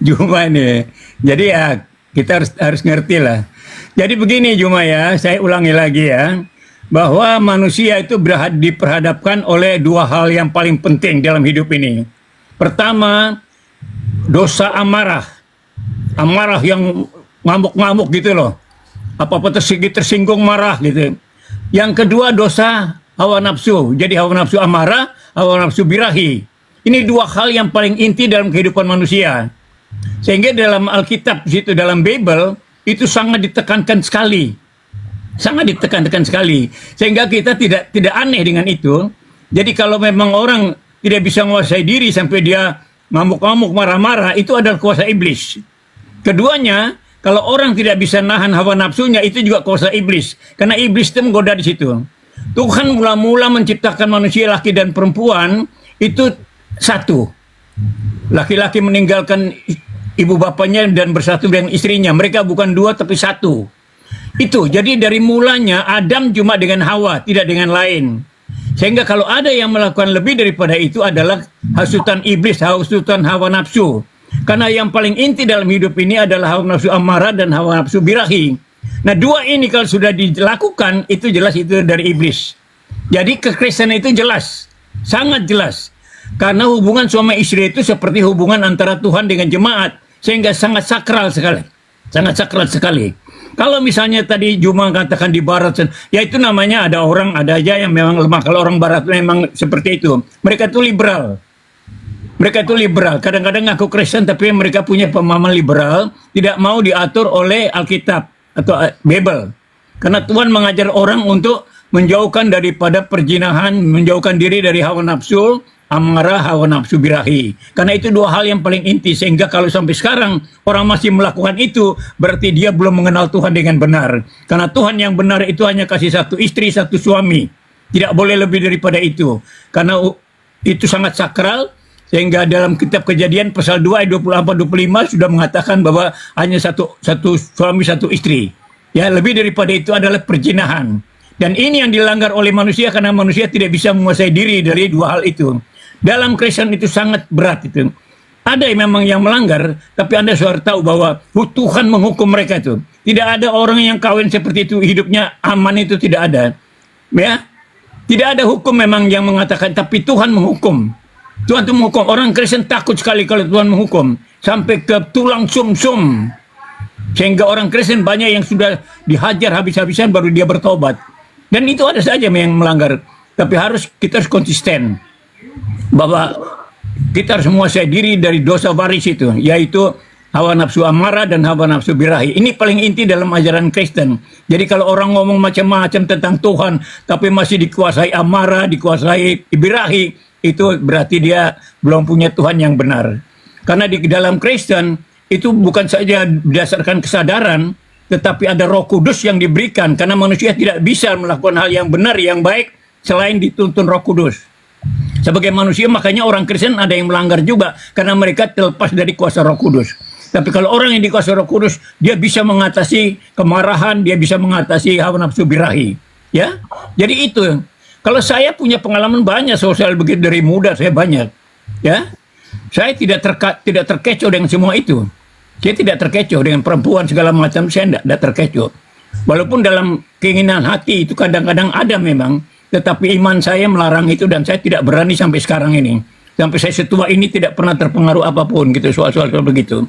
Juma nih. Jadi ya kita harus ngerti lah. Jadi begini Juma ya, saya ulangi lagi ya, bahwa manusia itu diperhadapkan oleh dua hal yang paling penting dalam hidup ini. Pertama, dosa amarah. Amarah yang ngamuk-ngamuk gitu loh. Apa-apa tersinggung marah gitu. Yang kedua, dosa hawa nafsu. Jadi hawa nafsu amarah, hawa nafsu birahi. Ini dua hal yang paling inti dalam kehidupan manusia. Sehingga dalam Alkitab situ, dalam Bible itu sangat ditekankan sekali, sehingga kita tidak aneh dengan itu. Jadi kalau memang orang tidak bisa menguasai diri sampai dia ngamuk-ngamuk marah-marah, itu adalah kuasa iblis. Keduanya, kalau orang tidak bisa nahan hawa nafsunya, itu juga kuasa iblis, karena iblis itu menggoda di situ. Tuhan mula-mula menciptakan manusia laki dan perempuan itu satu. Laki-laki meninggalkan ibu bapaknya dan bersatu dengan istrinya. Mereka bukan dua tapi satu. Itu. Jadi dari mulanya Adam cuma dengan Hawa, tidak dengan lain. Sehingga kalau ada yang melakukan lebih daripada itu adalah hasutan iblis, hasutan hawa nafsu. Karena yang paling inti dalam hidup ini adalah hawa nafsu amarah dan hawa nafsu birahi. Nah, dua ini kalau sudah dilakukan, itu jelas itu dari iblis. Jadi kekristenan itu jelas, sangat jelas. Karena hubungan suami istri itu seperti hubungan antara Tuhan dengan jemaat, sehingga sangat sakral sekali. Sangat sakral sekali. Kalau misalnya tadi Juma katakan di barat, ya itu namanya ada aja yang memang lemah. Kalau orang barat memang seperti itu. Mereka itu liberal. Kadang-kadang ngaku Kristen tapi mereka punya pemahaman liberal, tidak mau diatur oleh Alkitab atau Bible. Karena Tuhan mengajar orang untuk menjauhkan daripada perzinahan, menjauhkan diri dari hawa nafsu amarah, hawa nafsu birahi. Karena itu dua hal yang paling inti, sehingga kalau sampai sekarang orang masih melakukan itu, berarti dia belum mengenal Tuhan dengan benar. Karena Tuhan yang benar itu hanya kasih satu istri, satu suami. Tidak boleh lebih daripada itu. Karena itu sangat sakral, sehingga dalam kitab Kejadian pasal 2 ayat 24-25 sudah mengatakan bahwa hanya satu suami, satu istri. Ya, lebih daripada itu adalah perzinahan. Dan ini yang dilanggar oleh manusia karena manusia tidak bisa menguasai diri dari dua hal itu. Dalam Kristen itu sangat berat itu. Ada yang memang yang melanggar, tapi Anda sudah tahu bahwa Tuhan menghukum mereka itu. Tidak ada orang yang kawin seperti itu, hidupnya aman, itu tidak ada. Ya, tidak ada hukum memang yang mengatakan, tapi Tuhan menghukum. Tuhan itu menghukum. Orang Kristen takut sekali kalau Tuhan menghukum. sampai ke tulang sumsum. Sehingga orang Kristen banyak yang sudah dihajar habis-habisan baru dia bertobat. Dan itu ada saja yang melanggar. Tapi kita harus konsisten. Bahwa kita harus menguasai diri dari dosa waris itu. Yaitu hawa nafsu amarah dan hawa nafsu birahi. Ini paling inti dalam ajaran Kristen. Jadi kalau orang ngomong macam-macam tentang Tuhan, tapi masih dikuasai amarah, dikuasai birahi, itu berarti dia belum punya Tuhan yang benar. Karena di dalam Kristen, itu bukan saja berdasarkan kesadaran, tetapi ada Roh Kudus yang diberikan. Karena manusia tidak bisa melakukan hal yang benar, yang baik, selain dituntun Roh Kudus. Sebagai manusia, makanya orang Kristen ada yang melanggar juga, karena mereka terlepas dari kuasa Roh Kudus. Tapi kalau orang yang dikuasai Roh Kudus, dia bisa mengatasi kemarahan, dia bisa mengatasi hawa nafsu birahi. Ya, jadi itu. Kalau saya punya pengalaman banyak sosial begitu dari muda, saya banyak. Ya, saya tidak terkecoh dengan semua itu. Saya tidak terkecoh dengan perempuan segala macam, saya tidak terkecoh. Walaupun dalam keinginan hati itu kadang-kadang ada memang, tetapi iman saya melarang itu dan saya tidak berani sampai sekarang ini. Sampai saya setua ini tidak pernah terpengaruh apapun gitu soal-soal begitu.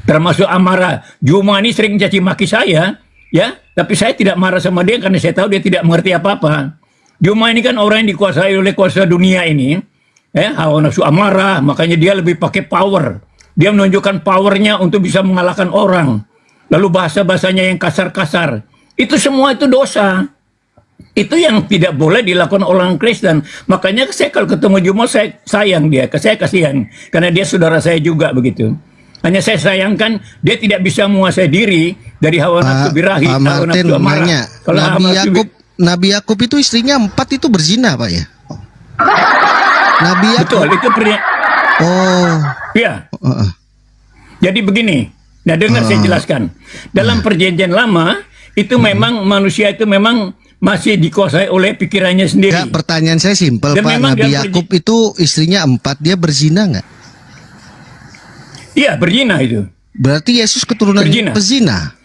Termasuk amarah. Juma ini sering caci maki saya, ya, tapi saya tidak marah sama dia karena saya tahu dia tidak mengerti apa-apa. Juma ini kan orang yang dikuasai oleh kuasa dunia ini, hawa nafsu amarah, makanya dia lebih pakai power. Dia menunjukkan powernya untuk bisa mengalahkan orang. Lalu bahasa-bahasanya yang kasar-kasar. Itu semua itu dosa. Itu yang tidak boleh dilakukan orang Kristen. Makanya saya kalau ketemu Juma, saya sayang dia. Saya kasihan. Karena dia saudara saya juga begitu. Hanya saya sayangkan dia tidak bisa menguasai diri dari hawa nafsu birahi, Pak hawa Martin nafsu amarah. nanya, Kalau Nabi Yakub itu istrinya 4 itu berzina, Pak ya? Nabi Yakub. Betul, itu iya. Jadi begini. Nah, dengar saya jelaskan. Dalam perjanjian lama itu memang manusia itu memang masih dikuasai oleh pikirannya sendiri. Enggak, pertanyaan saya simpel, Dan Pak. memang Nabi Yakub itu istrinya 4, dia berzina nggak? Iya, berzina itu. Berarti Yesus keturunan pezina.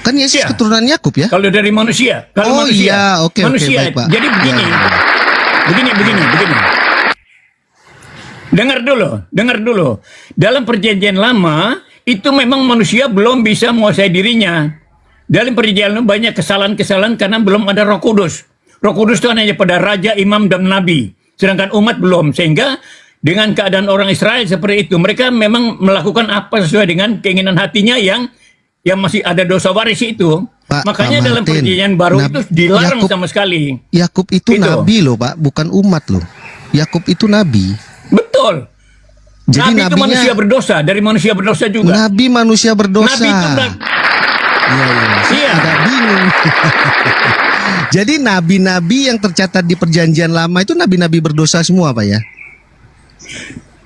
Kan Yesus keturunan Yakub ya? Kalau dari manusia. Kalau manusia. Iya, oke, manusia. baik, Pak. Jadi begini. Begini. Dengar dulu. Dalam perjanjian lama, itu memang manusia belum bisa menguasai dirinya. Dalam perjanjian lama banyak kesalahan-kesalahan karena belum ada Roh Kudus. Roh Kudus itu hanya pada raja, imam, dan nabi. Sedangkan umat belum. Sehingga dengan keadaan orang Israel seperti itu, mereka memang melakukan apa sesuai dengan keinginan hatinya yang masih ada dosa waris itu. Makanya dalam perjanjian baru itu dilarang sama sekali. Yakub itu nabi loh, Pak, bukan umat loh. Yakub itu nabi. Betul. Jadi nabi itu manusia berdosa, dari manusia berdosa juga. Nabi manusia berdosa. Nabi itu Iya. Agak bingung. Jadi nabi-nabi yang tercatat di perjanjian lama itu nabi-nabi berdosa semua, Pak ya?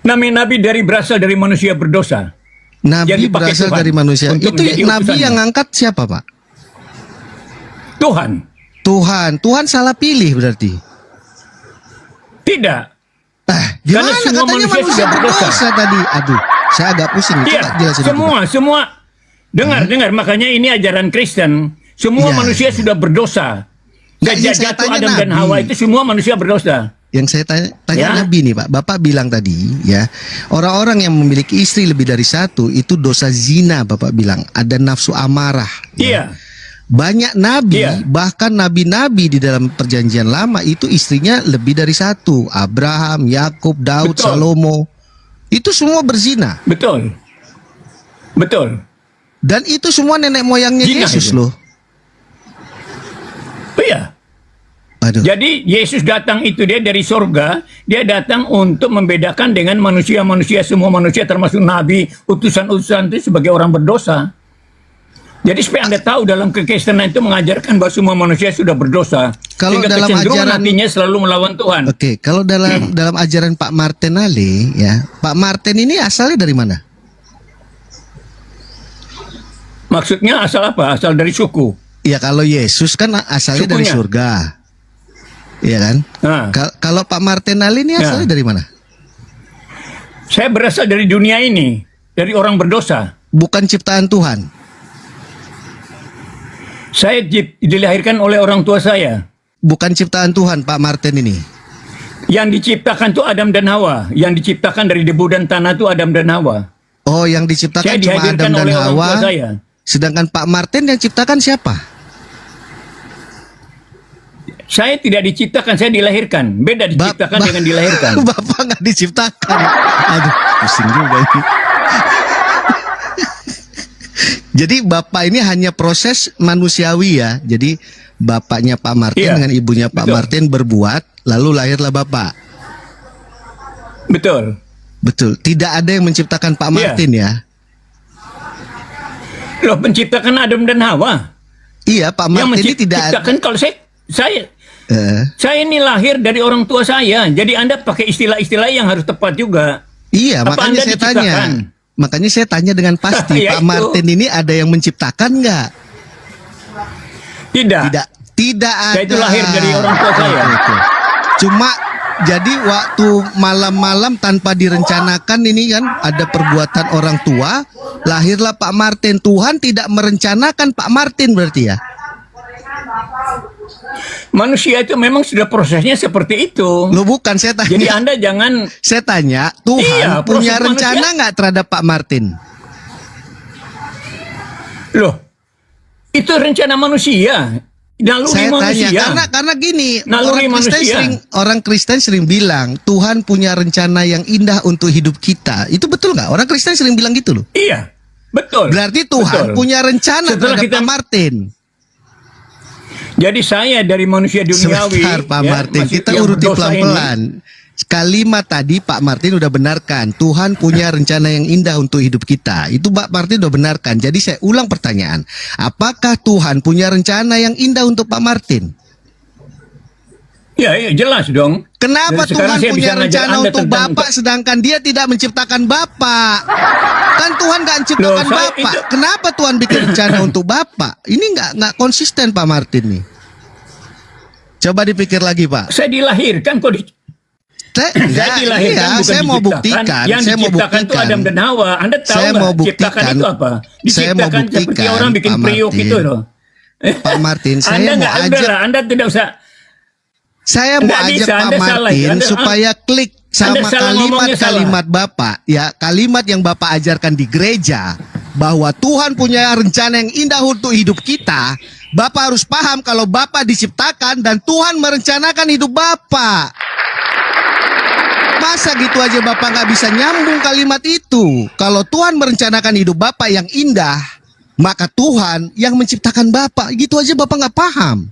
Nabi-nabi berasal dari manusia berdosa. Nabi berasal dari manusia. Itu nabi yang ngangkat siapa, Pak? Tuhan salah pilih berarti. Tidak. Gimana katanya manusia berdosa tadi? Aduh, saya agak pusing. Iya, jelasin semua. Dengar. Makanya ini ajaran Kristen. Semua manusia sudah berdosa. Sejak jatuh Adam dan Hawa itu semua manusia berdosa. Yang saya tanya Nabi nih, Pak. Bapak bilang tadi ya, orang-orang yang memiliki istri lebih dari satu itu dosa zina, Bapak bilang. Ada nafsu amarah. Iya. Banyak nabi, bahkan nabi-nabi di dalam perjanjian lama itu istrinya lebih dari satu. Abraham, Yakub, Daud, Salomo. Itu semua berzina. Betul. Dan itu semua nenek moyangnya Zina Yesus itu. loh. Iya. Jadi Yesus datang itu dia dari surga, dia datang untuk membedakan dengan manusia-manusia, semua manusia termasuk nabi, utusan-utusan itu sebagai orang berdosa. Jadi supaya Anda tahu dalam kekristenan itu mengajarkan bahwa semua manusia sudah berdosa. Kalau sehingga dalam ajaran hatinya selalu melawan Tuhan. Oke, kalau dalam ajaran Pak Martinale ya, Pak Martin ini asalnya dari mana? Maksudnya asal apa? Asal dari suku. Ya kalau Yesus kan asalnya dari surga. Iya kan? Kalau Pak Martinale ini asalnya dari mana? Saya berasal dari dunia ini, dari orang berdosa. Bukan ciptaan Tuhan. Saya dilahirkan oleh orang tua saya. Bukan ciptaan Tuhan, Pak Martin ini. Yang diciptakan itu Adam dan Hawa. Yang diciptakan dari debu dan tanah itu Adam dan Hawa. Oh, yang diciptakan Saya cuma dihadirkan Adam dan oleh orang Hawa. tua saya. Sedangkan Pak Martin yang ciptakan siapa? Saya tidak diciptakan, saya dilahirkan. Beda diciptakan dengan dilahirkan. Bapak nggak diciptakan. Aduh, pusing juga ini. Jadi Bapak ini hanya proses manusiawi ya. Jadi bapaknya Pak Martin Iya, dengan ibunya Pak betul. Martin berbuat, lalu lahirlah Bapak. Betul. Betul. Tidak ada yang menciptakan Pak Iya. Martin ya. Loh, menciptakan Adam dan Hawa. Iya, Pak Yang Martin ini tidak ada. menciptakan kalau saya ini lahir dari orang tua saya. Jadi Anda pakai istilah-istilah yang harus tepat juga. Iya, Apa makanya Anda saya diciptakan? tanya. Makanya saya tanya dengan pasti, Ya Pak itu. Martin ini ada yang menciptakan nggak? Tidak. Tidak ada. Saya itu lahir dari orang tua saya. Oke. Cuma jadi waktu malam-malam tanpa direncanakan ini kan ada perbuatan orang tua, lahirlah Pak Martin. Tuhan tidak merencanakan Pak Martin berarti ya? Manusia itu memang sudah prosesnya seperti itu. Lo bukan, saya tanya. Jadi Anda jangan. Saya tanya, Tuhan Iya, punya proses rencana manusia. nggak terhadap Pak Martin? Loh, itu rencana manusia. Naluri Saya manusia. tanya karena gini, Naluri manusia. orang Kristen sering bilang Tuhan punya rencana yang indah untuk hidup kita. Itu betul nggak? Orang Kristen sering bilang gitu loh. Iya, betul. Berarti Tuhan Betul. punya rencana Setelah terhadap kita- Pak Martin. Jadi saya dari manusia duniawi. Sebentar Pak ya, Martin, masih kita yang uruti berdosa ini. pelan-pelan. Kalimat tadi Pak Martin udah benarkan, Tuhan punya rencana yang indah untuk hidup kita. Itu Pak Martin udah benarkan. Jadi saya ulang pertanyaan, apakah Tuhan punya rencana yang indah untuk Pak Martin? Ya, jelas dong. Kenapa Dan sekarang Tuhan saya punya bisa ngajar rencana Anda untuk tentang- Bapak sedangkan dia tidak menciptakan Bapak? Kan Tuhan nggak menciptakan Loh, saya Bapak. itu- Kenapa Tuhan bikin rencana untuk Bapak? Ini nggak konsisten Pak Martin nih. Coba dipikir lagi Pak. Saya dilahirkan kok Saya dilahirkan bukan saya mau diciptakan. buktikan. Yang saya mau diciptakan itu buktikan. Adam dan Hawa. Anda tahu Saya mau nggak ciptakan buktikan. itu apa? Saya mau Diciptakan seperti buktikan, orang bikin Pak priuk Martin. itu loh. Pak Martin, saya Anda mau nggak ada ajak lah. Anda tidak usah. Saya mau Nggak ajak bisa, Pak Anda salah. Martin Anda- supaya klik sama Anda salah ngomongnya, kalimat Bapak, ya kalimat yang Bapak ajarkan di gereja bahwa Tuhan punya rencana yang indah untuk hidup kita. Bapak harus paham kalau Bapak diciptakan dan Tuhan merencanakan hidup Bapak. Masa gitu aja Bapak nggak bisa nyambung kalimat itu? Kalau Tuhan merencanakan hidup Bapak yang indah, maka Tuhan yang menciptakan Bapak. Gitu aja Bapak nggak paham.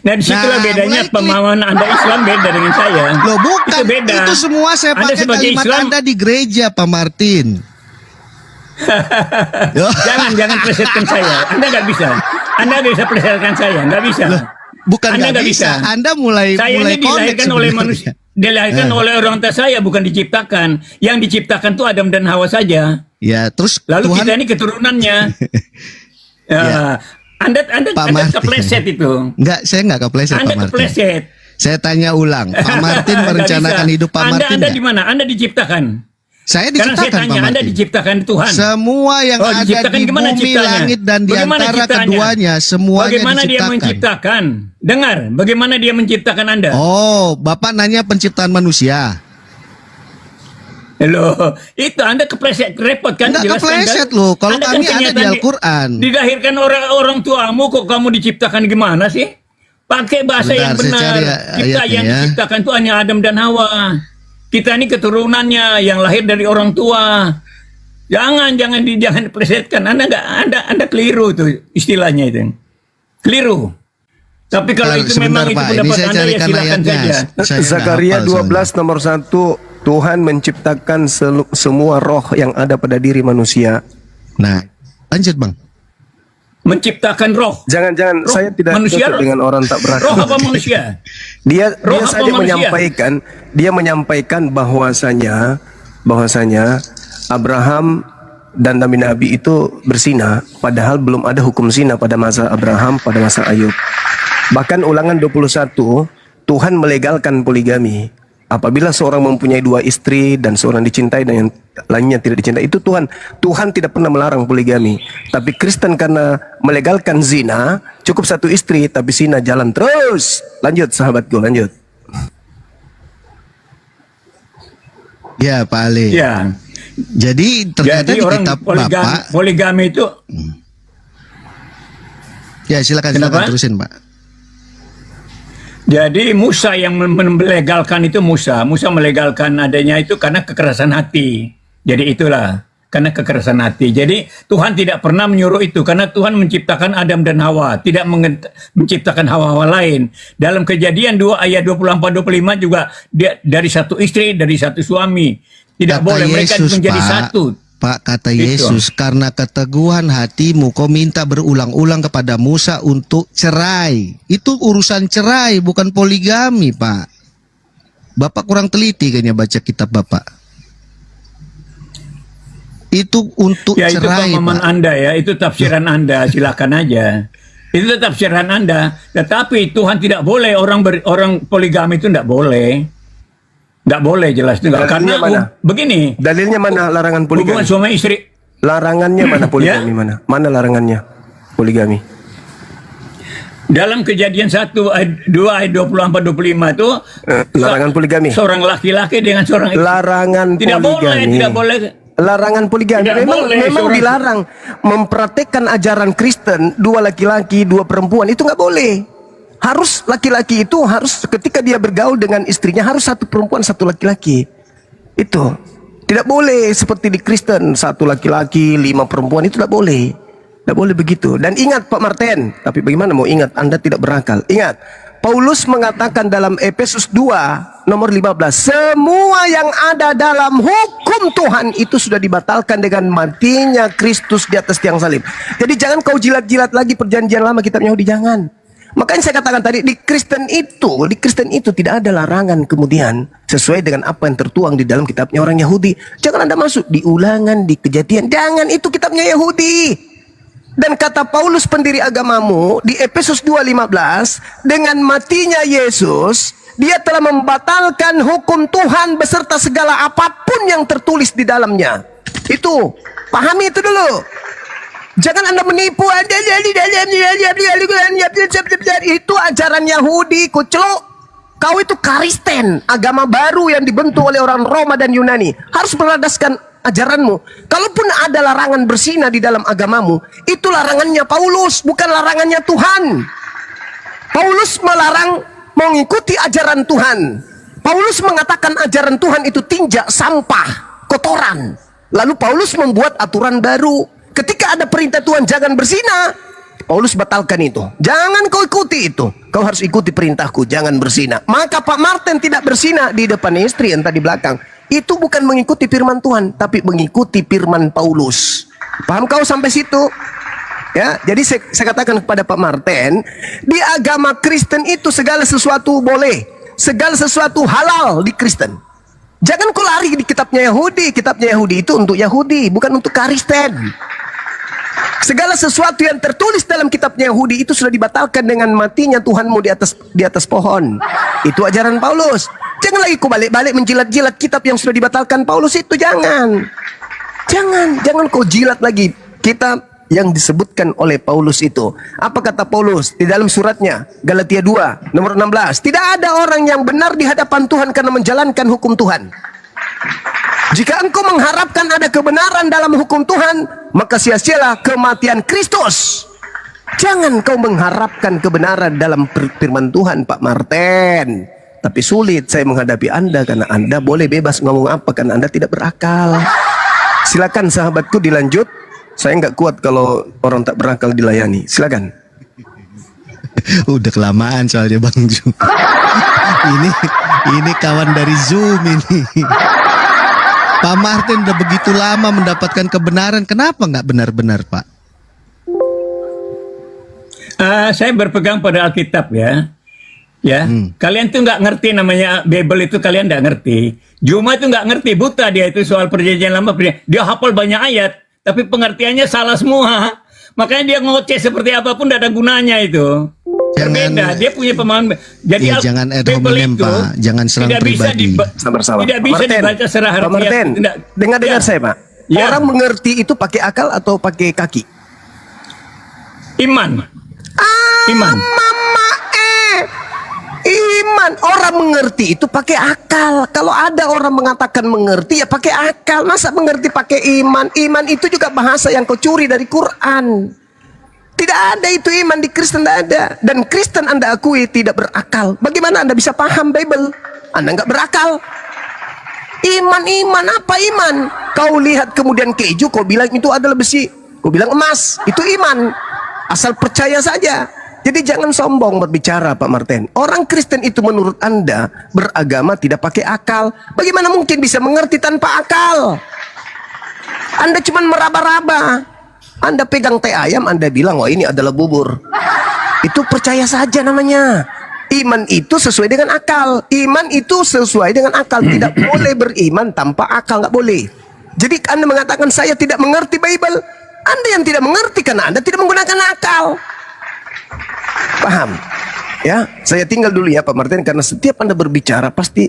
Nah, disitulah Nah, bedanya mulai klik. pemahaman Anda Islam beda dengan saya. Loh bukan, Itu beda. itu semua saya Anda pakai sebagai kalimat Islam- Anda di gereja Pak Martin. jangan plesetkan saya. Anda nggak bisa. Anda nggak bisa plesetkan saya. Nggak bisa. Bukan Anda nggak nggak bisa. bisa. Anda mulai Saya mulai ini dilahirkan connect oleh sebenarnya. manusia. Dilahirkan oleh orang tua saya, bukan diciptakan. Yang diciptakan itu Adam dan Hawa saja. Ya, terus Lalu Tuhan kita ini keturunannya. Ya. Anda Pak Anda Martin. kepleset itu. Enggak, saya enggak kepleset Anda Pak Martin. kepleset. Saya tanya ulang, Pak Martin Nggak merencanakan bisa. hidup Pak Martin Anda nggak? di mana? Anda diciptakan. Saya Sekarang saya diciptakan Pak tanya, Anda Martin. diciptakan Tuhan. Semua yang Oh, ada diciptakan di gimana bumi, ciptanya? langit dan di Bagaimana antara ciptaannya? keduanya semuanya Bagaimana dia diciptakan. menciptakan? Dengar, bagaimana dia menciptakan Anda? Oh, Bapak nanya penciptaan manusia. Loh, itu Anda kepleset, repot kan? Enggak Jelaskan, kepleset kan? loh. Kalau Anda kami ada di kenyataan Al-Quran. Dilahirkan orang tuamu kok kamu diciptakan gimana sih? Pakai bahasa Bentar, yang saya benar. cari Kita ayatnya yang ya. diciptakan itu hanya Adam dan Hawa. Kita ini keturunannya yang lahir dari orang tua. Jangan diplesetkan. Anda keliru tuh istilahnya itu. Keliru. Tapi kalau Bentar, itu memang sebentar, itu Pak. Ini pendapat saya Anda ya carikan silakan ayatnya. saja. Saya nggak Zakaria hafal soalnya. 12 nomor 1, Tuhan menciptakan semua roh yang ada pada diri manusia. Nah, lanjut Bang. Menciptakan roh. Jangan-jangan Roh saya tidak manusia, cocok dengan orang tak berakal. Roh apa manusia? Dia Roh apa saja manusia? menyampaikan bahwasanya Abraham dan nabi-nabi itu berzina, padahal belum ada hukum zina pada masa Abraham, pada masa Ayub. Bahkan Ulangan 21, Tuhan melegalkan poligami. Apabila seorang mempunyai 2 istri dan seorang dicintai dan yang lainnya tidak dicintai, itu Tuhan tidak pernah melarang poligami. Tapi Kristen karena melegalkan zina, cukup 1 istri tapi zina jalan terus. Lanjut sahabatku, lanjut. Ya Pak Ali. Ya. Jadi ternyata Jadi di orang kitab Bapak. poligami itu Ya silakan Kenapa? terusin Pak. jadi Musa yang melegalkan itu Musa melegalkan adanya itu karena kekerasan hati. Jadi itulah karena kekerasan hati. Jadi Tuhan tidak pernah menyuruh itu karena Tuhan menciptakan Adam dan Hawa, tidak menciptakan hawa-hawa lain. Dalam Kejadian 2 ayat 24-25 juga dia dari 1 istri, dari 1 suami. Tidak boleh mereka menjadi satu. Pak, kata Itu. Yesus, karena keteguhan hatimu kau minta berulang-ulang kepada Musa untuk cerai. Itu urusan cerai, bukan poligami, Pak. Bapak kurang teliti kayaknya baca kitab Bapak. Itu untuk Ya itu cerai, pemahaman Pak. Anda ya, itu tafsiran Anda, silakan aja. Itu tafsiran Anda. Tetapi Tuhan tidak boleh orang poligami itu tidak boleh. Tidak boleh jelas itu enggak. Dalilnya Karena mana? begini, Dalilnya mana larangan hubungan poligami? suami istri. Larangannya mana poligami Ya. mana? Mana larangannya poligami? Dalam Kejadian 1 ayat 2 ayat 24-25 itu Larangan poligami. seorang laki-laki dengan seorang istri. Larangan Tidak boleh, poligami. tidak boleh. Larangan poligami. Tidak Memang boleh seorang- dilarang mempraktekkan ajaran Kristen 2 laki-laki 2 perempuan itu nggak boleh. Harus laki-laki itu harus ketika dia bergaul dengan istrinya harus 1 perempuan 1 laki-laki. Itu tidak boleh seperti di Kristen 1 laki-laki 5 perempuan, itu tidak boleh. Tidak boleh begitu. Dan ingat Pak Martin, tapi bagaimana mau ingat? Anda tidak berakal. Ingat, Paulus mengatakan dalam Efesus 2 nomor 15, semua yang ada dalam hukum Tuhan itu sudah dibatalkan dengan matinya Kristus di atas tiang salib. Jadi jangan kau jilat-jilat lagi perjanjian lama kitab Yahudi, jangan. Makanya saya katakan tadi di Kristen itu tidak ada larangan kemudian sesuai dengan apa yang tertuang di dalam kitabnya orang Yahudi. Jangan Anda masuk di Ulangan, di Kejadian, jangan, itu kitabnya Yahudi. Dan kata Paulus pendiri agamamu di Efesus 2:15, dengan matinya Yesus, dia telah membatalkan hukum Tuhan beserta segala apapun yang tertulis di dalamnya. Itu, pahami itu dulu. Jangan Anda menipu aja itu ajaran Yahudi, kucluk. Kau itu Kristen, agama baru yang dibentuk oleh orang Roma dan Yunani. Harus berlandaskan ajaranmu. Kalaupun ada larangan berzina di dalam agamamu, itu larangannya Paulus, bukan larangannya Tuhan. Paulus melarang mengikuti ajaran Tuhan. Paulus mengatakan ajaran Tuhan itu tinja, sampah, kotoran. Lalu Paulus membuat aturan baru. Ketika ada perintah Tuhan jangan berzina, Paulus batalkan itu. Jangan kau ikuti itu. Kau harus ikuti perintahku, jangan berzina. Maka Pak Martin tidak berzina di depan istri, entah di belakang. Itu bukan mengikuti firman Tuhan, tapi mengikuti firman Paulus. Paham kau sampai situ? Ya, jadi saya katakan kepada Pak Martin, di agama Kristen itu segala sesuatu boleh, segala sesuatu halal di Kristen. Jangan kau lari di kitabnya Yahudi. Kitabnya Yahudi itu untuk Yahudi, bukan untuk Kristen. Segala sesuatu yang tertulis dalam kitabnya Yahudi itu sudah dibatalkan dengan matinya Tuhanmu di atas pohon. Itu ajaran Paulus. Jangan lagi kau balik-balik menjilat-jilat kitab yang sudah dibatalkan Paulus itu, jangan. Jangan kau jilat lagi kitab yang disebutkan oleh Paulus itu. Apa kata Paulus di dalam suratnya Galatia 2 nomor 16? Tidak ada orang yang benar di hadapan Tuhan karena menjalankan hukum Tuhan. Jika engkau mengharapkan ada kebenaran dalam hukum Tuhan, maka sia-sialah kematian Kristus. Jangan kau mengharapkan kebenaran dalam firman Tuhan, Pak Martin. Tapi sulit saya menghadapi Anda karena Anda boleh bebas ngomong apa karena Anda tidak berakal. Silakan sahabatku dilanjut. Saya nggak kuat kalau orang tak berakal dilayani. Silakan. Udah kelamaan soalnya Bang Ju. ini kawan dari Zoom ini. Pak Martin udah begitu lama mendapatkan kebenaran, kenapa nggak benar-benar, Pak? Saya berpegang pada Alkitab ya. Ya, kalian tuh nggak ngerti namanya Bible itu, kalian nggak ngerti. Juma itu nggak ngerti, buta dia itu soal perjanjian lama. Dia hafal banyak ayat, tapi pengertiannya salah semua. Makanya dia ngoceh seperti apapun tidak ada gunanya itu. berbeda. Dia punya pemahaman. Jadi Ya, jangan ad Bible hominem, itu Pak. Jangan serang tidak bisa pribadi. Sabar-sabar. Tidak bisa Martin, dibaca secara Pak harfiah. Martin, Tidak. dengar Ya. saya Pak. Ya. Orang mengerti itu pakai akal atau pakai kaki? Iman. Iman. Iman. Orang mengerti itu pakai akal. Kalau ada orang mengatakan mengerti ya pakai akal. Masa mengerti pakai iman? Iman itu juga bahasa yang kau curi dari Quran. Tidak ada itu iman di Kristen, tidak ada. Dan Kristen Anda akui tidak berakal. Bagaimana Anda bisa paham Bible? Anda nggak berakal. Iman apa iman? Kau lihat kemudian keju, kau bilang itu adalah besi. Kau bilang emas, itu iman. Asal percaya saja. Jadi jangan sombong berbicara Pak Martin. Orang Kristen itu menurut Anda beragama tidak pakai akal. Bagaimana mungkin bisa mengerti tanpa akal? Anda cuma meraba-raba. Anda pegang teh ayam, Anda bilang, oh ini adalah bubur. Itu percaya saja namanya. Iman itu sesuai dengan akal. Iman itu sesuai dengan akal. Tidak boleh beriman tanpa akal, nggak boleh. Jadi Anda mengatakan saya tidak mengerti Bible. Anda yang tidak mengerti karena Anda tidak menggunakan akal. Paham? Ya, saya tinggal dulu ya Pak Martin karena setiap Anda berbicara pasti